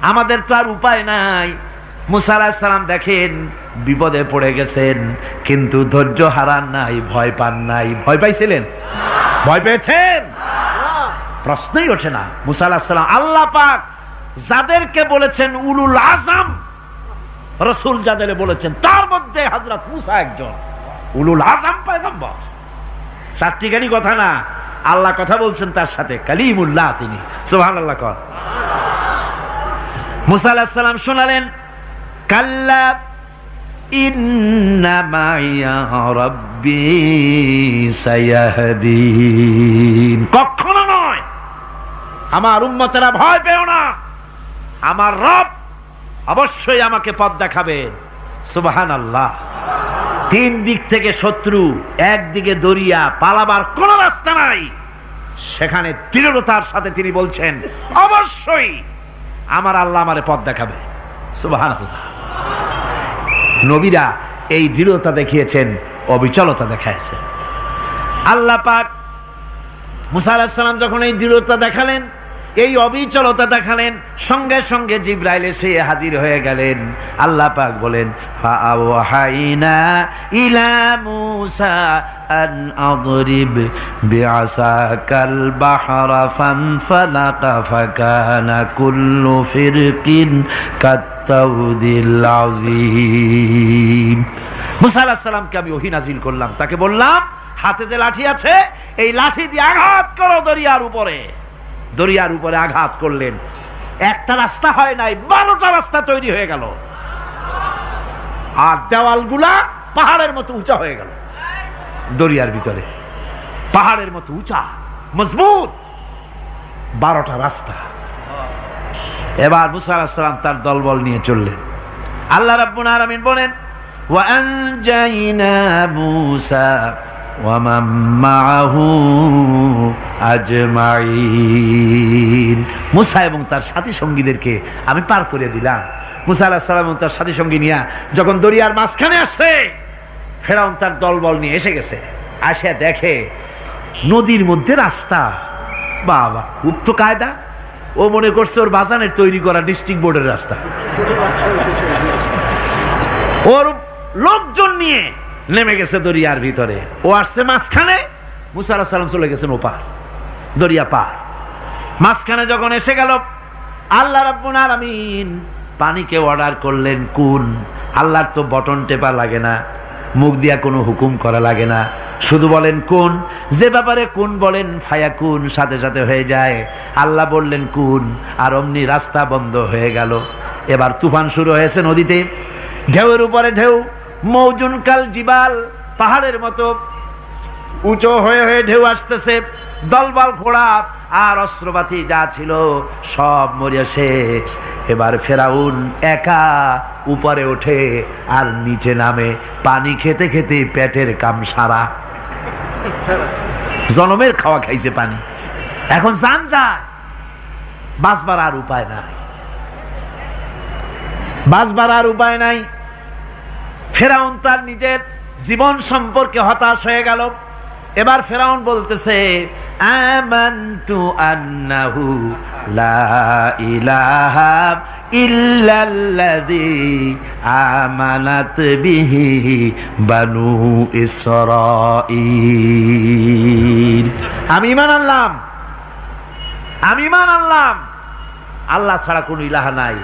আমাদের তো আর উপায় নাই। মুসা আলাইহিস সালাম দেখেন বিপদে পড়ে গেছেন, কিন্তু ধৈর্য হারান নাই, ভয় পান নাই। ভয় পাইছিলেন? ভয় পেয়েছেন? প্রশ্নই ওঠে না। মুসা আলাইহিস সালাম আল্লাহ পাক যাদেরকে বলেছেন উলুল আজম রাসূল, যাদের বলেছেন তার মধ্যে হযরত মুসা একজন উলুল আজম পয়গম্বর। চারটিখানি কথা না, আল্লাহ কথা বলছেন তার সাথে, কালিমুল্লাহ তিনি। সুবহানাল্লাহ। কর মুসা আলাইহিস সালাম শোনালেন, কাল্লা ইন্না মাইয়া রাব্বি সায়াহদিন। কখনো নয়, আমার উম্মতেরা ভয় পেও না, আমার রব অবশ্যই আমাকে পথ দেখাবেন। সুবহানাল্লাহ। তিন দিক থেকে শত্রু, একদিকে দরিয়া, পালাবার কোন রাস্তা নাই। সেখানে দৃঢ়তার সাথে তিনি বলছেন, অবশ্যই আমার আল্লাহ আমারে পথ দেখাবে। সুবহানাল্লাহ। নবীরা এই দৃঢ়তা দেখিয়েছেন, অবিচলতা দেখাইছেন। আল্লাহ পাক মুসা আলাইহিস সালাম যখন এই দৃঢ়তা দেখালেন, এই অবিচলতা দেখালেন, সঙ্গে সঙ্গে জিবরাইল এসে হাজির হয়ে গেলেন। আল্লাহ পাক বলেন, ফাআওহাইনা ইলা মুসা আন আদরিব বিআসাকাল বাহরা ফানফালাকা ফাকানা কুল্লু ফিরকিন কাত্তাউদিল আযীম। মুসা আলাইহিস সালামকে আমি ওহী নাজিল করলাম, তাকে বললাম হাতে যে লাঠি আছে এই লাঠি দিয়ে আঘাত করো দরিয়ার উপরে। দরিয়ার উপরে আঘাত করলেন, একটা রাস্তা হয় নাই, 12টা রাস্তা তৈরি হয়ে গেল। আর দেওয়ালগুলা পাহাড়ের মতো উঁচা হয়ে গেল। দরিয়ার ভিতরে পাহাড়ের মতো উঁচা, মজবুত 12টা রাস্তা। এবার মুসা আলাইহিস সালাম তার দলবল নিয়ে চললেন। আল্লাহ রাব্বুল আলামিন বলেন, ওয়া আনজাইনা মুসা ওয়া মান মাআহু আজমাইন। মুসা এবং তার সাথী সঙ্গীদেরকে আমি পার করে দিলাম। মুসা আলাইহিস সালাম এবং তার সাথী সঙ্গী নিয়ে যখন দরিয়ার মাঝখানে আসছে, ফেরাউন তার দলবল নিয়ে এসে গেছে। আসে দেখে নদীর মধ্যে রাস্তা। বাবা, খুব তো কায়দা। ও মনে করছে ওর বাজানের তৈরি করা ডিস্ট্রিক্ট বোর্ডের রাস্তা। ওর লোকজন নিয়ে নেমে গেছে দরিয়ার ভিতরে, ও আসছে মাঝখানে। মুসা আলাইহিস সালাম চলে গেছেন ওপার, দরিয়া পার। মাঝখানে যখন এসে গেল, আল্লাহ রাব্বুল আলামিন পানিকে অর্ডার করলেন কুন। আল্লাহর তো বটন টেপা লাগে না, মুখ দিয়া কোনো হুকুম করা লাগে না, শুধু বলেন কুন। যে ব্যাপারে কুন বলেন ফায়াকুন, সাথে সাথে হয়ে যায়। আল্লাহ বললেন কুন, আর অমনি রাস্তা বন্ধ হয়ে গেল। এবার তুফান শুরু হয়েছে নদীতে, ঢেউয়ের উপরে ঢেউ, মৌজুন কাল জিবাল, পাহাড়ের মতো উঁচু হয়ে হয়ে ঢেউ আসতেছে। দলবল ঘোড়া আর অস্ত্রপাতি যা ছিল সব মরিয়া শেষ। এবার ফেরাউন একা উপরে ওঠে আর নিচে নামে, পানি খেতে খেতে পেটের কাম সারা। জনমের খাওয়া খাইছে পানি, এখন জান যায়। বাঁচবার আর উপায় নাই, বাঁচবার আর উপায় নাই। ফেরাউন তার নিজের জীবন সম্পর্কে হতাশ হয়ে গেল। এবার ফেরাউন বলতেছে, আমানতু আন্নাহু লা ইলাহা ইল্লাল্লাযী আমানাত বিহি বানু ইসরাঈল। আমি ঈমান আনলাম, আমি ঈমান আনলাম আল্লাহ ছাড়া কোনো ইলাহা নাই।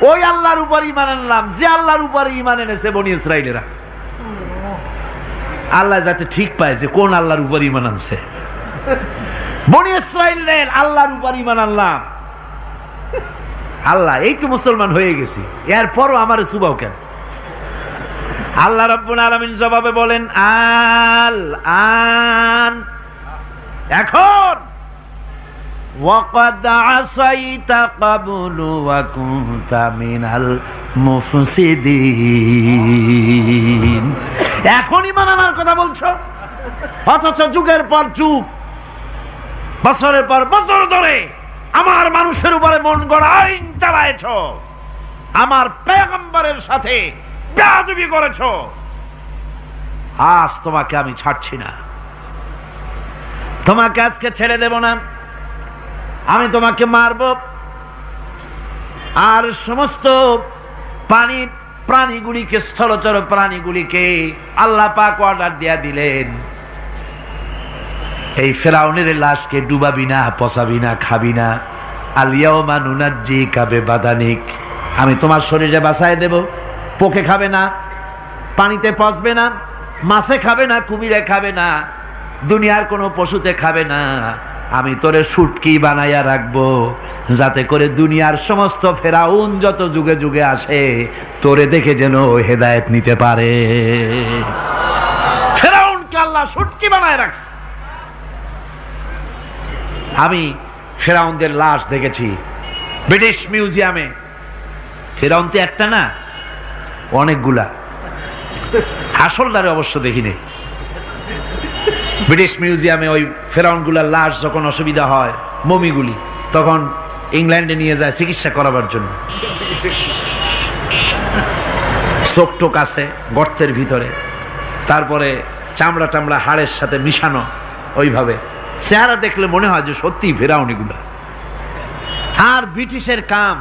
ওই আল্লাহর উপর ঈমান আনলাম যে আল্লাহর উপর ঈমান এনেছে বনি ইসরাঈলেরা। আল্লাহ যাতে ঠিক পায় যে কোন আল্লাহর উপর ঈমান আনছে। বনি ইসরাঈলের আল্লাহর উপর ঈমান আনলাম। আল্লাহ এই তো মুসলমান হয়ে গেছি, এরপরও আমারে সুবাও কেন? আল্লাহ রাব্বুল আলামিন জবাবে বলেন, আল আন, এখন ওয়াকাদ আসাইতা ক্বাবলু ওয়া কুনতা মিনাল মুফসিদিন। এখন ঈমান আনার কথা বলছো, অথচ যুগের পর যুগ, বছরের পর বছর ধরে আমার মানুষের উপরে মন গড়া আইন চালায়েছ, আমার পয়গম্বরের সাথে বেয়াদবি করেছ। আজ তোমাকে আমি ছাড়ছি না, তোমাকে আজকে ছেড়ে দেব না, আমি তোমাকে মারব। আর সমস্ত প্রাণীগুলিকে, স্থলচর প্রাণীগুলিকে আল্লাহ পাক অর্ডার দিয়া দিলেন, এই ফেরাউনের লাশকে ডুবাবি না, পচাবি না, খাবি না। আলিয়াউমা নুনাজ্জিকা বিবাদানিক, আমি তোমার শরীরে বাঁচায় দেব। পোকে খাবে না, পানিতে পচবে না, মাছে খাবে না, কুমিরে খাবে না, দুনিয়ার কোনো পশুতে খাবে না। আমি তোরে শুটকি বানাইয়া রাখবো, যাতে করে দুনিয়ার সমস্ত ফেরাউন যত যুগে যুগে আসে তোরে দেখে যেন হেদায়েত নিতে পারে। ফেরাউনকে আল্লাহ শুটকি বানায় রাখছে। আমি ফেরাউনদের লাশ দেখেছি ব্রিটিশ মিউজিয়ামে। ফেরাউন তো একটা না, অনেকগুলা। আসলটারে অবশ্য দেখিনি। ব্রিটিশ মিউজিয়ামে ওই ফেরাউনগুলার লাশ যখন অসুবিধা হয়, মমিগুলি, তখন ইংল্যান্ডে নিয়ে যায় চিকিৎসা করাবার জন্য। চোখ টোক আছে গর্তের ভিতরে, তারপরে চামড়া টামড়া হাড়ের সাথে মিশানো, ওইভাবে চেহারা দেখলে মনে হয় যে সত্যি ফেরাউনিগুলা। আর ব্রিটিশের কাম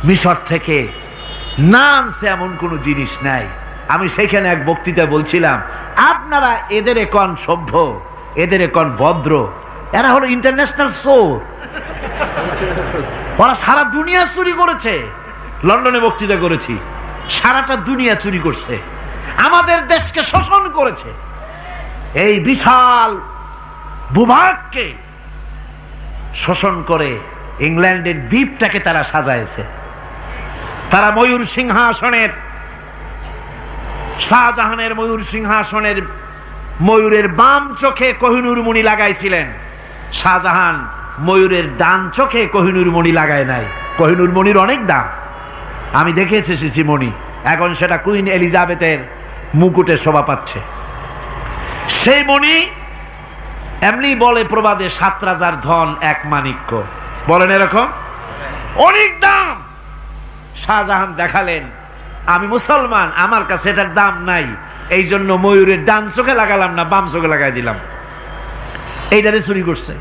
মিশর থেকে না আনছে এমন কোনো জিনিস নাই। আমি সেইখানে এক বক্তৃতায় বলছিলাম, আপনারা এদের এখন সভ্য, এদের এখন ভদ্র, এরা হলো ইন্টারন্যাশনাল চোর। ওরা সারা দুনিয়া চুরি করেছে। লন্ডনে বক্তৃতা করেছি, সারাটা দুনিয়া চুরি করছে, আমাদের দেশকে শোষণ করেছে। এই বিশাল ভূভাগকে শোষণ করে ইংল্যান্ডের দ্বীপটাকে তারা সাজাইছে। তারা ময়ূর সিংহাসনের, শাহজাহানের ময়ূর সিংহাসনের ময়ূরের বাম চোখে কোহিনূর মণি লাগাইছিলেন। শাহজাহান ময়ূরের ডান চোখে কোহিনূর মণি লাগায় নাই। কোহিনূর মণির অনেক দাম, আমি দেখে এসেছি মণি। এখন সেটা কুইন এলিজাবেথের মুকুটে শোভা পাচ্ছে। সেই মণি এমনি বলে প্রবাদে, 7 রাজার ধন এক মাণিক্য, বলেন এরকম, অনেক দাম। শাহজাহান দেখালেন, আমি মুসলমান, আমার কাছে এটার দাম নাই, এই জন্য ময়ূরের ডান চোখে লাগালাম না, বাম চোখে লাগাই দিলাম। এইটারে চুরি করছে।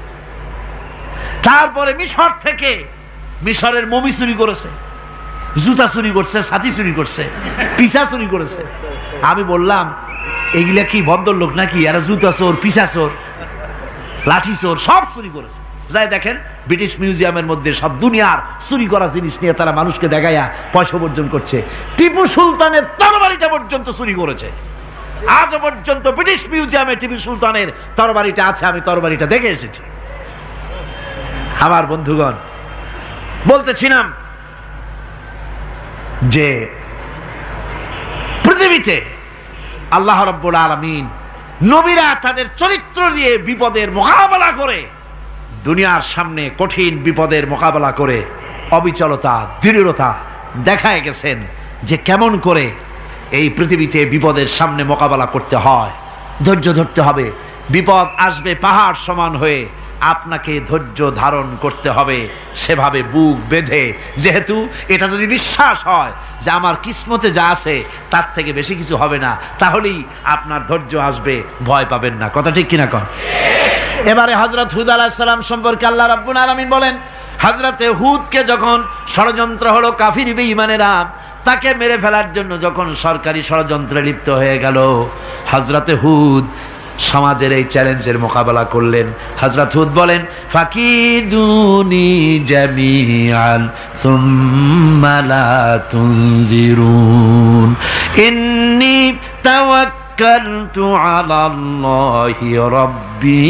তারপরে মিশর থেকে, মিশরের মমি চুরি করেছে, জুতা চুরি করছে, ছাতি চুরি করছে, পিসা চুরি করেছে। আমি বললাম, এগুলা কি ভদ্রলোক নাকি? এরা জুতা চোর, পিসা চোর, লাঠি চোর, সব চুরি করেছে। যাই দেখেন ব্রিটিশ মিউজিয়ামের মধ্যে সব দুনিয়ার চুরি করা জিনিস নিয়ে তারা মানুষকে দেখাইয়া পয়সা উপার্জন করছে। টিপু সুলতানের তরবারিটা পর্যন্ত চুরি করেছে। আজ পর্যন্ত ব্রিটিশ মিউজিয়ামে টিপু সুলতানের তরবারিটা আছে, আমি তরবারিটা দেখে এসেছি। আমার বন্ধুগণ, বলতেছিলাম যে পৃথিবীতে আল্লাহ রাব্বুল আলামিন নবীরা তাদের চরিত্র দিয়ে বিপদের মোকাবেলা করে, দুনিয়ার সামনে কঠিন বিপদের মোকাবেলা করে অবিচলতা, দৃঢ়তা দেখায় গেছেন যে কেমন করে এই পৃথিবীতে বিপদের সামনে মোকাবেলা করতে হয়। ধৈর্য ধরতে হবে। বিপদ আসবে পাহাড় সমান হয়ে, আপনাকে ধৈর্য ধারণ করতে হবে সেভাবে বুক বেঁধে, যেহেতু এটা যদি বিশ্বাস হয় যে আমার কিসমতে যা আছে তার থেকে বেশি কিছু হবে না, তাহলেই আপনার ধৈর্য আসবে, ভয় পাবেন না। কথা ঠিক কিনা কন? এবারে হযরত হুদ আলাইহিস সালাম সম্পর্কে আল্লাহ রাব্বুল আলামিন বলেন, হযরতে হুদকে যখন ষড়যন্ত্র হলো, কাফির বেঈমানেরা তাকে মেরে ফেলার জন্য যখন সরকারি ষড়যন্ত্রে লিপ্ত হয়ে গেল, হযরতে হুদ সমাজের এই চ্যালেঞ্জের মোকাবেলা করলেন। হযরত হুদ বলেন, ফাকিদুনি জামিআন সুম্মা লা তুনজিরুন ইন্নী তাওয়াক্কালতু আলাল্লাহি রাব্বি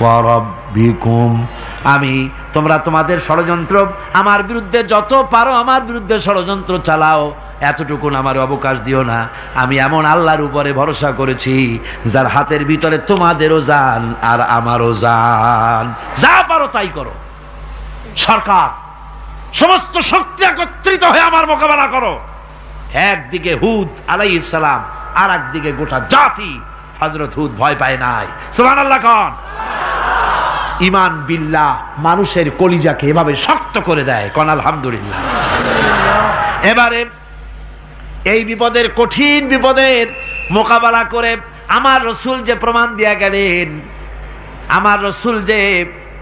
ওয়া রাব্বিকুম। তোমরা তোমাদের ষড়যন্ত্র আমার বিরুদ্ধে যত পারো আমার বিরুদ্ধে ষড়যন্ত্র চালাও, এতটুকুন আমার অবকাশ দিও না। আমি এমন আল্লাহর উপরে ভরসা করেছি যার হাতের ভিতরে তোমাদেরও জান আর আমারও জান। যা পারো তাই করো। সরকার সমস্ত শক্তি একত্রিত হয়ে আমার মোকাবেলা করো। একদিকে হুদ আলাইহিস সালাম, আর একদিকে গোটা জাতি। হযরত হুদ ভয় পায় নাই। সুবহানাল্লাহ কোন? ঈমান বিল্লাহ মানুষের কলিজাকে এভাবে শক্ত করে দেয়। কোন আলহামদুলিল্লাহ। এবারে এই বিপদের, কঠিন বিপদের মোকাবেলা করে আমার রাসূল যে প্রমাণ দিয়া গেলেন, আমার রাসূল যে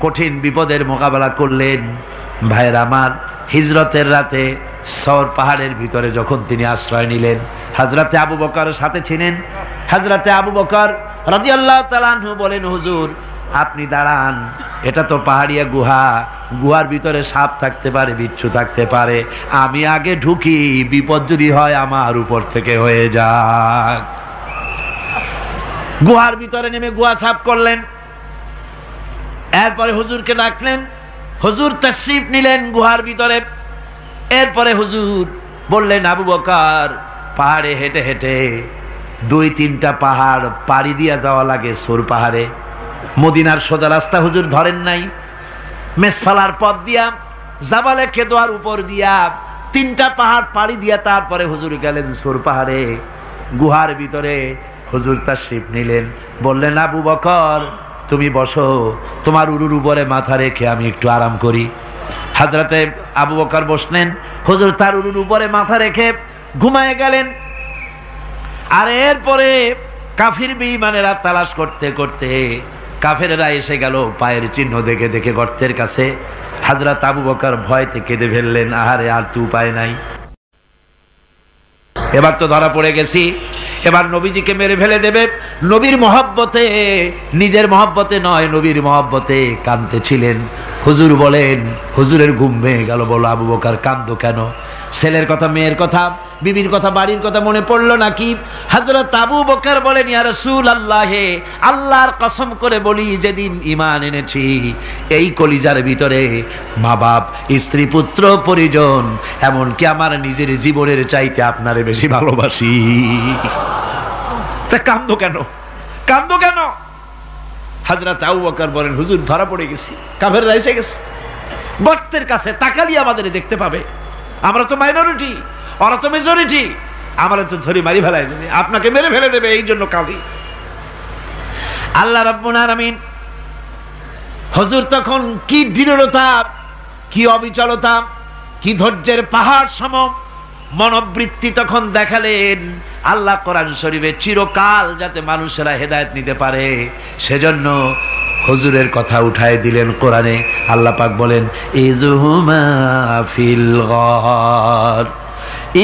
কঠিন বিপদের মোকাবেলা করলেন, ভাইরা আমার, হিজরতের রাতে সওর পাহাড়ের ভিতরে যখন তিনি আশ্রয় নিলেন, হযরতে আবু বকরের সাথে ছিলেন। হযরতে আবু বকর রাদিয়াল্লাহু তাআলা আনহু বলেন, হুজুর আপনি দাঁড়ান, এটা তো পাহাড়িয়া গুহা, গুহার ভিতরে সাপ থাকতে পারে, বিচ্ছু থাকতে পারে, আমি আগে ঢুকি, বিপদ যদি হয় আমার উপর থেকে হয়ে যাক। গুহার ভিতরে নেমে গুহা সাফ করলেন। এরপরে হুজুরকে ডাকলেন, হুজুর তাশরীফ নিলেন গুহার ভিতরে। এরপরে হুজুর বললেন, আবু বকর পাহাড়ে হেঁটে হেঁটে 2-3টা পাহাড় পাড়ি দিয়া যাওয়া লাগে সূর পাহাড়ে। মদিনার সোজা রাস্তা হুজুর ধরেন নাই, মেসফালার পথ দিয়া জাবালে কেদোয়ার উপর দিয়া 3টা পাহাড় পাড়ি দিয়া তারপরে হুজুর গেলেন সূর পাহাড়ে। গুহার ভিতরে হুজুর তাশরীফ নিলেন। বললেন, আবু বকর তুমি বসো, তোমার উরুর উপরে মাথা রেখে আমি একটু আরাম করি। হযরতে আবু বকর বসলেন, হুজুর তার উরুর উপরে মাথা রেখে ঘুমায়ে গেলেন। আর এরপরে কাফির বেঈমানেরা তালাশ করতে করতে কাফেরেরা এসে গেল পায়ের চিহ্ন দেখে দেখে গর্তের কাছে। হযরত আবু বকর ভয়তে কেঁদে ফেললেন, আহারে আর তো উপায় নাই, এবার তো ধরা পড়ে গেছি, এবার নবীজিকে মেরে ফেলে দেবে। নবীর মহব্বতে, নিজের মহব্বতে নয়, নবীর মহব্বতে কাঁদতেছিলেন। হুজুর বলেন, হুজুরের ঘুম ভেঙে গেল। বলো, আবু বকর কাঁদো কেন? ছেলের কথা, মেয়ের কথা, বিবির কথা, বাড়ির কথা মনে পড়লো নাকি? হযরত আবু বকর বলেন, ইয়া রাসূলুল্লাহ, আল্লাহর কসম করে বলি, যেদিন ঈমান এনেছি এই কলিজার ভিতরে মা বাপ, স্ত্রী, পুত্র, পরিজন, এমনকি আমার নিজের জীবনের চাইতে আপনারে বেশি ভালোবাসি। তা কান্দো কেন? কান্দো কেন? হযরত আবু বকর বলেন, হুজুর ধরা পড়ে গেছি, কাফেররা এসে গেছে গর্তের কাছে, তাকালি আমাদের দেখতে পাবে, আমরা তো মাইনরিটি, ওরা তো মেজরিটি, আমরা তো ধরে মারি ফেলাই, আপনাকে মেরে ফেলে দেবে, এই জন্য কাঁদি। আল্লাহ রাব্বুল আলামিন, হুজুর তখন কি দৃঢ়তা, কি অবিচলতা, কি ধৈর্যের পাহাড় সম মনোবৃত্তি তখন দেখালেন। আল্লাহ কোরআন শরীফে চিরকাল যাতে মানুষেরা হেদায়েত নিতে পারে সেজন্য হুজুরের কথা উঠায় দিলেন কোরআনে। আল্লাহ পাক বলেন, ইযহুমা ফিল গার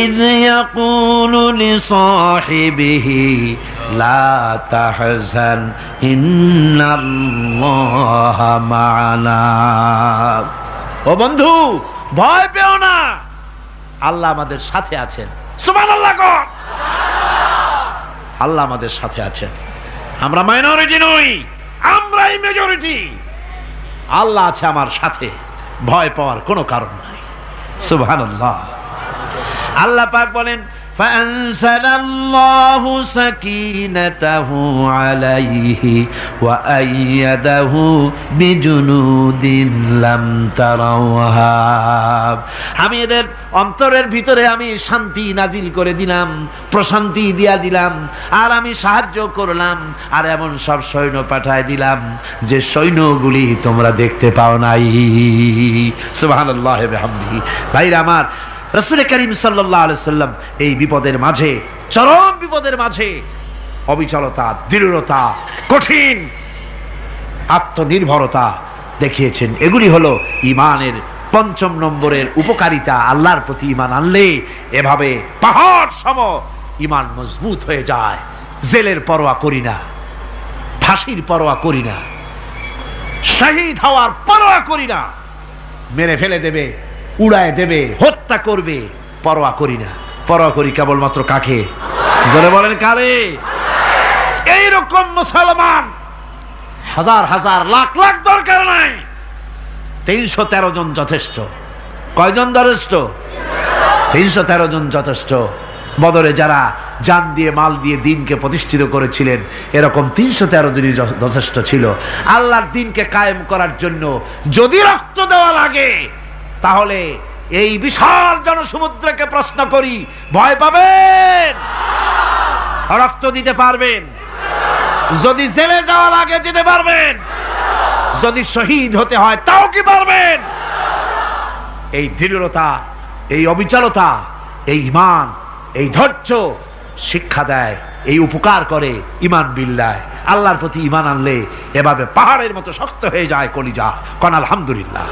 ইয ইয়াকুলু লিসাহিবিহি লা তাহজান ইন্নাল্লাহা মা'ানা। ও বন্ধু, ভয় পেও না, আল্লাহ আমাদের সাথে আছেন। সুবহানাল্লাহ গো, আল্লাহ আমাদের সাথে আছেন। আমরা মাইনরিটি নই, আমরাই মেজরিটি। আল্লাহ আছে আমার সাথে, ভয় পাওয়ার কোনো কারণ নাই। সুবহানাল্লাহ। আল্লাহ পাক বলেন, فأنزل الله سكينته عليه وأيده بجنود لم تروها। আমি এদের অন্তরের ভিতরে আমি শান্তি নাজিল করে দিলাম, প্রশান্তি দিয়া দিলাম, আর আমি সাহায্য করলাম, আর এমন সব সৈন্য পাঠায় দিলাম যে সৈন্যগুলি তোমরা দেখতে পাও নাই। সুবহানাল্লাহ ওয়া বিহামদিহি। ভাইরা আমার, রাসূল করিম সাল্লাল্লাহু আলাইহি সাল্লাম এই বিপদের মাঝে, চরম বিপদের মাঝে অবিচলতা, দৃঢ়তা, কঠিন আত্মনির্ভরতা দেখিয়েছেন। এগুলি হলো ঈমানের পঞ্চম নম্বরের উপকারিতা। আল্লাহর প্রতি ঈমান আনলে এভাবে পাহাড় সম ঈমান মজবুত হয়ে যায়। জেলের পরোয়া করি না, ফাঁসির পরোয়া করি না, শহীদ হওয়ার পরোয়া করি না, মেরে ফেলে দেবে, উড়ায় দেবে, হত্যা করবে, পরোয়া করি না। পরোয়া করি কেবলমাত্র কাকে? জোরে বলেন কারে? এইরকম মুসলমান হাজার হাজার লাখ লাখ দরকার নাই, 313 জন যথেষ্ট। কয়জন যথেষ্ট? 313 জন যথেষ্ট। বদরে যারা জান দিয়ে মাল দিয়ে দ্বীনকে প্রতিষ্ঠিত করেছিলেন, এরকম 313 জনই যথেষ্ট ছিল। আল্লাহর দ্বীনকে কায়েম করার জন্য যদি রক্ত দেওয়া লাগে, তাহলে এই বিশাল জনসমুদ্রকে প্রশ্ন করি, ভয় পাবেন? রক্ত দিতে পারবেন? যদি জেলে যাওয়া লাগে যেতে পারবেন? যদি শহীদ হতে হয় তাও কি পারবেন? এই দৃঢ়তা, এই অবিচলতা, এই ঈমান, এই ধৈর্য শিক্ষা দেয়, এই উপকার করে ঈমান বিল্লাহ। আল্লাহর প্রতি ঈমান আনলে এভাবে পাহাড়ের মতো শক্ত হয়ে যায় কলিজা। কোন আলহামদুলিল্লাহ।